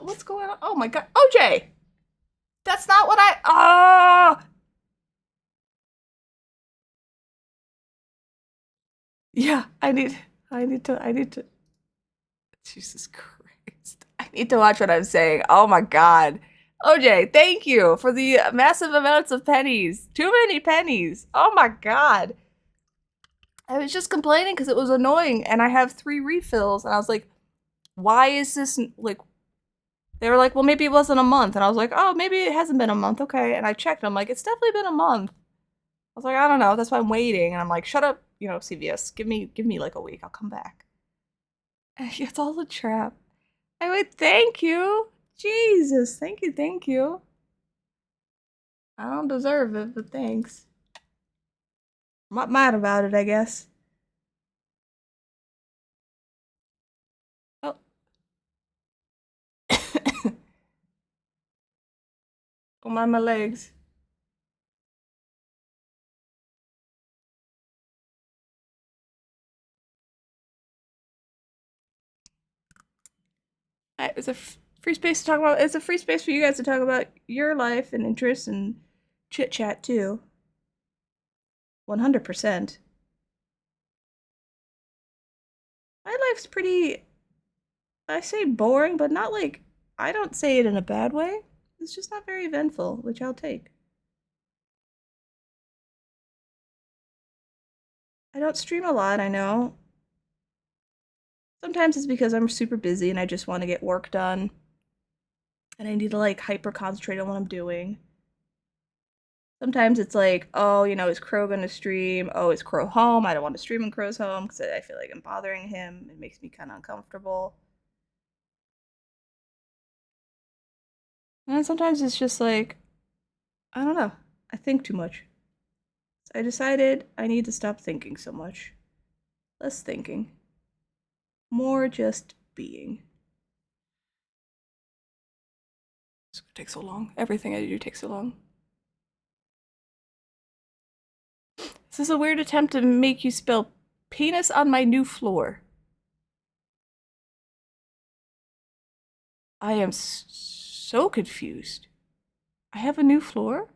What's going on? Oh my god. OJ! That's not what I Yeah, I need to Jesus Christ. I need to watch what I'm saying. Oh my god. OJ, thank you for the massive amounts of pennies. Too many pennies. Oh my god. I was just complaining because it was annoying, and I have 3 refills, and I was like, why is this, like, they were like, well, maybe it wasn't a month, and I was like, oh, maybe it hasn't been a month, okay, and I checked, and I'm like, it's definitely been a month. I was like, I don't know, that's why I'm waiting, and I'm like, shut up, you know, CVS, give me like a week, I'll come back. It's all a trap. I would thank you. Jesus, thank you. I don't deserve it, but thanks. I'm not mad about it, I guess. Oh. Don't mind my legs. It's a free space to talk about. It's a free space for you guys to talk about your life and interests and chit chat too. 100%. My life's pretty, I say boring, but not like, I don't say it in a bad way. It's just not very eventful, which I'll take. I don't stream a lot, I know. Sometimes it's because I'm super busy and I just want to get work done. And I need to like hyper concentrate on what I'm doing. Sometimes it's like, oh, you know, is Crow gonna stream? Oh, is Crow home? I don't want to stream when Crow's home because I feel like I'm bothering him. It makes me kind of uncomfortable. And then sometimes it's just like, I don't know. I think too much. So I decided I need to stop thinking so much. Less thinking. More just being. It's gonna take so long. Everything I do takes so long. This is a weird attempt to make you spell penis on my new floor. I am so confused. I have a new floor?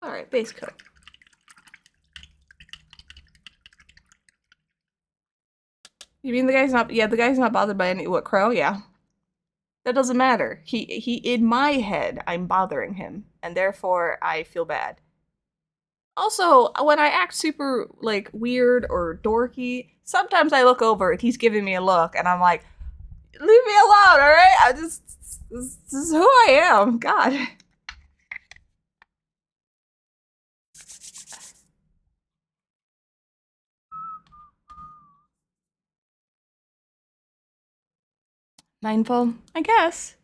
Alright, base coat. You mean the guy's not, yeah, the guy's not bothered by any, what, Crow? Yeah. That doesn't matter. He, in my head, I'm bothering him, and therefore I feel bad. Also, when I act super, like, weird or dorky, sometimes I look over and he's giving me a look, and I'm like, leave me alone, alright? This is who I am. God. Mindful, I guess.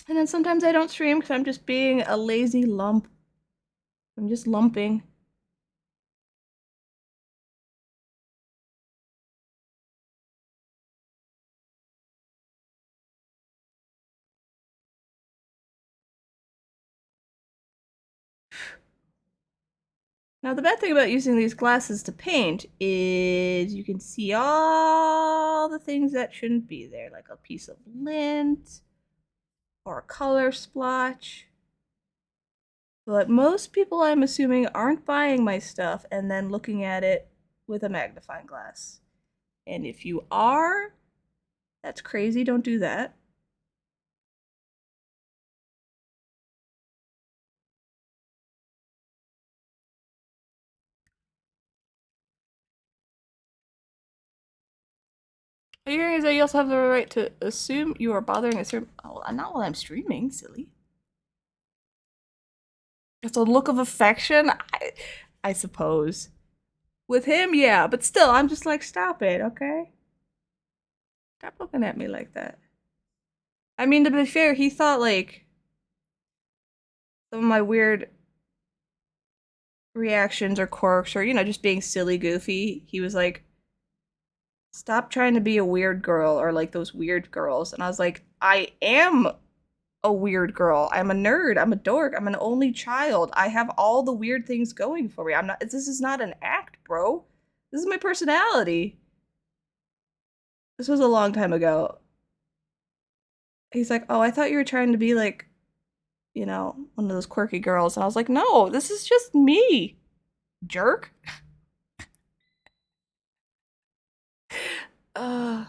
And then sometimes I don't stream because I'm just being a lazy lump. I'm just lumping. Now, the bad thing about using these glasses to paint is you can see all the things that shouldn't be there, like a piece of lint or a color splotch. But most people, I'm assuming, aren't buying my stuff and then looking at it with a magnifying glass. And if you are, that's crazy. Don't do that. What you're hearing is that you also have the right to assume you are bothering a certain. Oh, not while I'm streaming, silly. It's a look of affection, I suppose. With him, yeah, but still, I'm just like, stop it, okay? Stop looking at me like that. I mean, to be fair, he thought like some of my weird reactions or quirks or, you know, just being silly goofy. He was like, stop trying to be a weird girl or like those weird girls. And I was like, I am a weird girl. I'm a nerd. I'm a dork. I'm an only child. I have all the weird things going for me. I'm not, this is not an act, bro. This is my personality. This was a long time ago. He's like, oh, I thought you were trying to be like, you know, one of those quirky girls. And I was like, no, this is just me, jerk. Uh,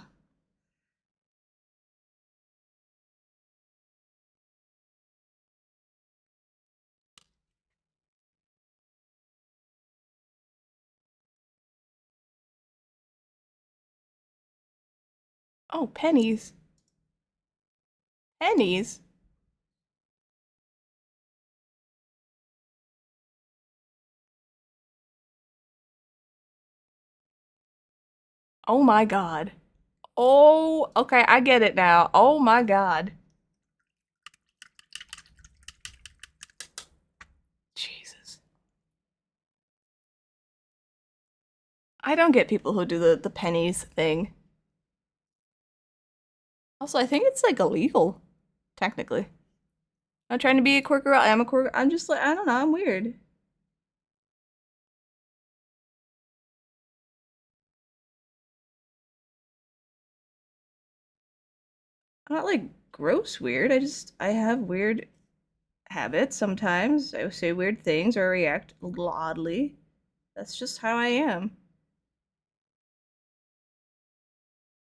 oh, pennies. Pennies? Oh my God. Oh, okay, I get it now. Oh my God. Jesus. I don't get people who do the pennies thing. Also, I think it's like illegal, technically. I'm trying to be a quirk girl. I am a quirk. I'm just like, I don't know, I'm weird. I'm not like gross weird. I have weird habits sometimes. I say weird things or react a little oddly. That's just how I am.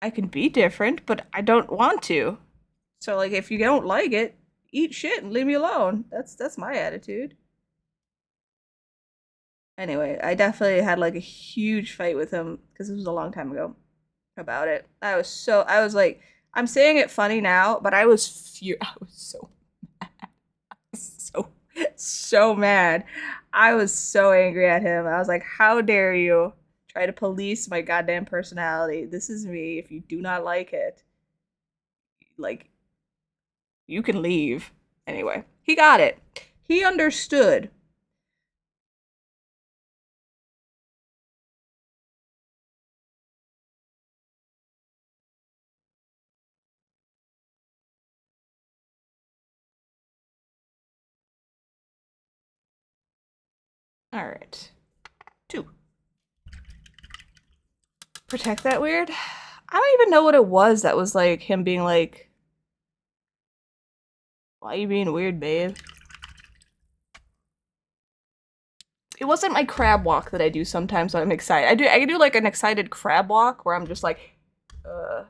I can be different, but I don't want to. So like if you don't like it, eat shit and leave me alone. That's my attitude. Anyway, I definitely had like a huge fight with him because this was a long time ago about it. I was like, I'm saying it funny now, but I was so so so mad. I was so angry at him. I was like, how dare you try to police my goddamn personality? This is me. If you do not like it, like you can leave. Anyway, he got it. He understood. All right. 2. Protect that weird. I don't even know what it was that was like him being like, why are you being weird, babe? It wasn't my crab walk that I do sometimes when I'm excited. I do like an excited crab walk where I'm just like, wow,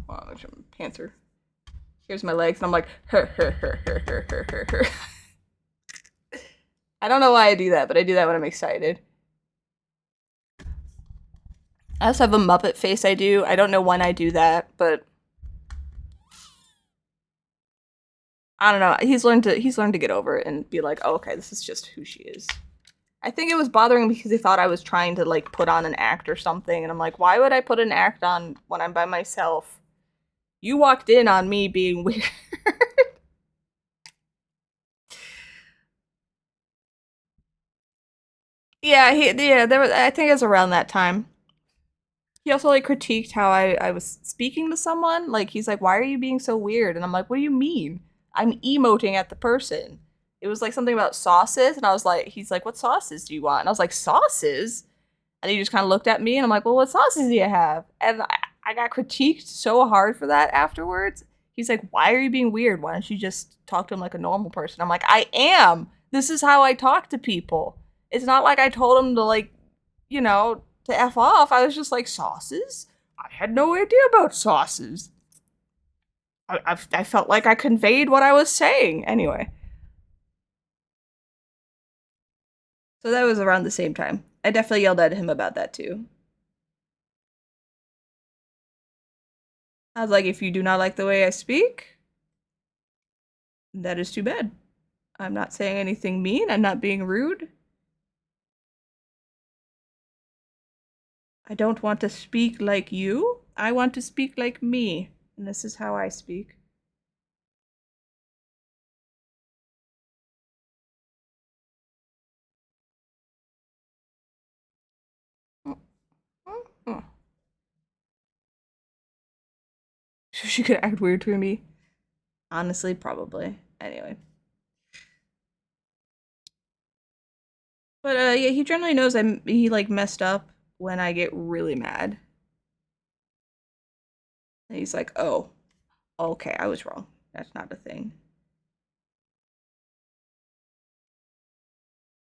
my pants are, here's my legs, and I'm like, I don't know why I do that, but I do that when I'm excited. I also have a Muppet face I do. I don't know when I do that, but I don't know. He's learned to get over it and be like, oh, okay, this is just who she is. I think it was bothering me because he thought I was trying to like put on an act or something, and I'm like, why would I put an act on when I'm by myself? You walked in on me being weird. I think it was around that time. He also like critiqued how I was speaking to someone. Like he's like, why are you being so weird? And I'm like, what do you mean? I'm emoting at the person. It was like something about sauces, and I was like, he's like, what sauces do you want? And I was like, sauces? And he just kind of looked at me, and I'm like, well, what sauces do you have? And I got critiqued so hard for that afterwards. He's like, why are you being weird? Why don't you just talk to him like a normal person? I'm like, I am. This is how I talk to people. It's not like I told him to like, you know, to F off. I was just like, sauces? I had no idea about sauces. I felt like I conveyed what I was saying. Anyway. So that was around the same time. I definitely yelled at him about that too. I was like, if you do not like the way I speak, that is too bad. I'm not saying anything mean. I'm not being rude. I don't want to speak like you. I want to speak like me. And this is how I speak. She could act weird to me. Honestly, probably. Anyway. But yeah, he generally knows he like messed up when I get really mad. And he's like, "Oh, okay, I was wrong. That's not a thing."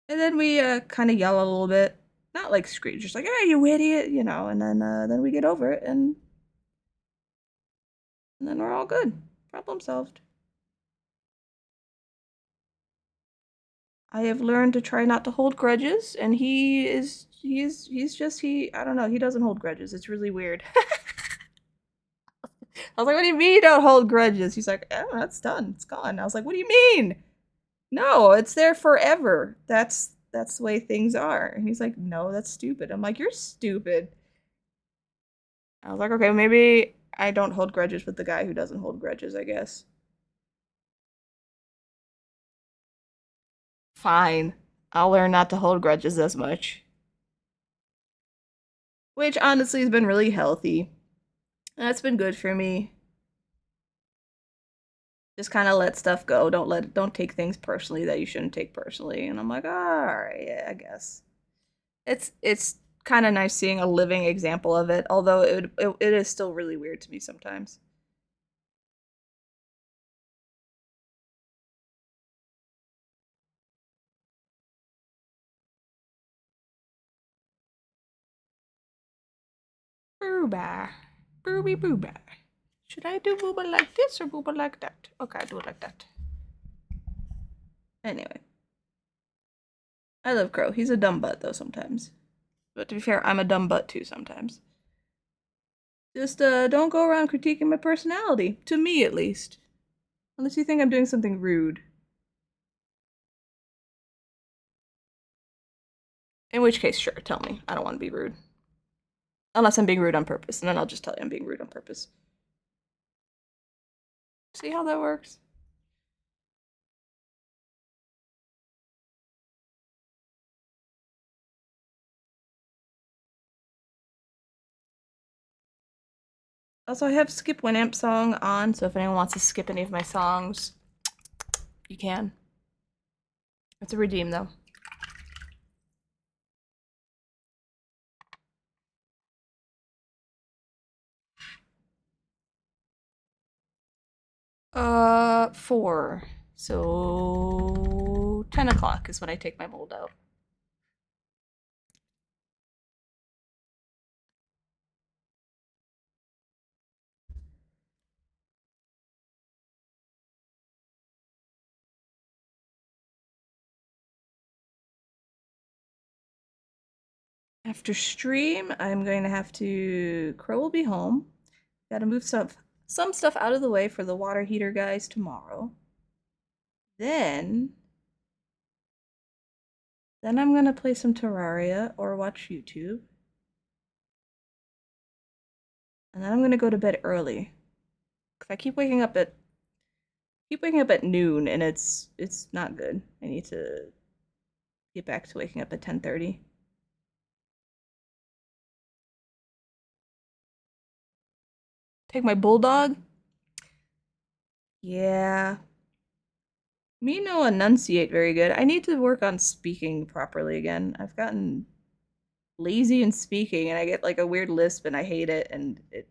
And then we kind of yell a little bit, not like scream, just like, "Hey, you idiot," you know. And then we get over it, and then we're all good. Problem solved. I have learned to try not to hold grudges, and I don't know, he doesn't hold grudges. It's really weird. I was like, what do you mean you don't hold grudges? He's like, oh, that's done. It's gone. I was like, what do you mean? No, it's there forever. That's the way things are. And he's like, no, that's stupid. I'm like, you're stupid. I was like, okay, maybe I don't hold grudges with the guy who doesn't hold grudges, I guess. Fine. I'll learn not to hold grudges as much. Which honestly has been really healthy. That's been good for me. Just kind of let stuff go. Don't take things personally that you shouldn't take personally. And I'm like, oh, all right, yeah, I guess. It's kind of nice seeing a living example of it, although it is still really weird to me sometimes. Booba. Booby booba. Should I do booba like this or booba like that? Okay, I'll do it like that. Anyway. I love Crow. He's a dumb butt, though, sometimes. But to be fair, I'm a dumb butt, too, sometimes. Just, don't go around critiquing my personality. To me, at least. Unless you think I'm doing something rude. In which case, sure, tell me. I don't want to be rude. Unless I'm being rude on purpose, and then I'll just tell you I'm being rude on purpose. See how that works? Also, I have Skip Winamp song on, so if anyone wants to skip any of my songs, you can. It's a redeem, though. Four. So 10 o'clock is when I take my mold out. After stream, I'm going to have to. Crow will be home. Got to move some stuff out of the way for the water heater guys tomorrow. Then I'm gonna play some Terraria or watch YouTube. And then I'm gonna go to bed early. Cause I keep waking up at noon and it's not good. I need to get back to waking up at 10:30. Take my bulldog? Yeah. Me no enunciate very good. I need to work on speaking properly again. I've gotten lazy in speaking and I get like a weird lisp and I hate it and it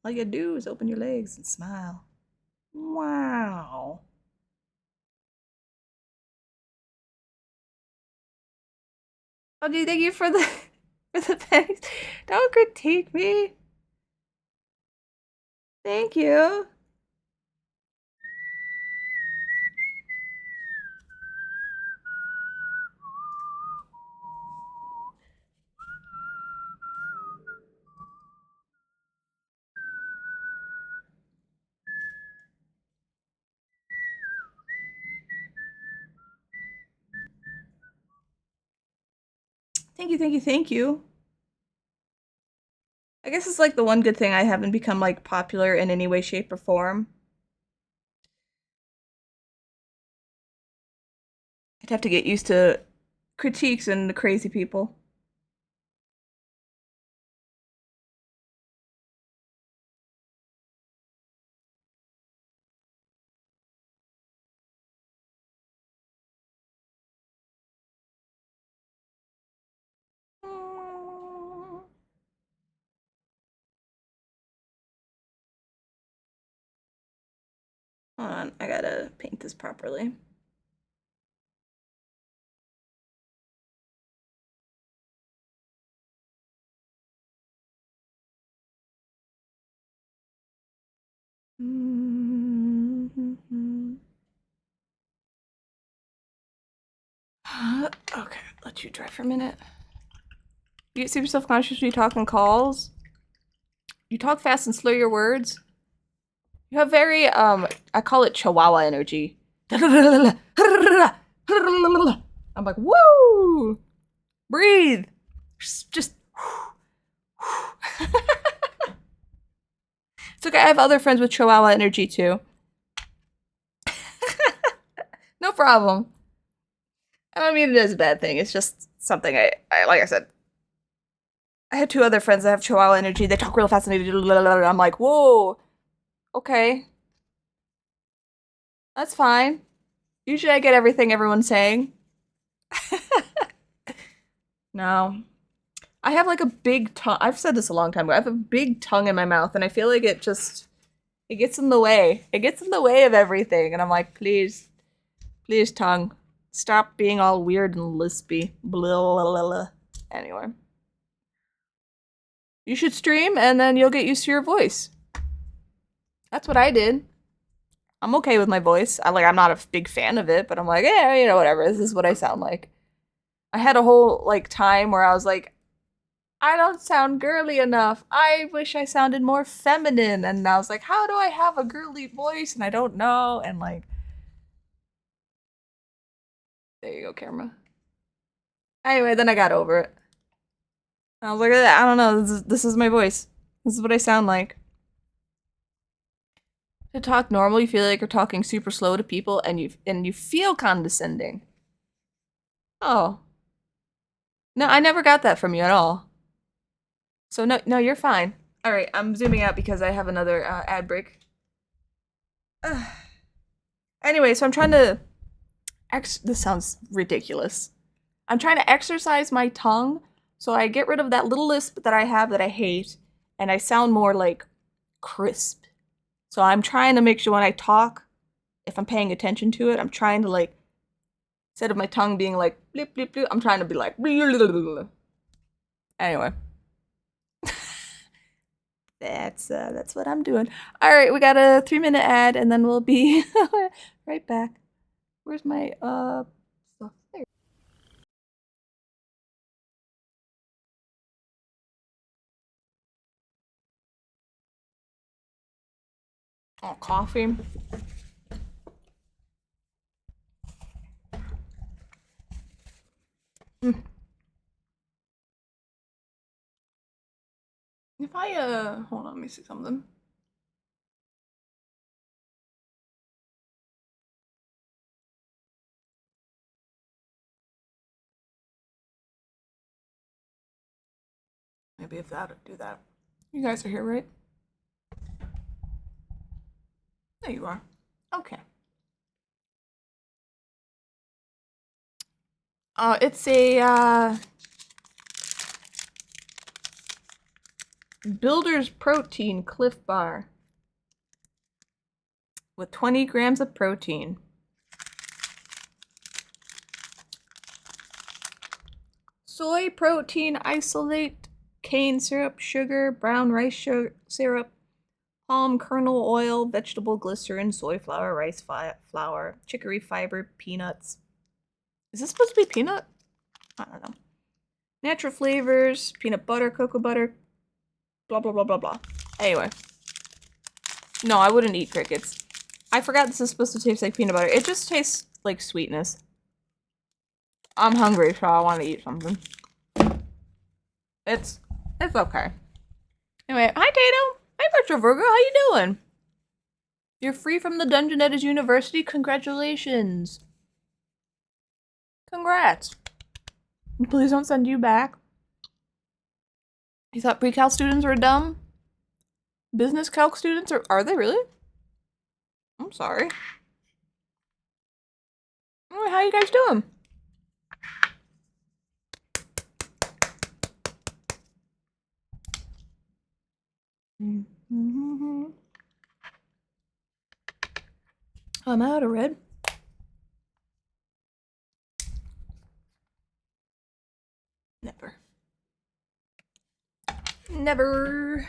all you do is open your legs and smile. Wow. Oh, do you thank you for the for the pennies? Don't critique me. Thank you. Thank you, thank you, thank you. I guess it's like the one good thing I haven't become like popular in any way, shape, or form. I'd have to get used to critiques and crazy people. Hold on, I gotta paint this properly. Okay, let you dry for a minute. You get super self-conscious when you talk on calls. You talk fast and slur your words. You have very, I call it Chihuahua energy. I'm like, woo! Breathe! Just. It's okay, I have other friends with Chihuahua energy too. No problem. I don't mean it as a bad thing, it's just something I like I said. I have two other friends that have Chihuahua energy, they talk real fast and I'm like, whoa! Okay. That's fine. Usually I get everything everyone's saying. No. I have like a big tongue. I've said this a long time ago. I have a big tongue in my mouth and I feel like it gets in the way. It gets in the way of everything. And I'm like, please, tongue. Stop being all weird and lispy. Blah, blah, blah, blah. Anyway. You should stream and then you'll get used to your voice. That's what I did. I'm okay with my voice. I'm not a big fan of it, but I'm like, yeah, you know, whatever. This is what I sound like. I had a whole like time where I was like, I don't sound girly enough. I wish I sounded more feminine. And I was like, how do I have a girly voice? And I don't know. And like, there you go, camera. Anyway, then I got over it. I was like, I don't know. This is my voice. This is what I sound like. To talk normal, you feel like you're talking super slow to people, and you feel condescending. Oh, no, I never got that from you at all. So no, you're fine. All right, I'm zooming out because I have another ad break. Anyway, so I'm trying to. This sounds ridiculous. I'm trying to exercise my tongue so I get rid of that little lisp that I have that I hate, and I sound more like crisp. So I'm trying to make sure when I talk, if I'm paying attention to it, I'm trying to like, instead of my tongue being like blip blip blip, I'm trying to be like blah, blah, blah, blah. Anyway. That's what I'm doing. All right, we got a 3-minute ad and then we'll be right back. Where's my stuff? There. Oh, coffee. Mm. If I hold on, let me see something. Maybe if that'd do that. You guys are here, right? There you are. Okay. It's a Builder's Protein Cliff Bar with 20 grams of protein. Soy protein isolate, cane syrup, sugar, brown rice syrup, palm kernel oil, vegetable glycerin, soy flour, rice flour, chicory fiber, peanuts. Is this supposed to be peanut? I don't know. Natural flavors, peanut butter, cocoa butter, blah, blah, blah, blah, blah. Anyway. No, I wouldn't eat crickets. I forgot this is supposed to taste like peanut butter. It just tastes like sweetness. I'm hungry, so I want to eat something. It's okay. Anyway, hi Tato. Hi Retro Virgo, how you doing? You're free from the dungeon at his university? Congratulations. Congrats. Please don't send you back. You thought pre-calc students were dumb? Business calc students are they really? I'm sorry. Anyway, how you guys doing? I'm out of red. Never. Never.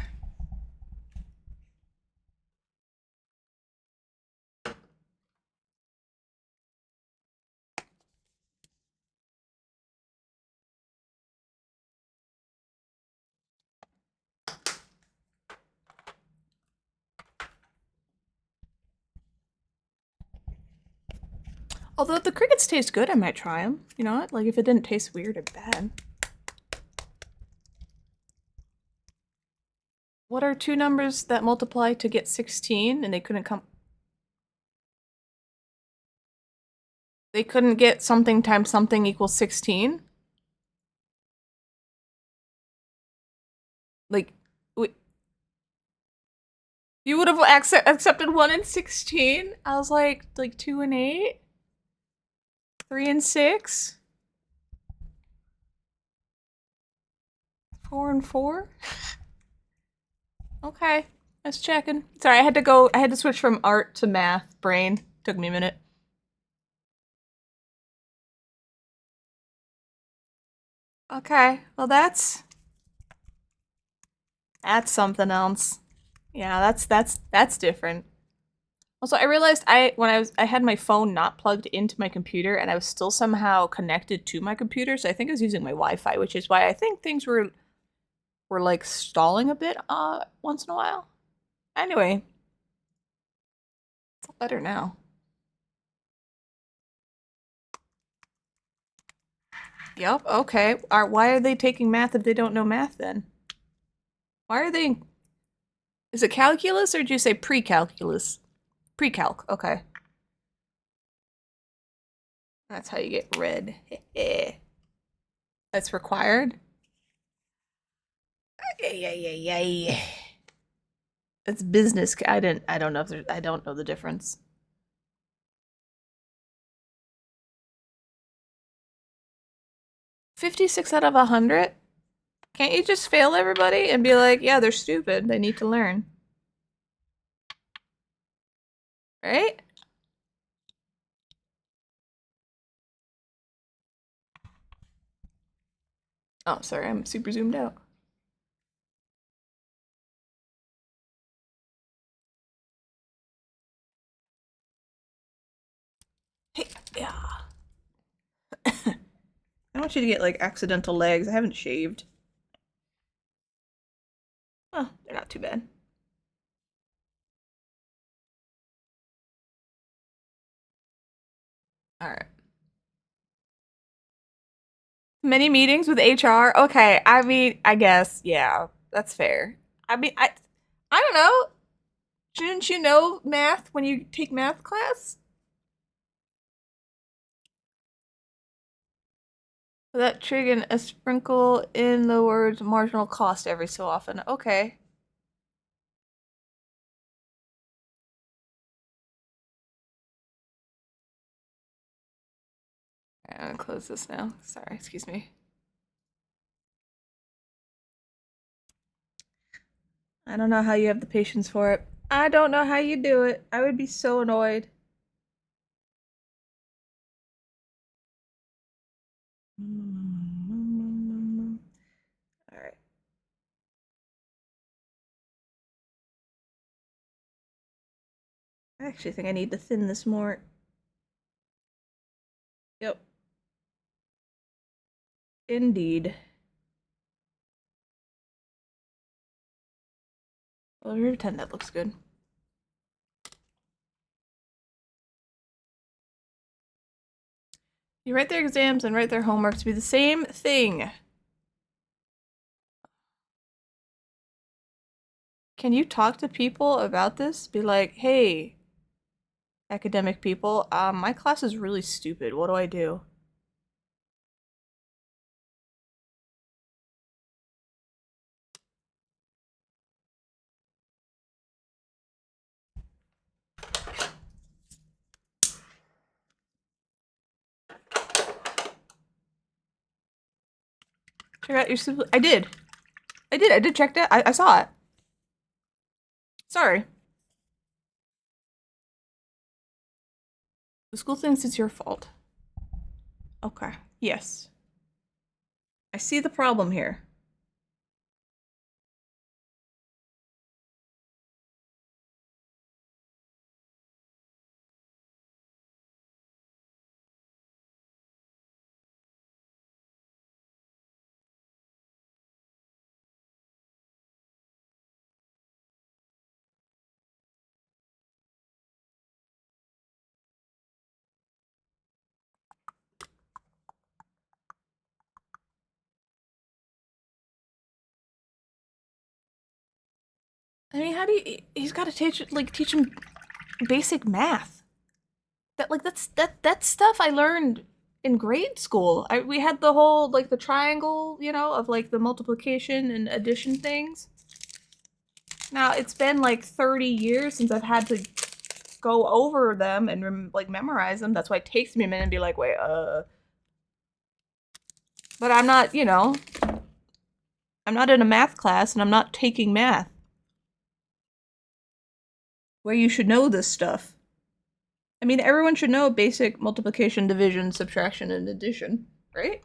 Although if the crickets taste good, I might try them. You know what? Like if it didn't taste weird or bad. What are two numbers that multiply to get 16 and they couldn't come? They couldn't get something times something equals 16? Like, you would have accepted 1 and 16? I was like 2 and 8? 3 and 6? 4 and 4? Okay, just checking. Sorry, I had to switch from art to math brain. Took me a minute. Okay, well that's That's something else. Yeah, that's different. Also, I realized I had my phone not plugged into my computer and I was still somehow connected to my computer, so I think I was using my Wi-Fi, which is why I think things were like stalling a bit once in a while. Anyway, it's all better now. Yep, okay. Why are they taking math if they don't know math then? Why are they Is it calculus or did you say pre-calculus? Pre-calc, okay. That's how you get red. That's required? Yeah. It's business. I don't know if I don't know the difference. 56 out of 100? Can't you just fail everybody and be like, yeah, they're stupid. They need to learn. Right? Oh, sorry, I'm super zoomed out. Hey, yeah. I want you to get like accidental legs. I haven't shaved. Oh, they're not too bad. All right. Many meetings with HR. Okay, I mean, I guess, yeah, that's fair. I mean, I don't know. Shouldn't you know math when you take math class? That triggering a sprinkle in the words marginal cost every so often. Okay. I'm gonna close this now. Sorry, excuse me. I don't know how you have the patience for it. I don't know how you do it. I would be so annoyed. All right. I actually think I need to thin this more. Yep. Indeed. Well, we pretend that looks good. You write their exams and write their homework to be the same thing. Can you talk to people about this? Be like, hey, academic people, my class is really stupid. What do I do? Check out your simple. I did. I did check that. I saw it. Sorry. The school thinks it's your fault. Okay. Yes. I see the problem here. I mean, how do you? He's got to teach him basic math. That's stuff I learned in grade school. We had the whole like the triangle, of like the multiplication and addition things. Now it's been like 30 years since I've had to go over them and like memorize them. That's why it takes me a minute to be like, wait, But I'm not, I'm not in a math class and I'm not taking math. Where you should know this stuff. I mean, everyone should know basic multiplication, division, subtraction, and addition, right?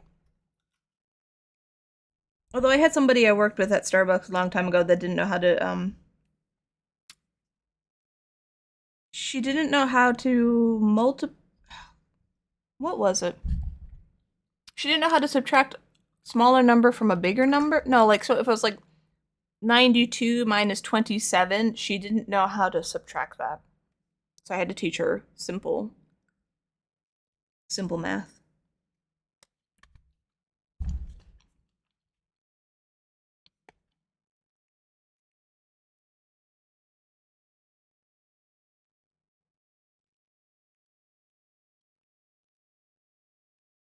Although I had somebody I worked with at Starbucks a long time ago that didn't know how to, she didn't know how to what was it? She didn't know how to subtract smaller number from a bigger number. No, like, so if it was like 92 minus 27, she didn't know how to subtract that. So I had to teach her simple math.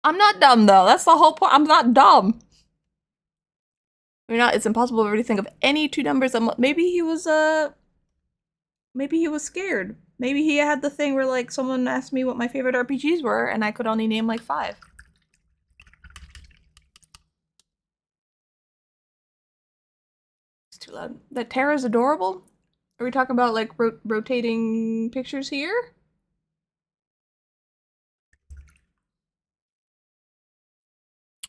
I'm not dumb though. That's the whole point. I'm not dumb. You're not. It's impossible for me to think of any two numbers. Maybe he was scared. Maybe he had the thing where like someone asked me what my favorite RPGs were, and I could only name like 5. It's too loud. That Tara's adorable. Are we talking about like rotating pictures here?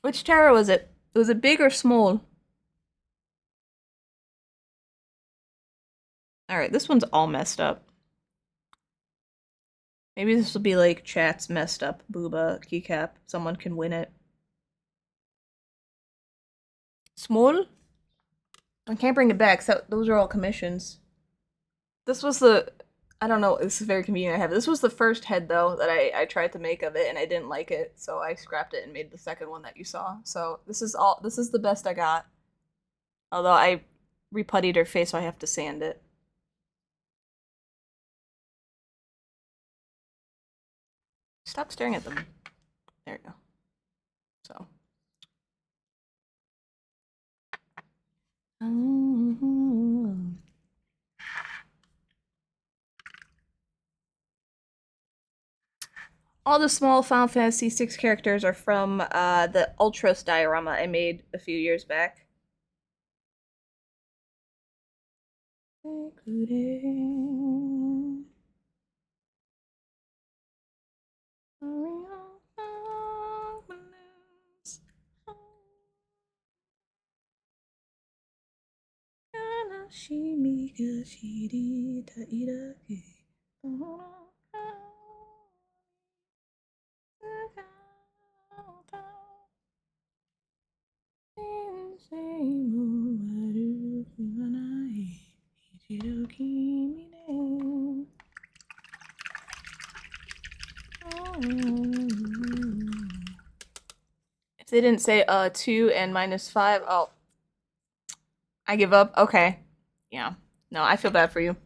Which Tara was it? Was it big or small? Alright, this one's all messed up. Maybe this will be like chat's messed up. Booba, keycap. Someone can win it. Small? I can't bring it back, so those are all commissions. This was the... I don't know, this is very convenient I have. This was the first head, though, that I tried to make of it, and I didn't like it, so I scrapped it and made the second one that you saw. So this is the best I got. Although I reputtied her face, so I have to sand it. Stop staring at them. There you go. So. All the small Final Fantasy VI characters are from the Ultras diorama I made a few years back. Including... If they didn't say 2 and -5, oh, I give up. Okay. Yeah. No, I feel bad for you.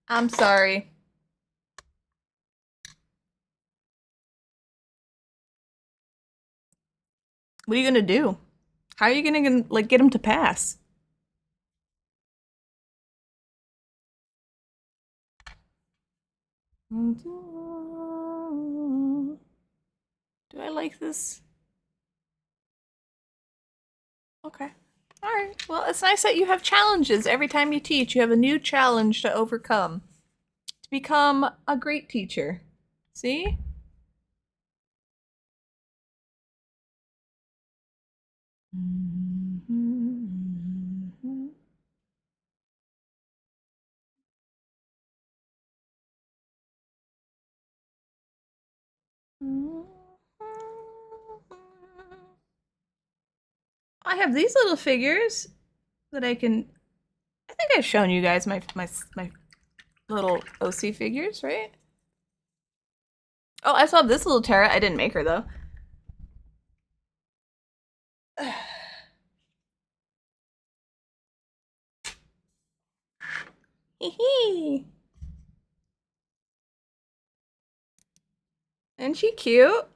I'm sorry. What are you gonna do? How are you gonna like get him to pass? Do I like this? Okay. Alright. Well, it's nice that you have challenges. Every time you teach, you have a new challenge to overcome. To become a great teacher. See? I have these little figures that I can... I think I've shown you guys my little OC figures, right? Oh, I saw this little Tara. I didn't make her, though. Hee. Isn't she cute?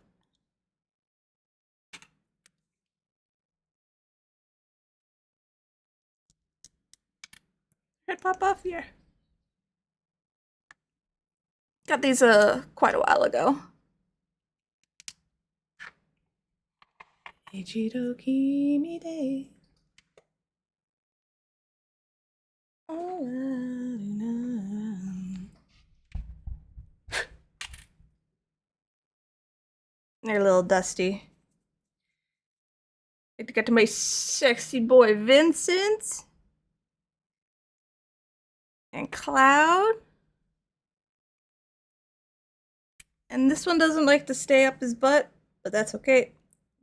Head pop off here. Got these quite a while ago. Ichidoki mide. They're a little dusty. Get to get to my sexy boy Vincent. And Cloud. And this one doesn't like to stay up his butt, but that's okay.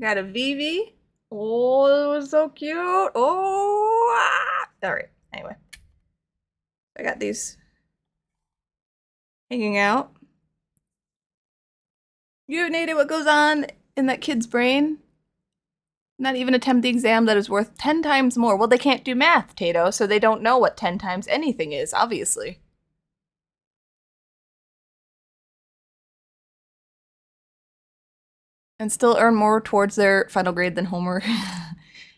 Got a Vivi. Oh, it was so cute. Oh, all right. Anyway, I got these hanging out. You have no idea what goes on in that kid's brain? Not even attempt the exam that is worth 10 times more. Well, they can't do math, Tato, so they don't know what 10 times anything is, obviously. And still earn more towards their final grade than homework.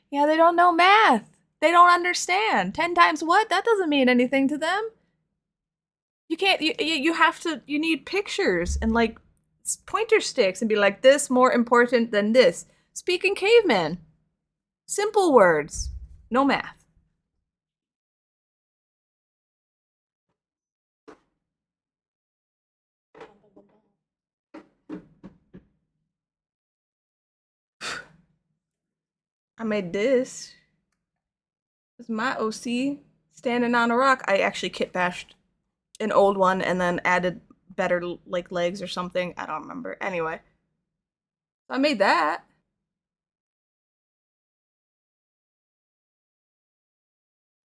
Yeah, they don't know math. They don't understand. 10 times what? That doesn't mean anything to them. You can't, you have to, you need pictures and like pointer sticks and be like, this more important than this. Speak in caveman. Simple words. No math. I made this. This is my OC. Standing on a rock. I actually kit bashed an old one and then added better like legs or something. I don't remember. Anyway. I made that.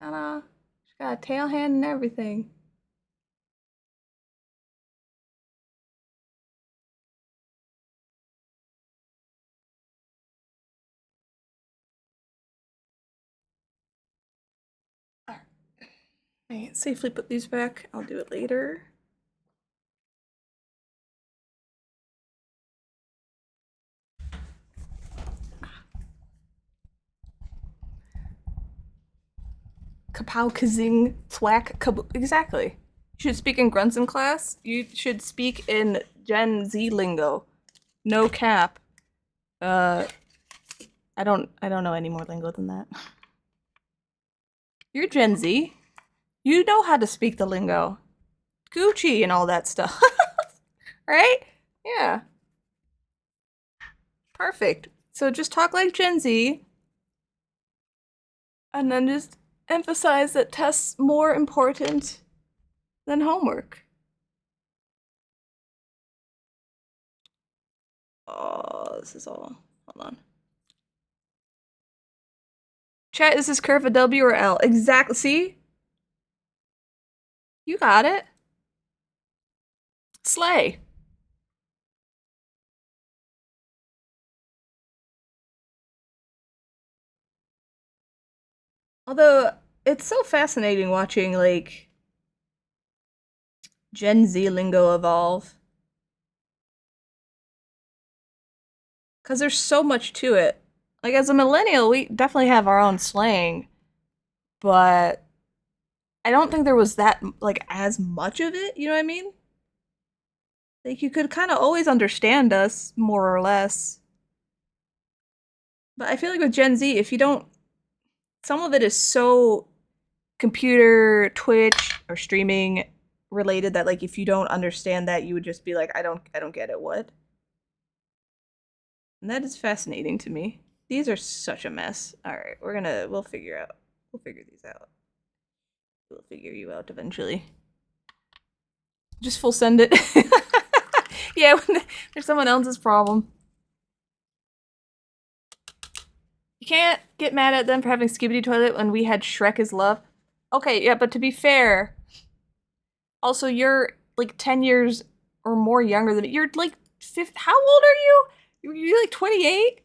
And she's got a tail hand and everything. I can't safely put these back. I'll do it later. Kapow, kazing, thwack, kaboo. Exactly. You should speak in grunts in class. You should speak in Gen Z lingo. No cap. I don't know any more lingo than that. You're Gen Z. You know how to speak the lingo. Gucci and all that stuff. Right? Yeah. Perfect. So just talk like Gen Z. And then just emphasize that tests more important than homework. Oh, this is all. Hold on. Chat, is this curve a W or L? Exactly. See? You got it. Slay. Although, it's so fascinating watching, like, Gen Z lingo evolve. Because there's so much to it. Like, as a millennial, we definitely have our own slang, but I don't think there was that, like, as much of it, you know what I mean? Like, you could kind of always understand us, more or less. But I feel like with Gen Z, if you don't, some of it is so computer, Twitch, or streaming related that like if you don't understand that, you would just be like, I don't get it, what? And that is fascinating to me. These are such a mess. Alright, we'll figure these out. We'll figure you out eventually. Just full send it. Yeah, when there's someone else's problem. You can't get mad at them for having Skibidi Toilet when we had Shrek is Love. Okay, yeah, but to be fair, also you're like 10 years or more younger than me. You're like 50. How old are you? You're like 28?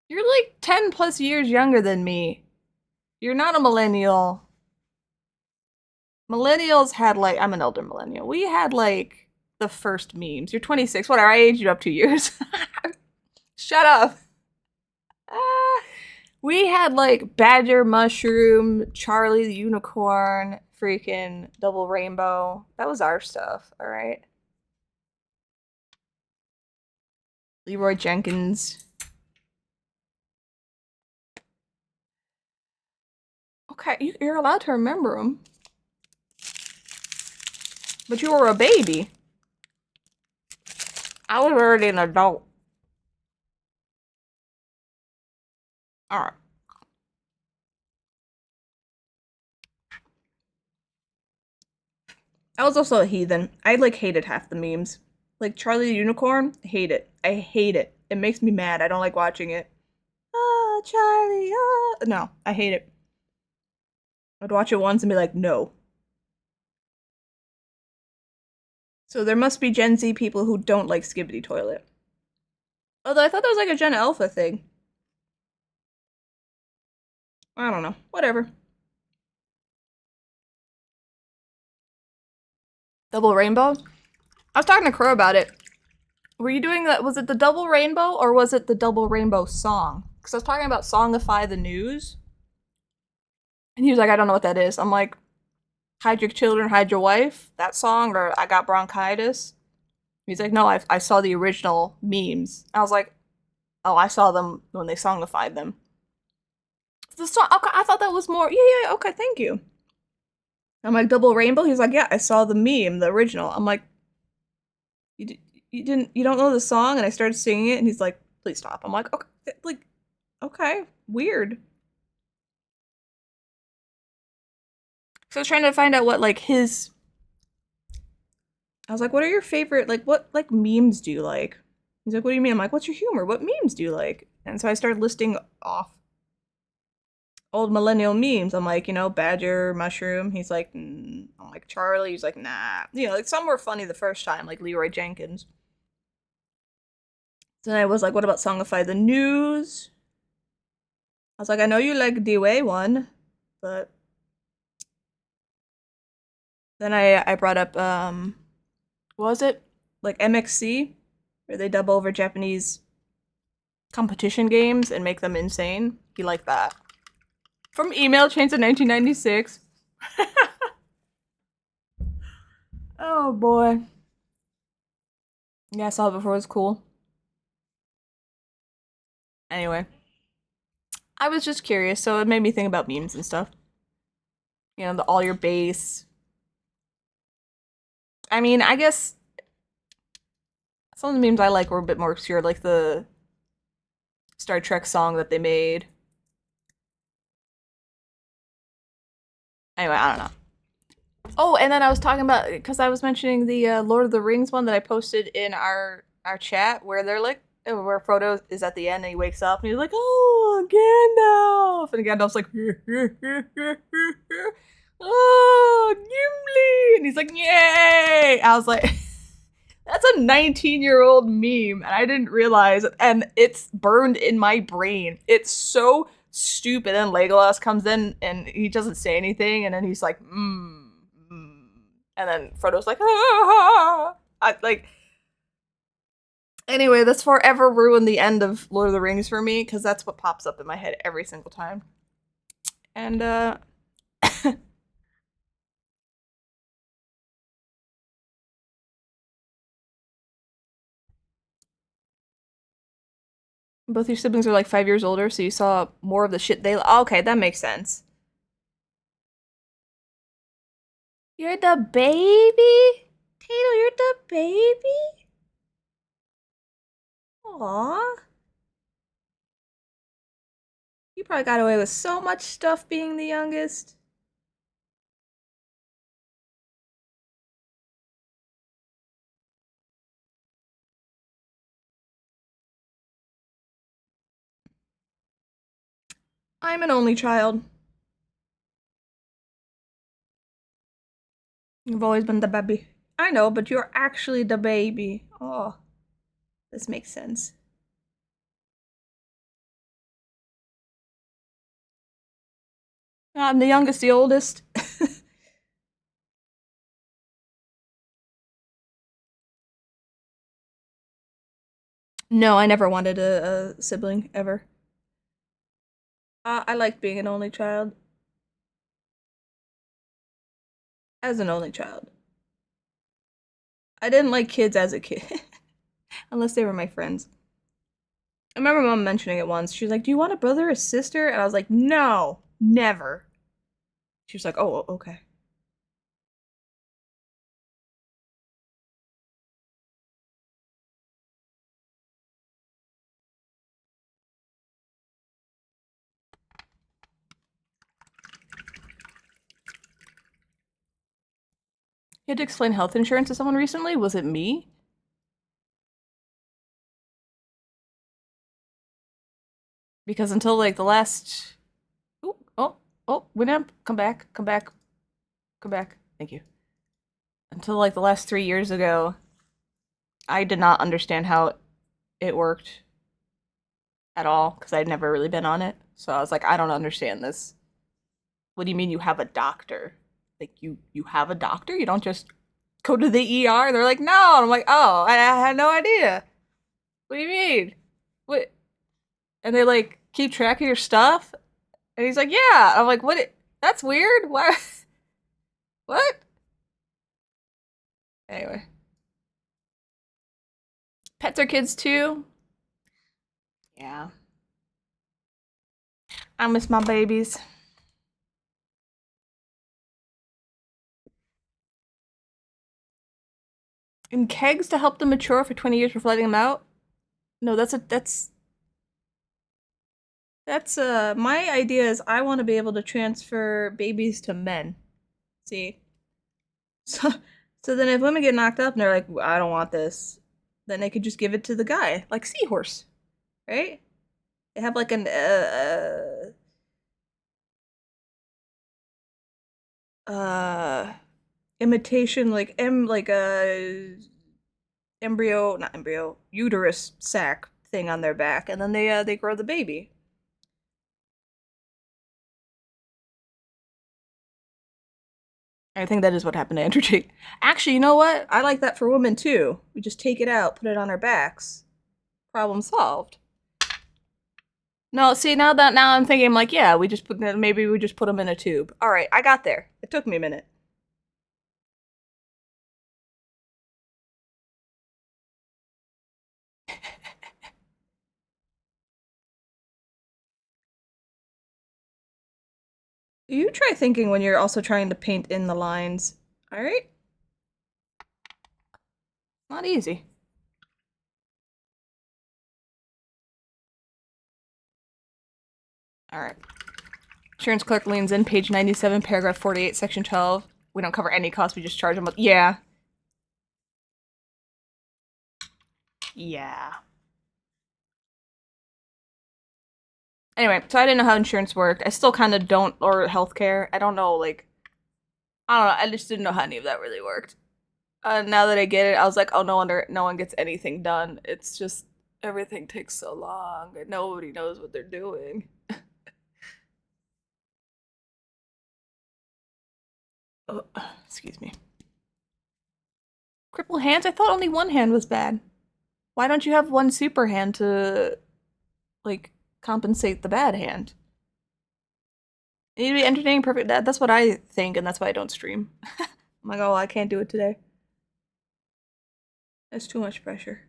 You're like 10 plus years younger than me. You're not a millennial. Millennials had like, I'm an elder millennial. We had like the first memes. You're 26. Whatever, I aged you up 2 years. Shut up. We had like Badger Mushroom, Charlie the Unicorn, freaking Double Rainbow. That was our stuff, alright? Leroy Jenkins. Okay, you're allowed to remember them. But you were a baby. I was already an adult. All right. I was also a heathen. I like hated half the memes. Like Charlie the Unicorn, I hate it. I hate it. It makes me mad. I don't like watching it. Ah, Charlie. Ah. No, I hate it. I'd watch it once and be like, no. So there must be Gen Z people who don't like Skibbity Toilet. Although I thought that was like a Gen Alpha thing. I don't know. Whatever. Double Rainbow? I was talking to Crow about it. Were you doing that? Was it the Double Rainbow or was it the Double Rainbow song? Because I was talking about Songify the News. And he was like, I don't know what that is. I'm like, hide your children, hide your wife, that song, or I got bronchitis. He's like, no, I saw the original memes. I was like, oh, I saw them when they songified them. The song, okay, I thought that was more, yeah, okay, thank you. I'm like, Double Rainbow? He's like, yeah, I saw the meme, the original. I'm like, you don't know the song? And I started singing it, and he's like, please stop. I'm like, okay, weird. So I was trying to find out what, like, his, I was like, what are your favorite, like, what, like, memes do you like? He's like, what do you mean? I'm like, what's your humor? What memes do you like? And so I started listing off old millennial memes. I'm like, Badger, Mushroom. He's like, I'm like, Charlie. He's like, nah. Like some were funny the first time, like Leroy Jenkins. Then I was like, what about Songify the News? I was like, I know you like D-Way one, but then I brought up what was it? Like MXC, where they dub over Japanese competition games and make them insane. He liked that. From email chains in 1996. Oh boy. Yeah, I saw it before. It was cool. Anyway, I was just curious, so it made me think about memes and stuff. The all your base. I mean, I guess some of the memes I like were a bit more obscure, like the Star Trek song that they made. Anyway, I don't know. Oh, and then I was talking about because I was mentioning the Lord of the Rings one that I posted in our chat where they're like where Frodo is at the end and he wakes up and he's like, "Oh, Gandalf," and Gandalf's like, "Oh, Gimli," and he's like, "Yay!" I was like, "That's a 19-year-old meme," and I didn't realize, and it's burned in my brain. It's so stupid. And Legolas comes in and he doesn't say anything, and then he's like, and then Frodo's like, ah. I like. Anyway, that's forever ruined the end of Lord of the Rings for me because that's what pops up in my head every single time. And both your siblings are like 5 years older, so you saw more of the shit they. Okay, that makes sense. You're the baby, Tato. You're the baby. Aww. You probably got away with so much stuff being the youngest. I'm an only child. You've always been the baby. I know, but you're actually the baby. Oh, this makes sense. I'm the youngest, the oldest. No, I never wanted a sibling, ever. I liked being an only child. As an only child. I didn't like kids as a kid. Unless they were my friends. I remember mom mentioning it once. She was like, "Do you want a brother or sister?" And I was like, "No, never." She was like, "Oh, okay." You had to explain health insurance to someone recently? Was it me? Because until like the last... Ooh, oh, Winamp, come back, come back, come back. Thank you. Until like the last 3 years ago, I did not understand how it worked at all because I'd never really been on it. So I was like, I don't understand this. What do you mean you have a doctor? Like you have a doctor? You don't just go to the ER? They're like, no. And I'm like, oh, I had no idea. What do you mean? What? And they like keep track of your stuff? And he's like, yeah. I'm like, what? That's weird. Why? What? Anyway. Pets are kids too? Yeah. I miss my babies. In kegs to help them mature for 20 years before letting them out? No, that's my idea is I want to be able to transfer babies to men. See? So so then if women get knocked up and they're like, I don't want this, then they could just give it to the guy, like seahorse, right? They have like an imitation like embryo, not embryo, uterus sac thing on their back, and then they grow the baby. I think that is what happened to Andrew Tate. Actually, you know what? I like that for women too. We just take it out, put it on our backs. Problem solved. No, see now I'm thinking I'm like, yeah, maybe we just put them in a tube. All right, I got there. It took me a minute. You try thinking when you're also trying to paint in the lines. All right? Not easy. All right. Insurance clerk leans in, page 97, paragraph 48, section 12. We don't cover any costs, we just charge them. Yeah. Yeah. Anyway, so I didn't know how insurance worked. I still kind of don't, or healthcare. I don't know, like, I don't know. I just didn't know how any of that really worked. Now that I get it, I was like, oh, no wonder no one gets anything done. It's just everything takes so long and nobody knows what they're doing. Oh, excuse me. Cripple hands? I thought only one hand was bad. Why don't you have one super hand to, like, compensate the bad hand? It need to be entertaining, perfect. That's what I think, and that's why I don't stream. I'm like, oh, I can't do it today. That's too much pressure.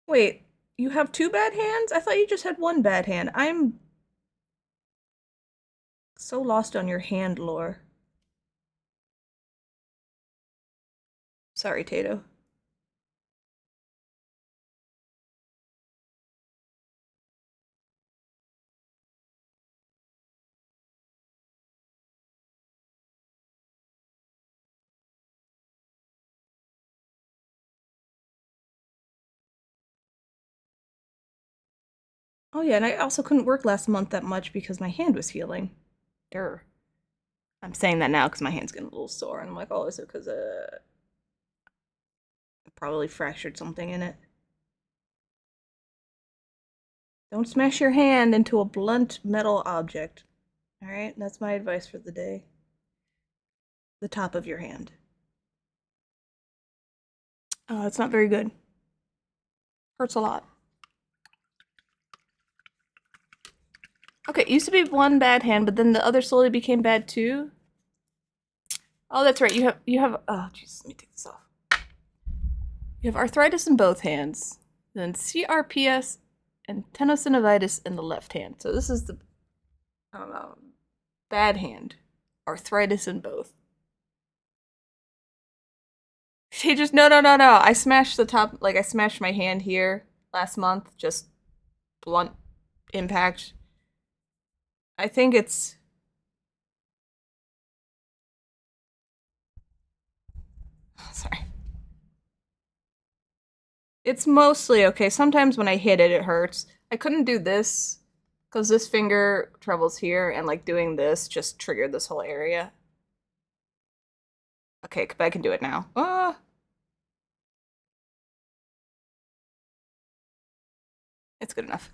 Wait, you have two bad hands? I thought you just had one bad hand. I'm so lost on your hand lore. Sorry, Tato. Oh yeah, and I also couldn't work last month that much because my hand was healing. Err. I'm saying that now because my hand's getting a little sore, and I'm like, oh, is it because I probably fractured something in it? Don't smash your hand into a blunt metal object. Alright, that's my advice for the day. The top of your hand. It's not very good. Hurts a lot. Okay, it used to be one bad hand, but then the other slowly became bad too. Oh, that's right. You have oh jeez, let me take this off. You have arthritis in both hands, then CRPS and tenosynovitis in the left hand. So this is the I don't know, bad hand. Arthritis in both. They just no. I smashed the top, like I smashed my hand here last month. Just blunt impact. I think it's. Sorry. It's mostly okay. Sometimes when I hit it, it hurts. I couldn't do this because this finger travels here, and like doing this just triggered this whole area. Okay, but I can do it now. It's good enough.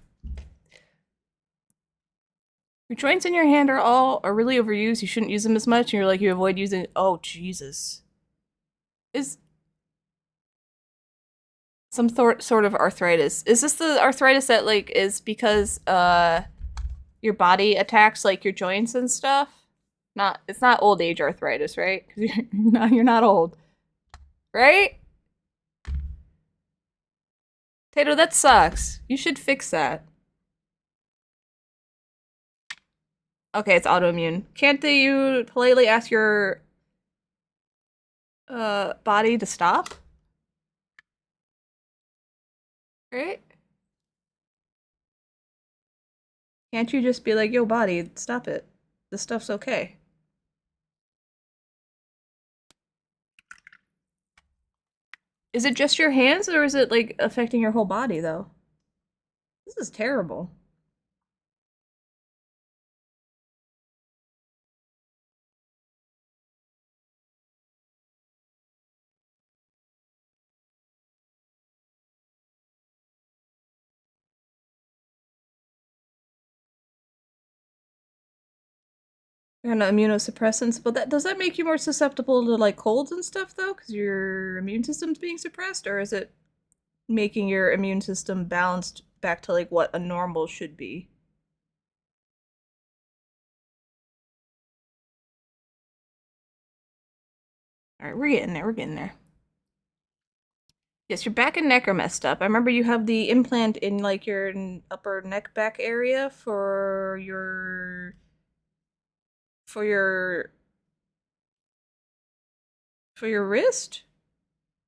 Your joints in your hand are really overused. You shouldn't use them as much. And you're like, you avoid using. Oh Jesus. Is some sort of arthritis. Is this the arthritis that like is because your body attacks like your joints and stuff? It's not old age arthritis, right? Because you're not old. Right? Tato, that sucks. You should fix that. Okay, it's autoimmune. Can't you politely ask your body to stop? Right? Can't you just be like, yo, body, stop it. This stuff's okay. Is it just your hands, or is it, like, affecting your whole body, though? This is terrible. Kind of immunosuppressants, but does that make you more susceptible to, like, colds and stuff, though? Because your immune system's being suppressed? Or is it making your immune system balanced back to, like, what a normal should be? Alright, we're getting there, we're getting there. Yes, your back and neck are messed up. I remember you have the implant in, like, your upper neck back area for your wrist?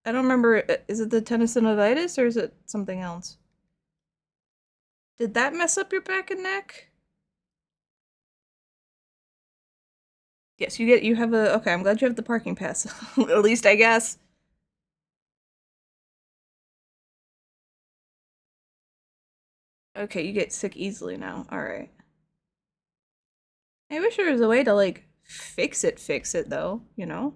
I don't remember. Is it the tendinovitis or is it something else? Did that mess up your back and neck? Yes, you have a okay, I'm glad you have the parking pass. At least I guess. Okay, you get sick easily now. Alright. I wish there was a way to like fix it though, you know?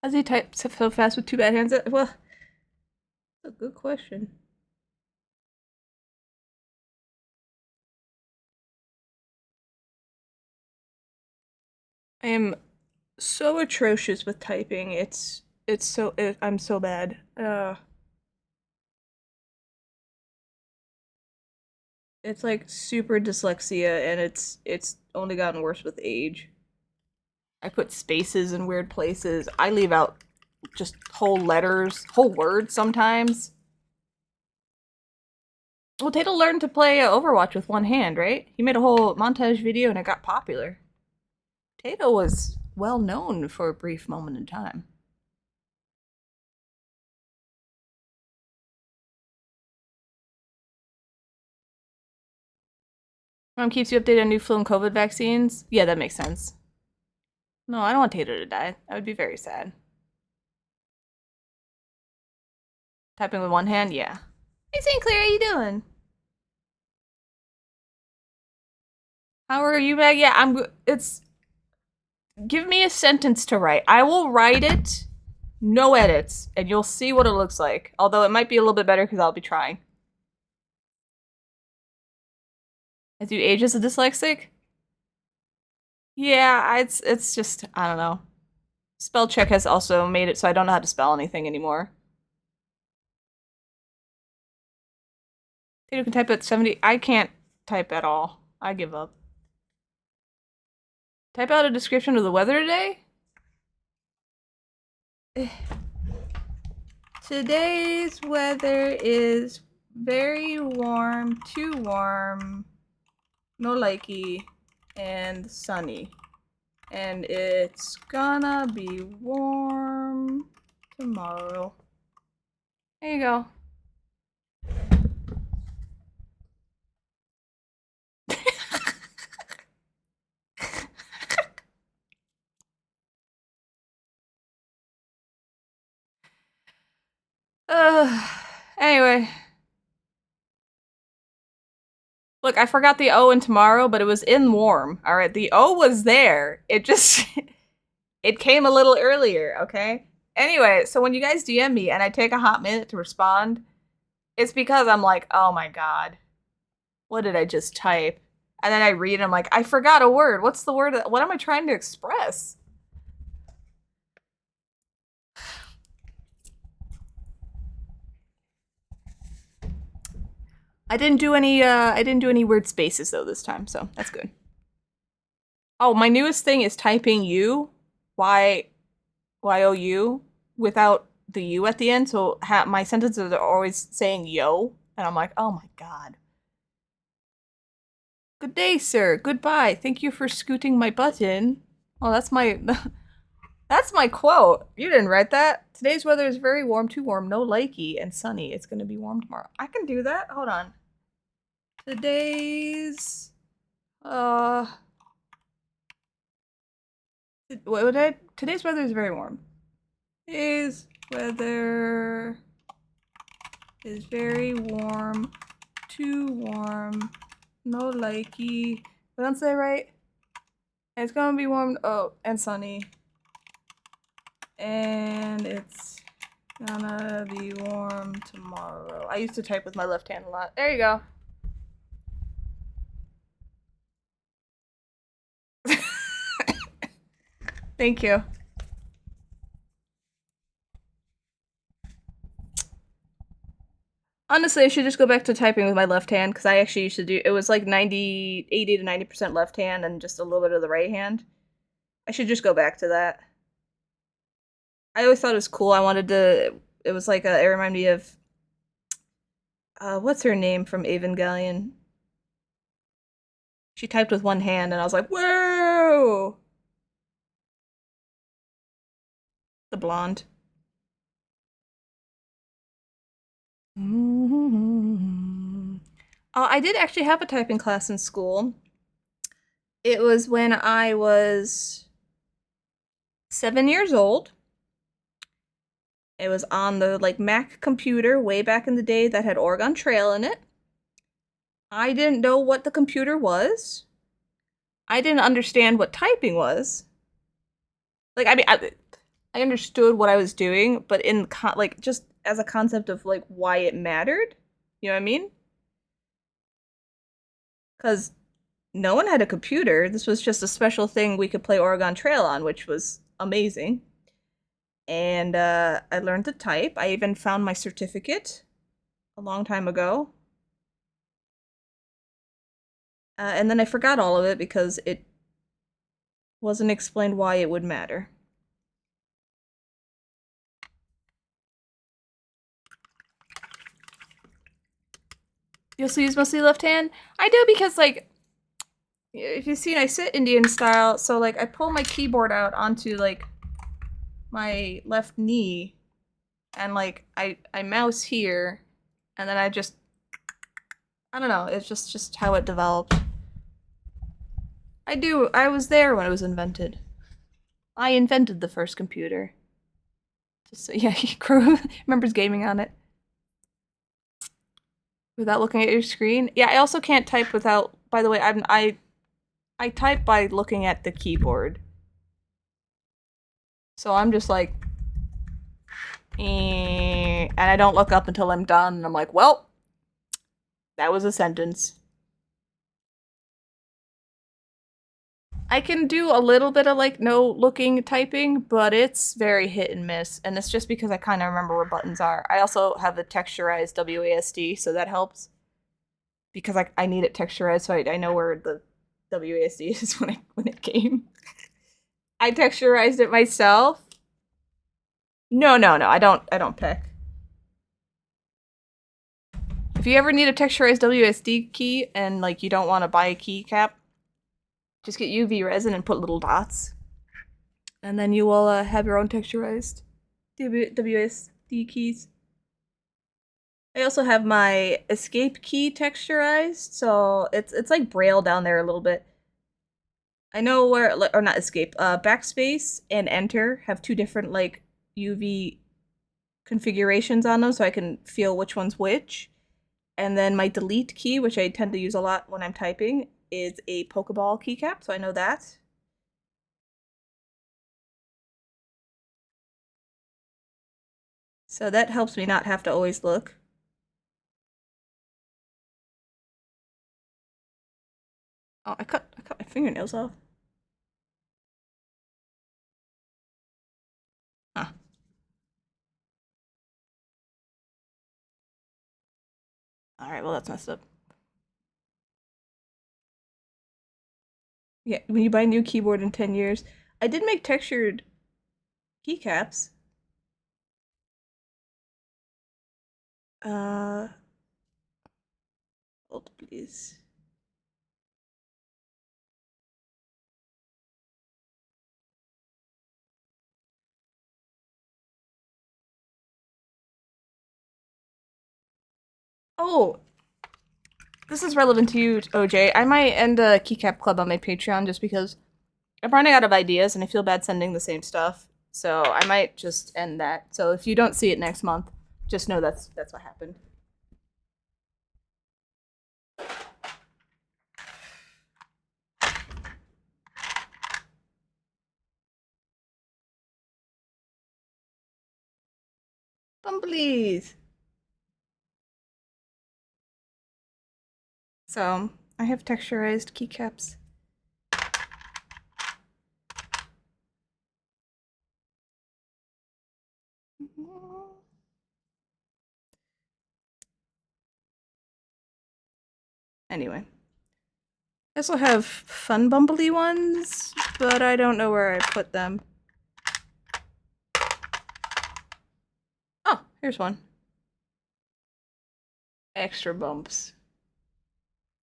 How's he type so fast with two bad hands? Well, that's a good question. I am so atrocious with typing. I'm so bad. It's like super dyslexia and it's only gotten worse with age. I put spaces in weird places. I leave out just whole letters, whole words sometimes. Well, Tato learned to play Overwatch with one hand, right? He made a whole montage video and it got popular. Tato was well known for a brief moment in time. Mom keeps you updated on new flu and COVID vaccines? Yeah, that makes sense. No, I don't want Tato to die. That would be very sad. Typing with one hand? Yeah. Hey, St. Clair, how you doing? How are you, Meg? Yeah, I'm good. Give me a sentence to write. I will write it, no edits, and you'll see what it looks like. Although it might be a little bit better because I'll be trying. As you age as a dyslexic? Yeah, it's just, I don't know. Spell check has also made it so I don't know how to spell anything anymore. Tato can type at 70. I can't type at all. I give up. Type out a description of the weather today? Today's weather is very warm, too warm, no likey, and sunny. And it's gonna be warm tomorrow. There you go. Anyway. Look, I forgot the O in tomorrow, but it was in warm. All right, the O was there. It just, it came a little earlier, okay? Anyway, so when you guys DM me and I take a hot minute to respond, it's because I'm like, oh my god, what did I just type? And then I read and I'm like, I forgot a word. What's the word? What am I trying to express? I didn't do any weird spaces though this time, so that's good. Oh, my newest thing is typing U, Y-O-U, without the U at the end, so my sentences are always saying yo, and I'm like, oh my god. Good day, sir. Goodbye. Thank you for scooting my button. Oh, that's my that's my quote. You didn't write that. Today's weather is very warm, too warm, no likey, and sunny. It's gonna be warm tomorrow. I can do that. Hold on. Today's today's weather is very warm. Today's weather is very warm, too warm, no likey. But don't say right. And it's gonna be warm. Oh, and sunny. And it's gonna be warm tomorrow. I used to type with my left hand a lot. There you go. Thank you. Honestly, I should just go back to typing with my left hand because I actually used to do it was like 80 to 90% left hand and just a little bit of the right hand. I should just go back to that. I always thought it was cool. I wanted to it was like it reminded me of what's her name from Evangelion? She typed with one hand and I was like, "Whoa!" The blonde. I did actually have a typing class in school. It was when I was 7 years old. It was on the like Mac computer way back in the day that had Oregon Trail in it. I didn't know what the computer was. I didn't understand what typing was. Like, I mean, I understood what I was doing, but in like just as a concept of like why it mattered. You know what I mean? Because no one had a computer. This was just a special thing we could play Oregon Trail on, which was amazing. And I learned to type. I even found my certificate a long time ago. And then I forgot all of it because it wasn't explained why it would matter. You also use mostly left hand? I do because, like, if you've seen, I sit Indian style, so, like, I pull my keyboard out onto, like, my left knee, and, like, I mouse here, and then I don't know, it's just how it developed. I was there when it was invented. I invented the first computer. Just so, yeah, Crow remembers gaming on it. Without looking at your screen? Yeah, I also can't type without, by the way, I type by looking at the keyboard. So I'm just like, and I don't look up until I'm done, and I'm like, well, that was a sentence. I can do a little bit of like no looking typing, but it's very hit and miss, and it's just because I kind of remember where buttons are. I also have a texturized WASD, so that helps. Because I need it texturized, so I know where the WASD is when it came. I texturized it myself. No, I don't pick. If you ever need a texturized WSD key and like you don't want to buy a keycap, just get UV resin and put little dots. And then you will have your own texturized WSD keys. I also have my escape key texturized, so it's like braille down there a little bit. I know where, or not escape, backspace and enter have two different like UV configurations on them, so I can feel which one's which. And then my delete key, which I tend to use a lot when I'm typing, is a Pokeball keycap, so I know that. So that helps me not have to always look. Oh, I cut my fingernails off. Huh. Alright, well that's messed up. Yeah, when you buy a new keyboard in 10 years. I did make textured keycaps. Hold please. Oh, this is relevant to you, OJ. I might end a keycap club on my Patreon just because I'm running out of ideas and I feel bad sending the same stuff. So I might just end that. So if you don't see it next month, just know that's what happened. Bumblebees. So I have texturized keycaps. Anyway. I also have fun bumbly ones, but I don't know where I put them. Oh, here's one. Extra bumps.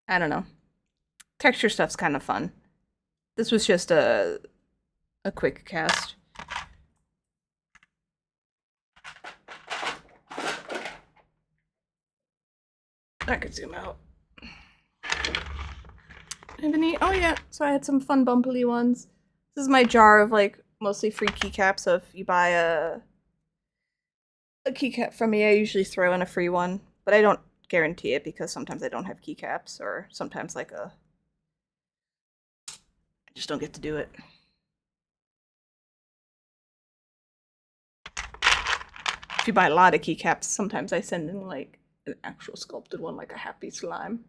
I don't know. Texture stuff's kind of fun. This was just a quick cast. I could zoom out. Have any? Oh yeah, so I had some fun bumpily ones. This is my jar of like mostly free keycaps. So if you buy a keycap from me, I usually throw in a free one, but I don't guarantee it because sometimes I don't have keycaps, or sometimes like I just don't get to do it. If you buy a lot of keycaps, sometimes I send in like an actual sculpted one, like a happy slime.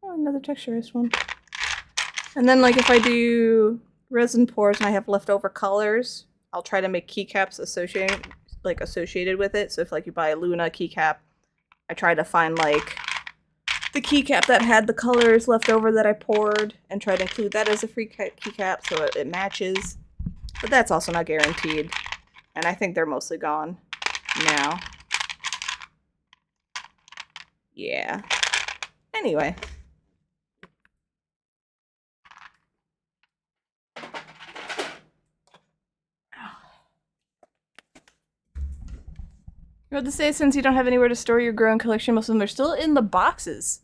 Oh, another texturist one. And then like if I do resin pours and I have leftover colors, I'll try to make keycaps associated with it. So if like you buy a Luna keycap, I try to find like the keycap that had the colors left over that I poured and try to include that as a free keycap so it matches. But that's also not guaranteed. And I think they're mostly gone now. Yeah. Anyway. You have to say, since you don't have anywhere to store your growing collection, most of them are still in the boxes.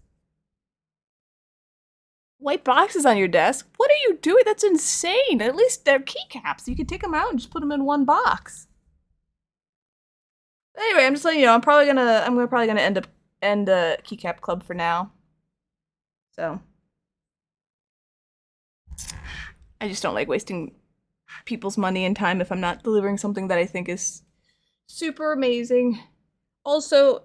White boxes on your desk? What are you doing? That's insane. At least they're keycaps. You can take them out and just put them in one box. Anyway, I'm just letting you know. I'm probably gonna end a keycap club for now. So I just don't like wasting people's money and time if I'm not delivering something that I think is super amazing. Also,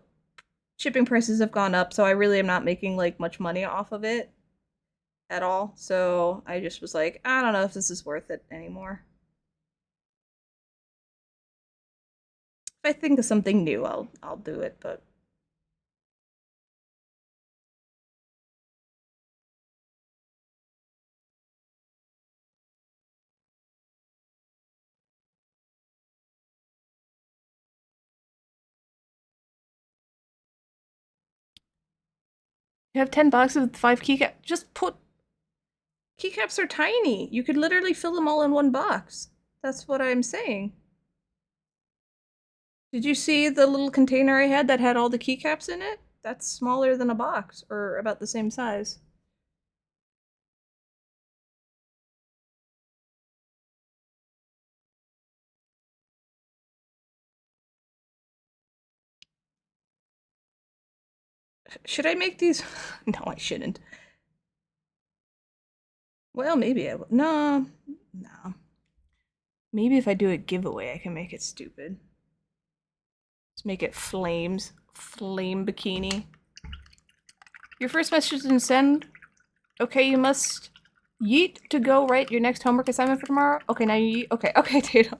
shipping prices have gone up, so I really am not making like much money off of it at all. So I just was like, I don't know if this is worth it anymore. If I think of something new, I'll do it, but You have 10 boxes with 5 keycaps. Just put... Keycaps are tiny. You could literally fill them all in one box. That's what I'm saying. Did you see the little container I had that had all the keycaps in it? That's smaller than a box, or about the same size. Should I make these? No, I shouldn't. Well, maybe I will. No, no. Maybe if I do a giveaway, I can make it stupid. Let's make it flames. Flame bikini. Your first message didn't send. Okay, you must yeet to go write your next homework assignment for tomorrow. Okay, now you yeet. Okay, okay, Tato.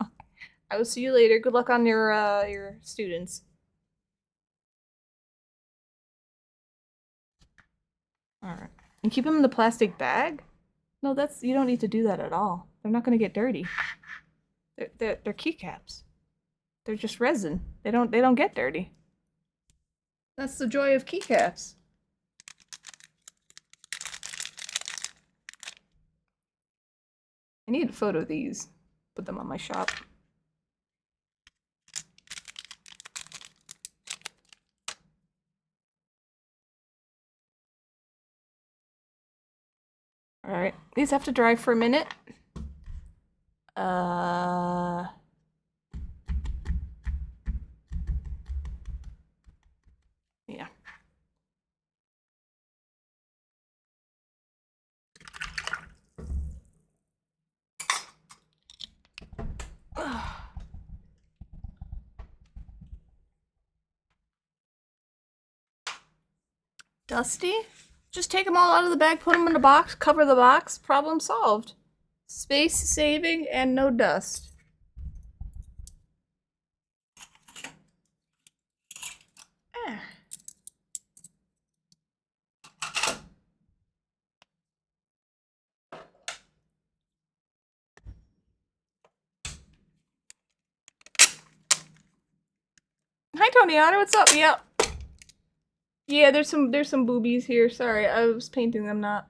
I will see you later. Good luck on your students. All right. And keep them in the plastic bag? No, that's you don't need to do that at all. They're not going to get dirty. They're keycaps. They're just resin. They don't get dirty. That's the joy of keycaps. I need a photo of these. Put them on my shop. All right, these have to dry for a minute. Yeah. Dusty? Just take them all out of the bag, put them in a box, cover the box, problem solved. Space saving and no dust. Hi Tony Otter, what's up? Yeah. Yeah, there's some boobies here. Sorry, I was painting them not.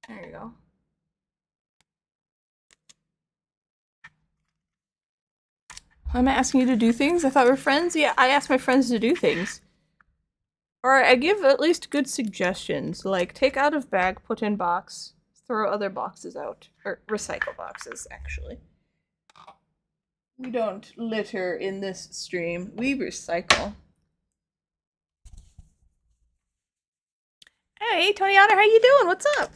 There you go. Am I asking you to do things? I thought we were friends. Yeah, I ask my friends to do things. Or I give at least good suggestions, like take out of bag, put in box, throw other boxes out. Or recycle boxes, actually. We don't litter in this stream. We recycle. Hey, Tony Otter, how you doing? What's up?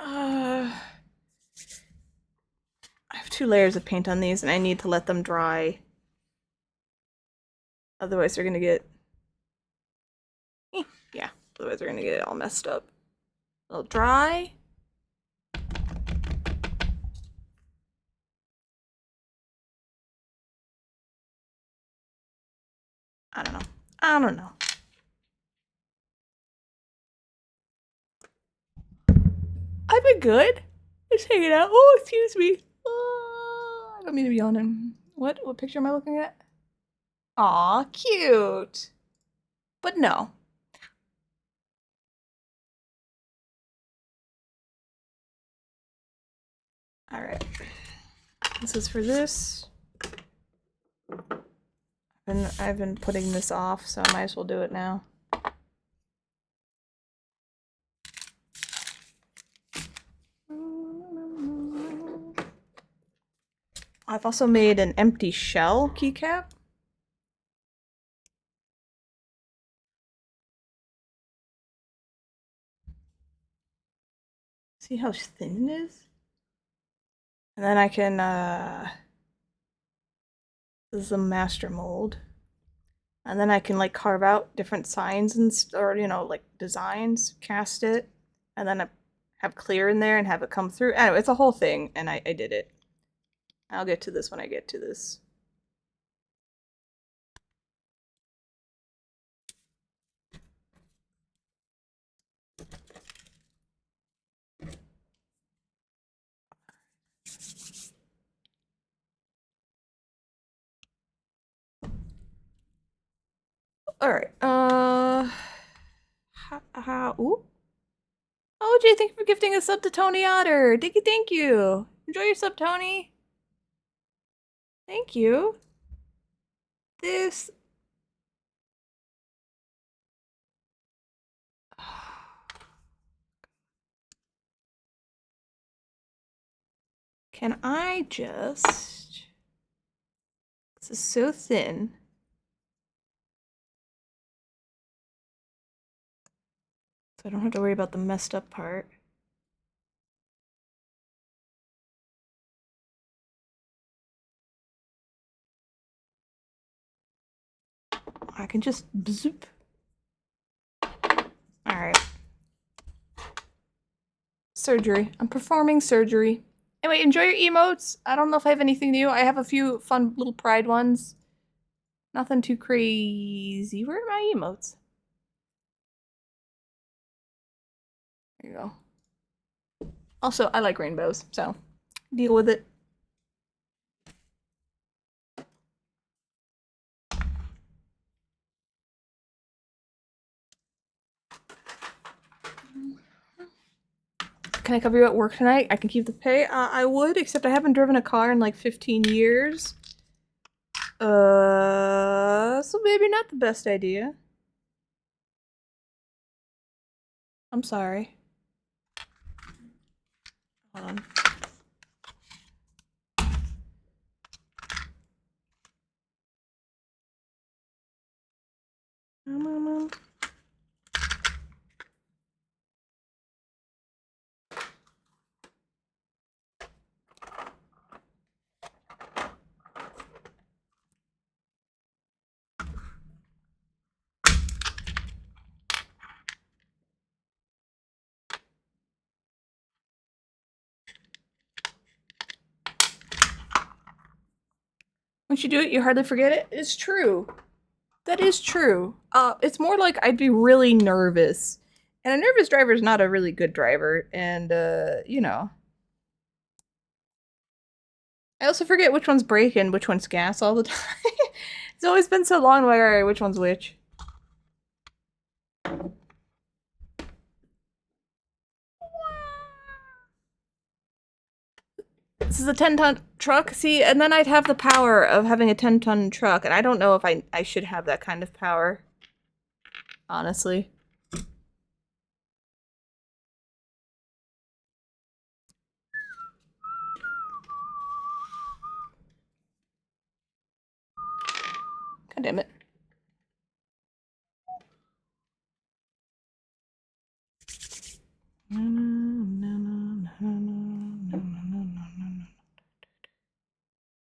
I have 2 layers of paint on these, and I need to let them dry. Otherwise, they're gonna get... yeah, otherwise they're gonna get it all messed up. They'll dry. I don't know. I don't know. I've been good. Just hanging out. Oh, excuse me. Oh, I don't mean to be yawning. What picture am I looking at? Aw, cute. But no. All right. This is for this. I've been putting this off, so I might as well do it now. I've also made an empty shell keycap. See how thin it is? And then I can, this is a master mold. And then I can like carve out different signs and or you know like designs, cast it, and then I have clear in there and have it come through. Anyway, it's a whole thing, and I did it. I'll get to this when I get to this. Alright, ooh. Oh, Jay, thank you for gifting a sub to Tony Otter. Thank you. Enjoy your sub, Tony. Thank you. This... Can I just... This is so thin. So I don't have to worry about the messed up part. I can just zoop. Alright. Surgery. I'm performing surgery. Anyway, enjoy your emotes. I don't know if I have anything new. I have a few fun little pride ones. Nothing too crazy. Where are my emotes? There you go. Also, I like rainbows, so deal with it. Can I cover you at work tonight? I can keep the pay? I would, except I haven't driven a car in like 15 years. So maybe not the best idea. I'm sorry. Hold on. Once you do it, you hardly forget it. It's true. That is true. It's more like I'd be really nervous. And a nervous driver is not a really good driver. And, you know. I also forget which one's brake and which one's gas all the time. It's always been so long, like, alright, which one's which? This is a 10-ton truck, see, and then I'd have the power of having a 10-ton truck, and I don't know if I should have that kind of power. Honestly. God damn it.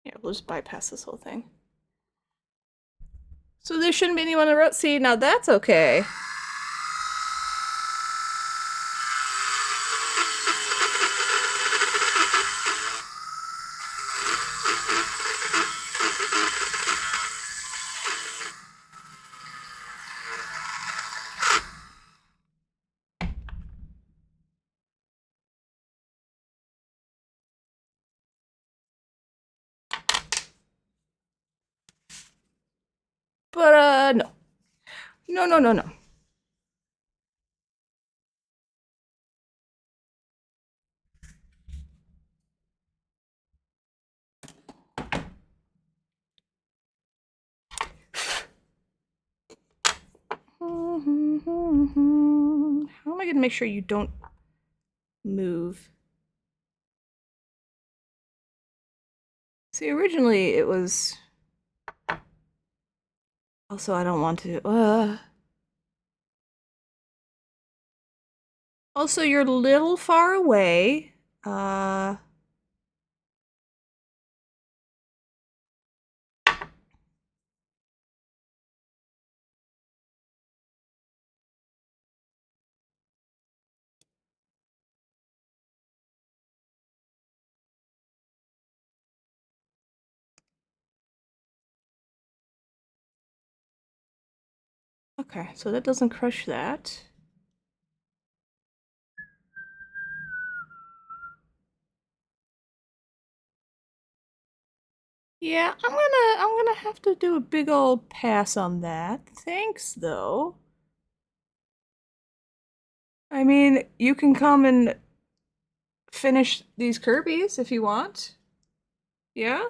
Yeah, we'll just bypass this whole thing. So there shouldn't be anyone on the road. See, now that's okay. But, no. No, no, no, no. How am I gonna make sure you don't move? See, originally it was... Also, I don't want to... Also, you're a little far away. Okay, so that doesn't crush that. Yeah, I'm gonna have to do a big old pass on that. Thanks, though. I mean, you can come and finish these Kirby's if you want. Yeah?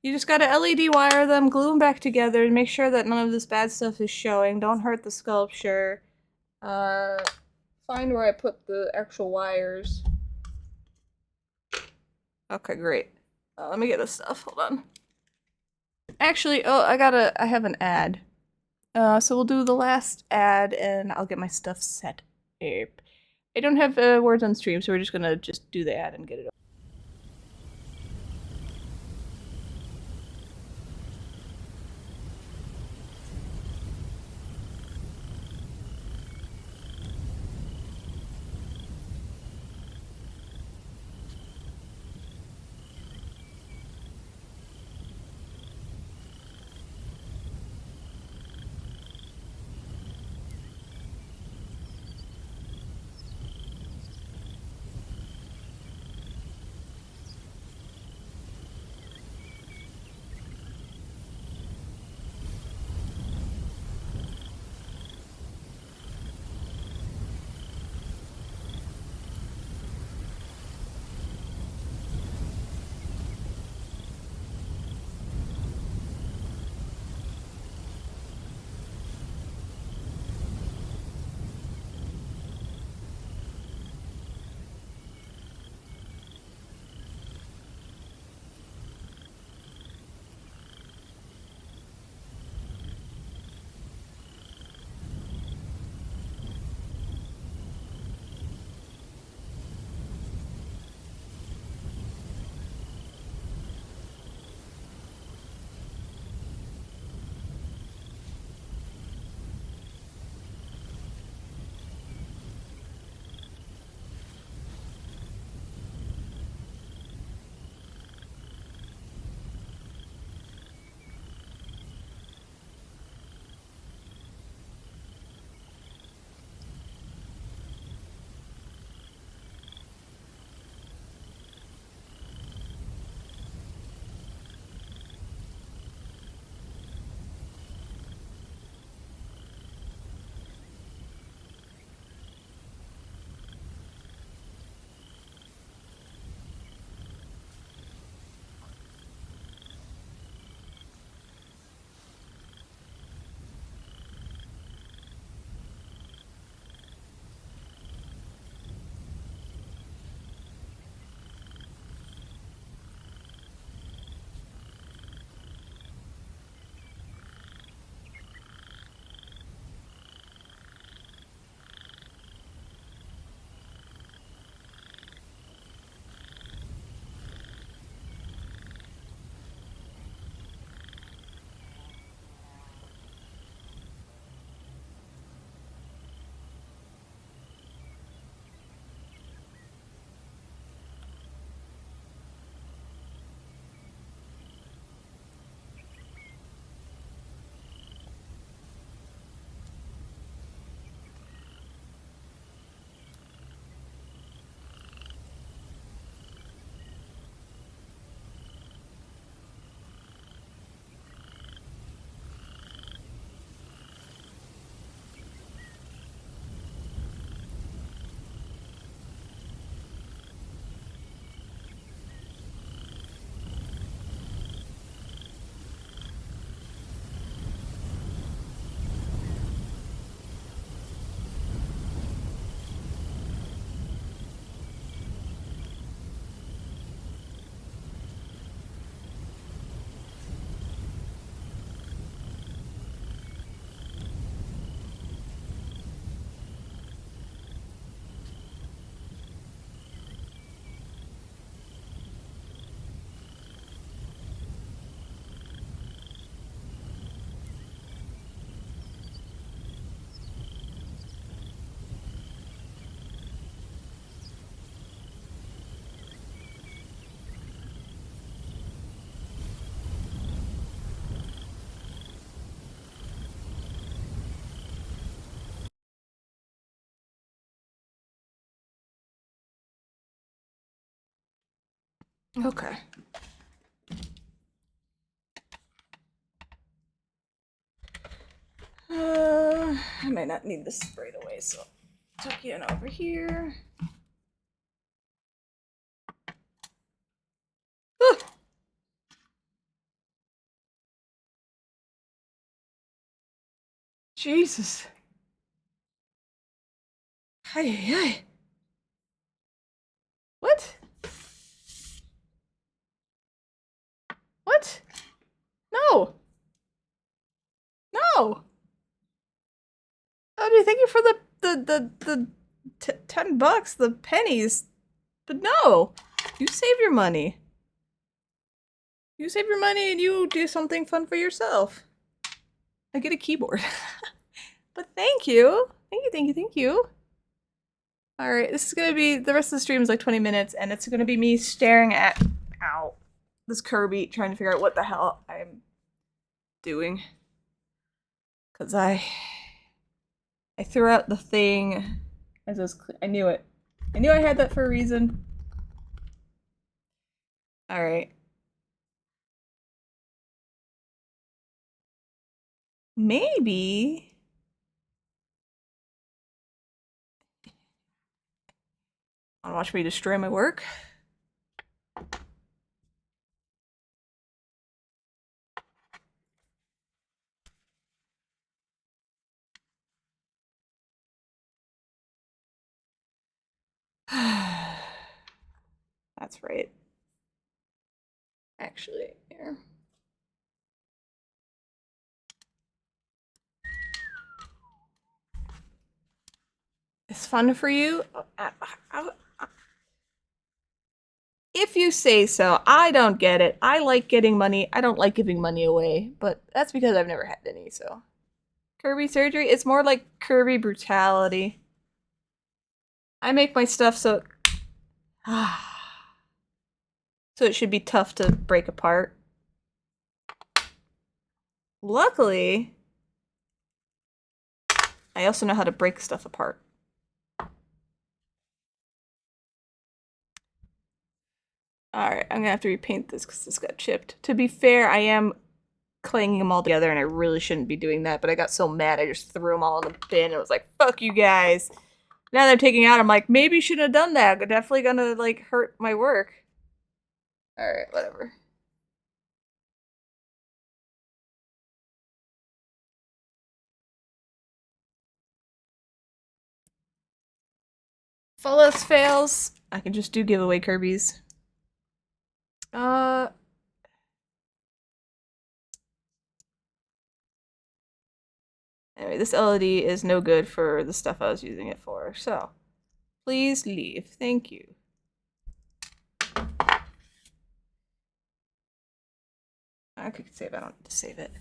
You just gotta LED wire them, glue them back together, and make sure that none of this bad stuff is showing. Don't hurt the sculpture. Find where I put the actual wires. Okay, great. Let me get this stuff. Hold on. Actually, oh, I have an ad. So we'll do the last ad, and I'll get my stuff set up. I don't have words on stream, so we're just gonna do the ad and get it over. Okay. I might not need this right away, so I'll tuck you in over here. Ooh. Jesus. Hey, hey. What? What? No. No. Oh, thank you for the 10 bucks, the pennies. But no. You save your money. You save your money and you do something fun for yourself. I get a keyboard. But thank you. Thank you, thank you, thank you. Alright, this is gonna be, the rest of the stream is like 20 minutes, and it's gonna be me staring at, ow, this Kirby, trying to figure out what the hell I'm doing. Because I threw out the thing as I was, I knew it. I knew I had that for a reason. Alright. Maybe... Wanna watch me destroy my work? That's right. Actually, here. It's fun for you? If you say so. I don't get it. I like getting money. I don't like giving money away, but that's because I've never had any, so. Kirby surgery? It's more like Kirby brutality. I make my stuff so... so it should be tough to break apart. Luckily, I also know how to break stuff apart. Alright, I'm gonna have to repaint this because this got chipped. To be fair, I am clanging them all together and I really shouldn't be doing that, but I got so mad I just threw them all in the bin and was like, fuck you guys. Now that I'm taking out, I'm like, maybe you shouldn't have done that. I'm definitely gonna, like, hurt my work. Alright, whatever. Fullest fails. I can just do giveaway Kirby's. Anyway, this LED is no good for the stuff I was using it for, so please leave. Thank you. I could save it. I don't need to save it.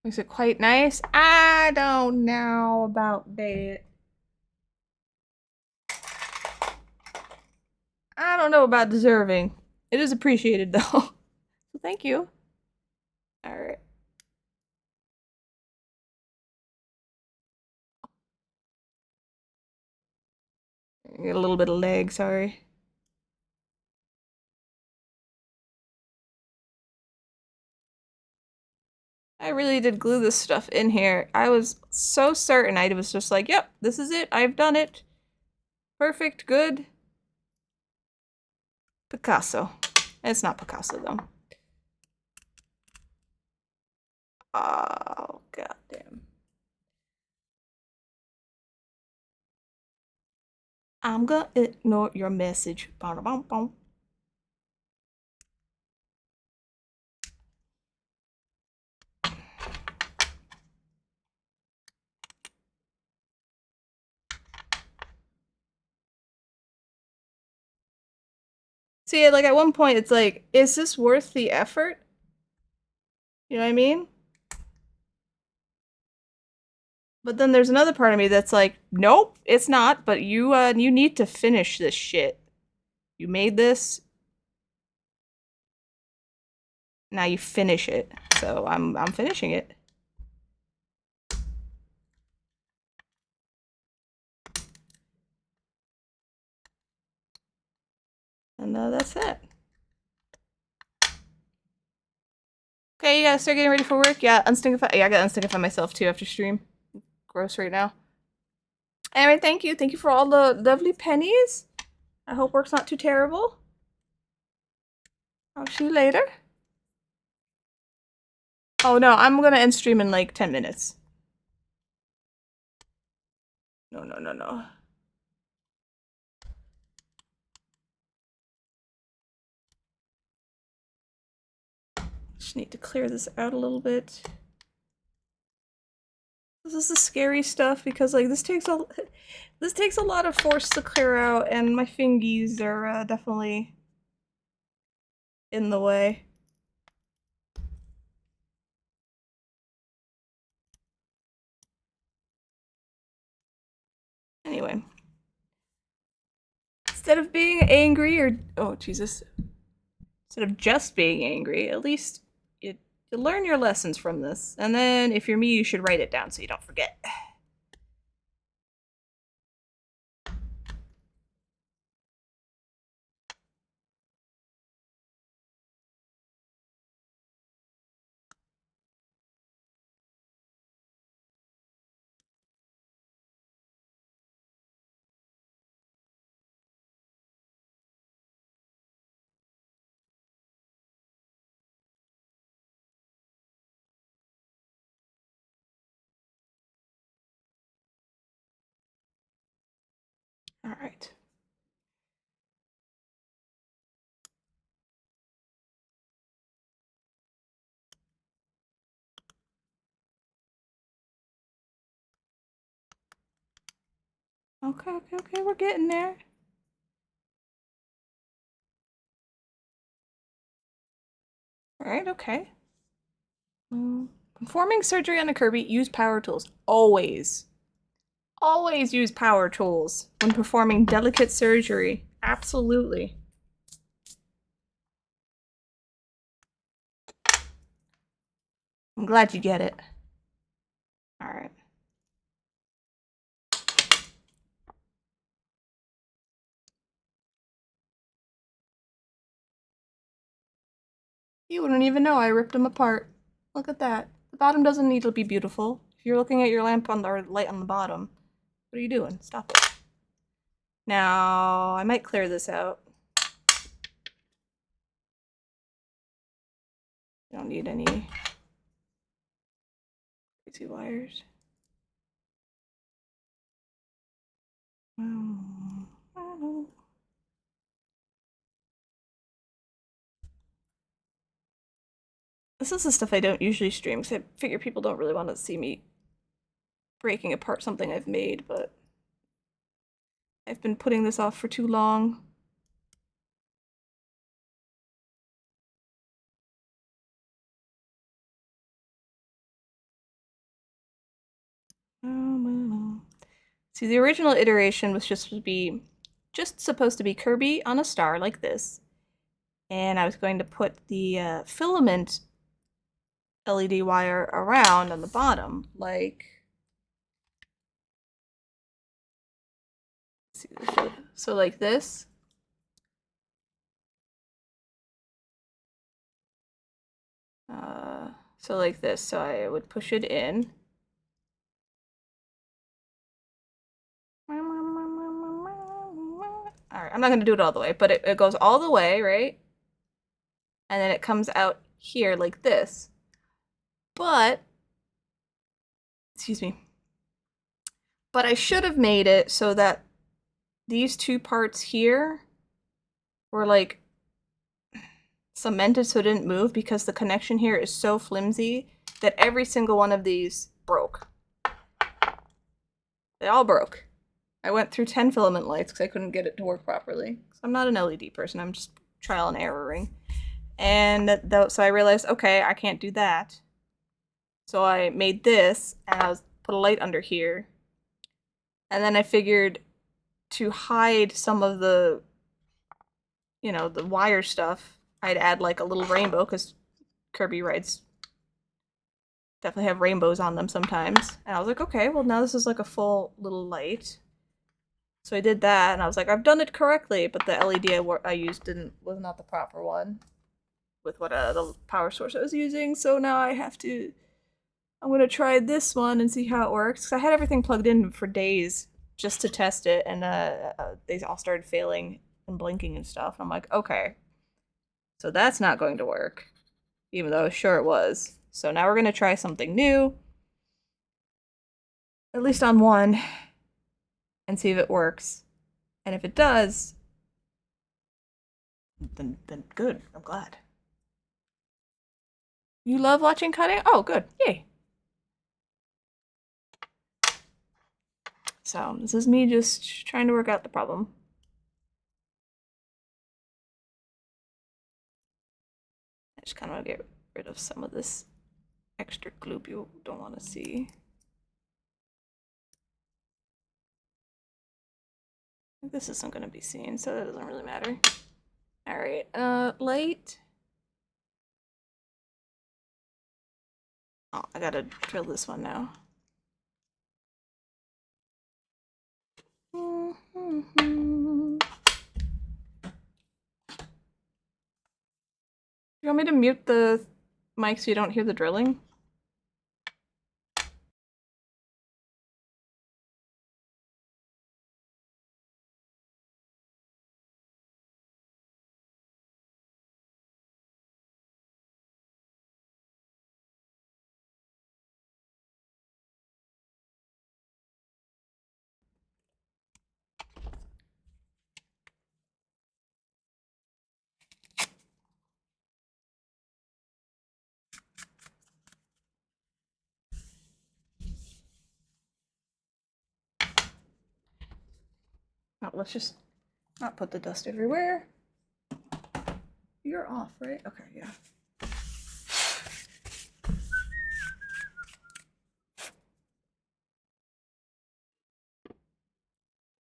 Is it quite nice? I don't know about that. I don't know about deserving. It is appreciated, though. So thank you. Alright. Get a little bit of leg, sorry. I really did glue this stuff in here. I was so certain. I was just like, yep, this is it. I've done it. Perfect, good. Picasso. It's not Picasso, though. Oh, goddamn. I'm gonna ignore your message. Ba-da-bum-bum. See, like, at one point, it's like, is this worth the effort? You know what I mean? But then there's another part of me that's like, nope, it's not, but you need to finish this shit. You made this. Now you finish it. So I'm finishing it. And that's it. Okay, you gotta start getting ready for work. Yeah, unstinkify. Yeah, I gotta unstinkify myself too after stream. Gross right now. Anyway, thank you. Thank you for all the lovely pennies. I hope work's not too terrible. I'll see you later. Oh no, I'm gonna end stream in like 10 minutes. No. Just need to clear this out a little bit. This is the scary stuff because like this takes a lot of force to clear out, and my fingies are definitely in the way. Anyway, instead of being angry or oh Jesus, instead of just being angry, at least you learn your lessons from this, and then if you're me, you should write it down so you don't forget. All right. Okay, we're getting there. All right, okay. Performing surgery on a Kirby, use power tools. Always. Always use power tools when performing delicate surgery. Absolutely. I'm glad you get it. All right. You wouldn't even know I ripped them apart. Look at that. The bottom doesn't need to be beautiful. If you're looking at your lamp on the light on the bottom, what are you doing? Stop it. Now, I might clear this out. You don't need any crazy wires. This is the stuff I don't usually stream because I figure people don't really want to see me breaking apart something I've made, but I've been putting this off for too long. See, the original iteration was just supposed to be Kirby on a star like this, and I was going to put the filament LED wire around on the bottom, like so like this. So like this. So I would push it in. Alright, I'm not going to do it all the way, but it goes all the way, right? And then it comes out here like this. But, excuse me. But I should have made it so that these two parts here were like cemented so it didn't move, because the connection here is so flimsy that every single one of these broke. They all broke. I went through 10 filament lights because I couldn't get it to work properly. So I'm not an LED person, I'm just trial and erroring. And so I realized, okay, I can't do that. So I made this, and I put a light under here. And then I figured to hide some of the, you know, the wire stuff, I'd add like a little rainbow, because Kirby rides definitely have rainbows on them sometimes. And I was like, okay, well now this is like a full little light. So I did that, and I was like, I've done it correctly, but the LED I used was not the proper one. with what the power source I was using. So now I'm gonna try this one and see how it works. 'Cause I had everything plugged in for days just to test it, and they all started failing and blinking and stuff. And I'm like, okay, so that's not going to work, even though I was sure it was. So now we're gonna try something new, at least on one, and see if it works. And if it does, then good. I'm glad. You love watching cutting? Oh, good. Yay. So this is me just trying to work out the problem. I just kind of want to get rid of some of this extra gloop you don't want to see. This isn't going to be seen, so that doesn't really matter. All right, light. Oh, I gotta drill this one now. You want me to mute the mic so you don't hear the drilling? Oh, let's just not put the dust everywhere. You're off, right? Okay, yeah.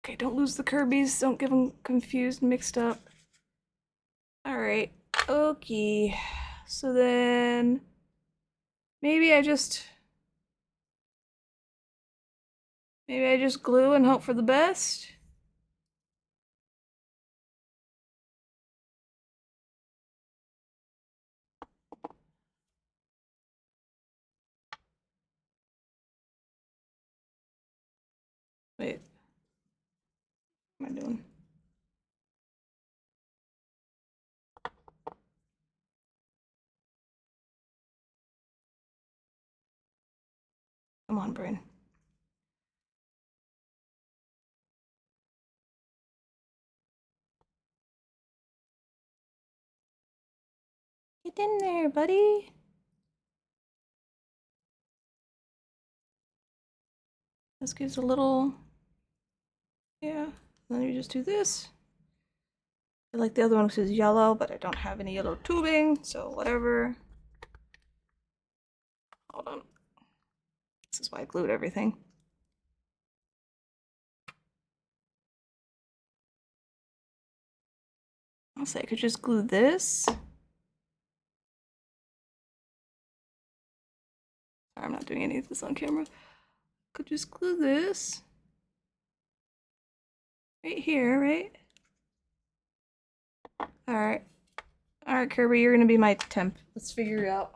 Okay, don't lose the Kirby's. Don't get them confused, mixed up. All right. Okay. So then maybe I just glue and hope for the best. Wait. What am I doing? Come on, brain. Get in there, buddy. This gives a little, yeah. Then you just do this. I like the other one, which is yellow, but I don't have any yellow tubing, so whatever. Hold on. This is why I glued everything. I'll say I could just glue this. Sorry, I'm not doing any of this on camera. Could just glue this right here, right? All right. All right, Kirby, you're gonna be my temp. Let's figure it out.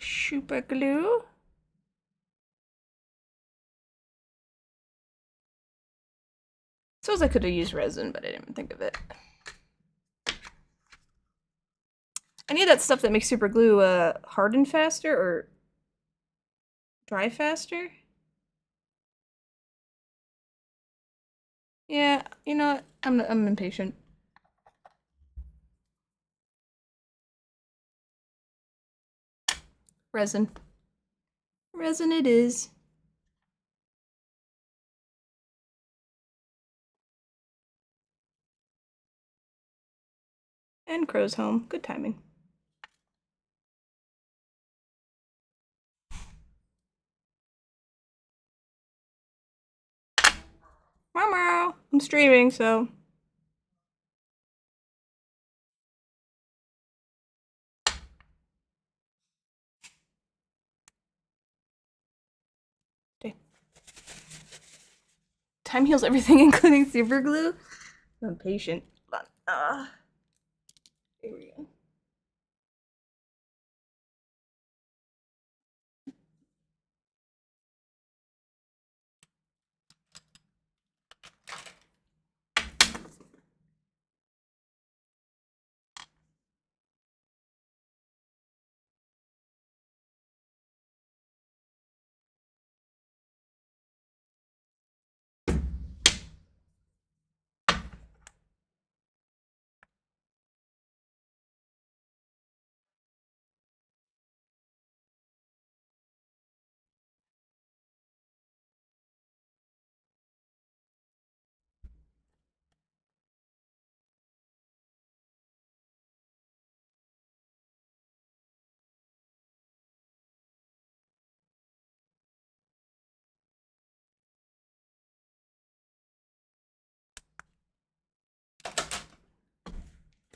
Super glue. Suppose I could have used resin, but I didn't even think of it. I need that stuff that makes super glue harden faster or dry faster. Yeah, you know what? I'm impatient. Resin. Resin it is. And Crow's home. Good timing. Meow meow. I'm streaming, so Time heals everything, including super glue. I'm patient. Here we go.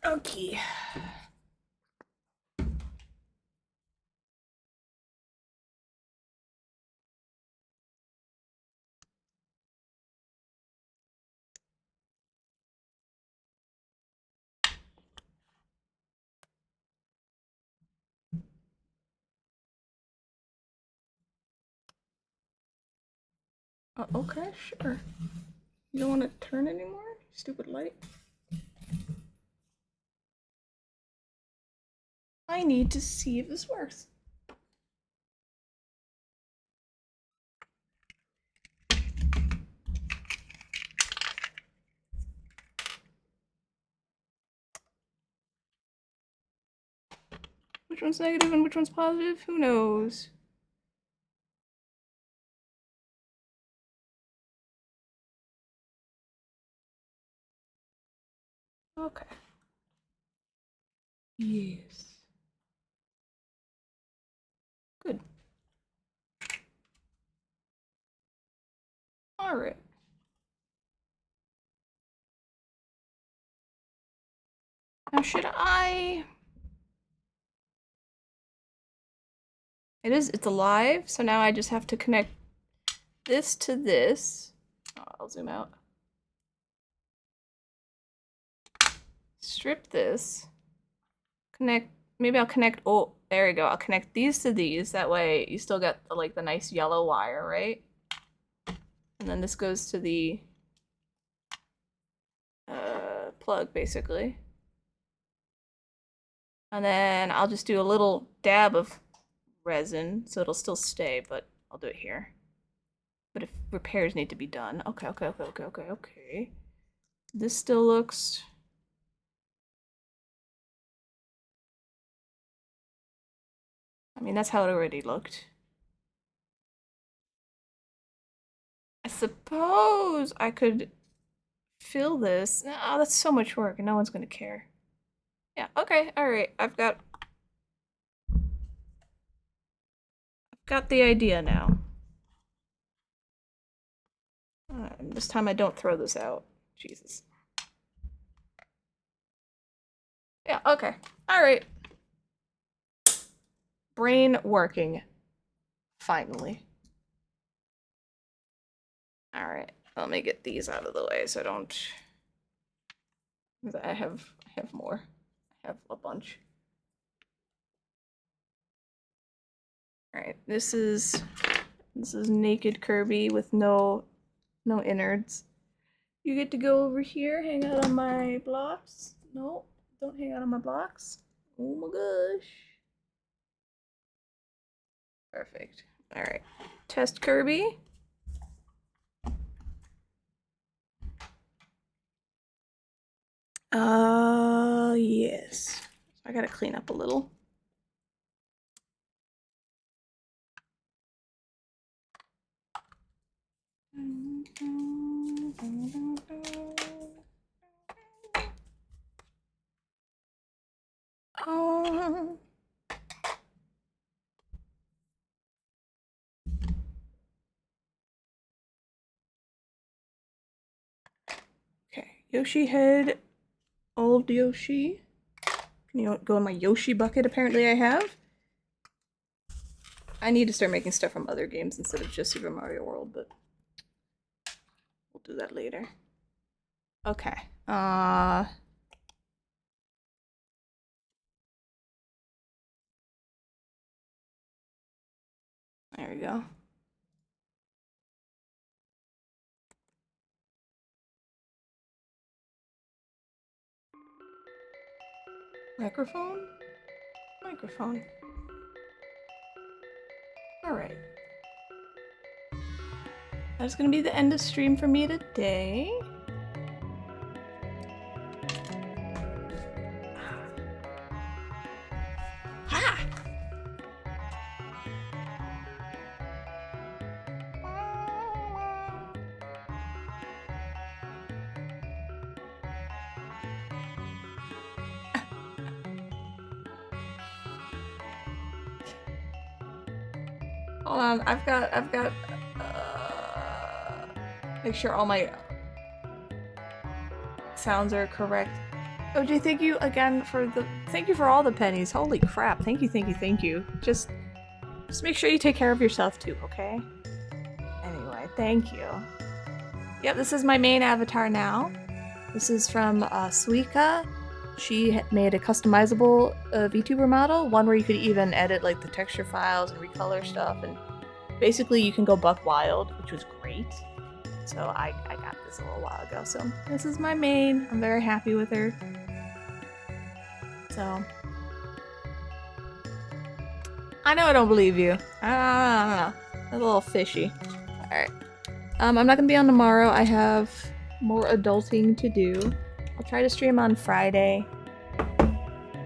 Okay. Okay, sure. You don't want to turn anymore? Stupid light. I need to see if this works. Which one's negative and which one's positive? Who knows? Okay. Yes. Good. All right. Now should I... It's alive, so now I just have to connect this to this. Oh, I'll zoom out. Strip this. Connect, maybe I'll connect, oh, there we go. I'll connect these to these. That way you still get the, like the nice yellow wire, right? And then this goes to the plug, basically. And then I'll just do a little dab of resin, so it'll still stay, but I'll do it here. But if repairs need to be done, okay. This still looks... I mean, that's how it already looked. I suppose I could fill this. Oh, that's so much work and no one's gonna care. Yeah, okay, alright. I've got the idea now. This time I don't throw this out. Jesus. Yeah, okay. Alright. Brain working. Finally. Alright. Let me get these out of the way so I don't... I have more. I have a bunch. Alright, this is naked Kirby with no innards. You get to go over here, hang out on my blocks. No, don't hang out on my blocks. Oh my gosh. Perfect. Alright. Test Kirby. Yes. I gotta clean up a little. Oh. Okay, Yoshi head, old Yoshi. Can you go in my Yoshi bucket? Apparently I have. I need to start making stuff from other games instead of just Super Mario World, but We'll do that later. Okay. There we go. Microphone? Microphone. Alright. That's gonna be the end of stream for me today. Ha! Hold on, I've got, make sure all my sounds are correct. OJ, thank you again thank you for all the pennies. Holy crap, thank you. Just make sure you take care of yourself too, okay? Anyway, thank you. Yep, this is my main avatar now. This is from Suika. She made a customizable VTuber model, one where you could even edit like the texture files and recolor stuff, and basically you can go buck wild, which was great. So I got this a little while ago. So this is my main. I'm very happy with her. So I know I don't believe you. I don't know. A little fishy. Alright. I'm not gonna be on tomorrow. I have more adulting to do. I'll try to stream on Friday.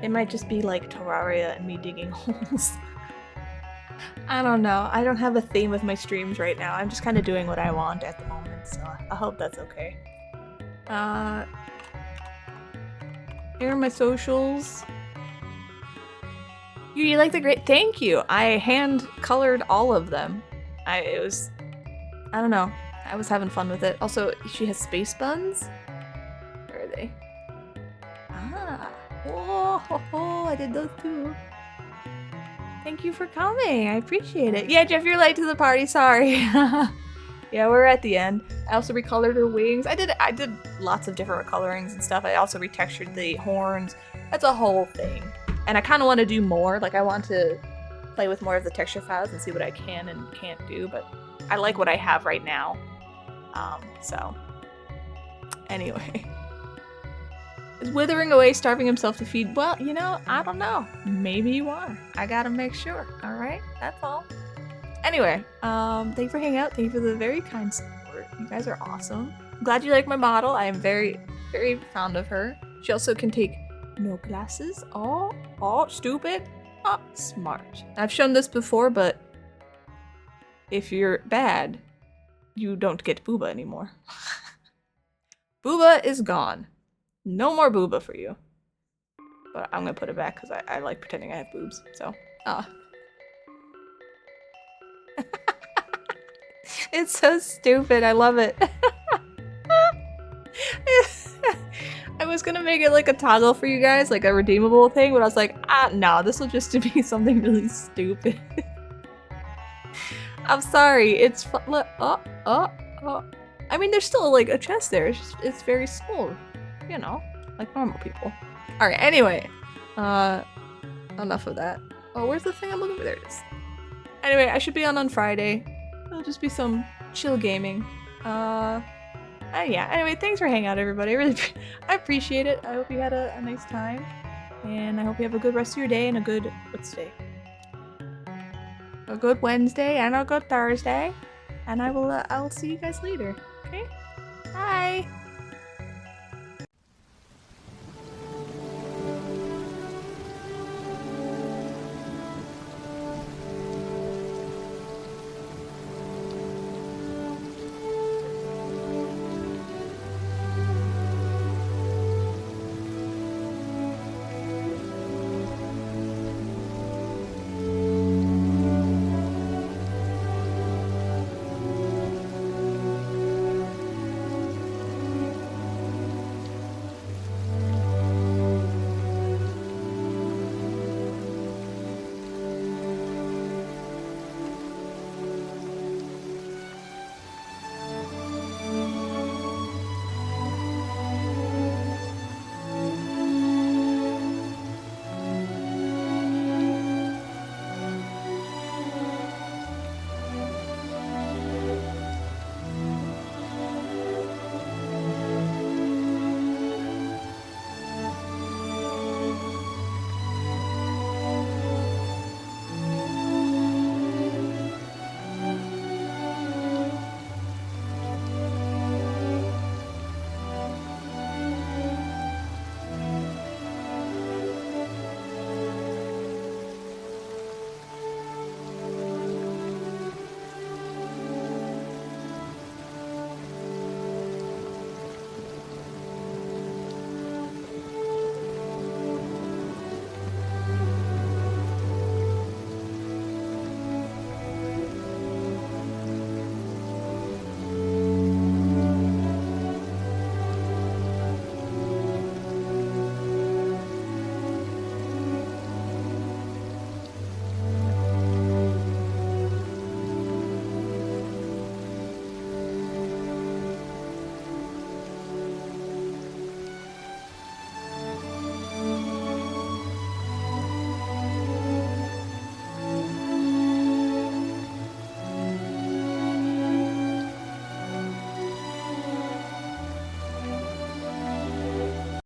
It might just be like Terraria and me digging holes. I don't know. I don't have a theme with my streams right now. I'm just kind of doing what I want at the moment, so I hope that's okay. Here are my socials. You like the great— thank you! I hand colored all of them. I don't know. I was having fun with it. Also, she has space buns. Where are they? Ah. Whoa, ho, ho, I did those too. Thank you for coming. I appreciate it. Yeah, Jeff, you're late to the party. Sorry. Yeah, we're at the end. I also recolored her wings. I did lots of different recolorings and stuff. I also retextured the horns. That's a whole thing. And I kind of want to do more. Like, I want to play with more of the texture files and see what I can and can't do. But I like what I have right now. So anyway. Is withering away, starving himself to feed? Well, you know, I don't know. Maybe you are. I gotta make sure. All right, that's all. Anyway, thank you for hanging out. Thank you for the very kind support. You guys are awesome. I'm glad you like my model. I am very, very fond of her. She also can take no glasses. Oh, stupid. Oh, smart. I've shown this before, but if you're bad, you don't get booba anymore. Booba is gone. No more booba for you. But I'm gonna put it back because I like pretending I have boobs, so. It's so stupid, I love it. I was gonna make it like a toggle for you guys, like a redeemable thing, but I was like, no, this will just be something really stupid. I'm sorry, it's fun. Look, I mean, there's still like a chest there, it's very small. You know, like normal people. Alright, anyway. Enough of that. Oh, where's the thing I'm looking for? There it is. Anyway, I should be on Friday. It'll just be some chill gaming. Yeah, anyway, thanks for hanging out, everybody. I appreciate it. I hope you had a nice time. And I hope you have a good rest of your day and a good— what's today? A good Wednesday and a good Thursday. And I'll see you guys later. Okay? Bye!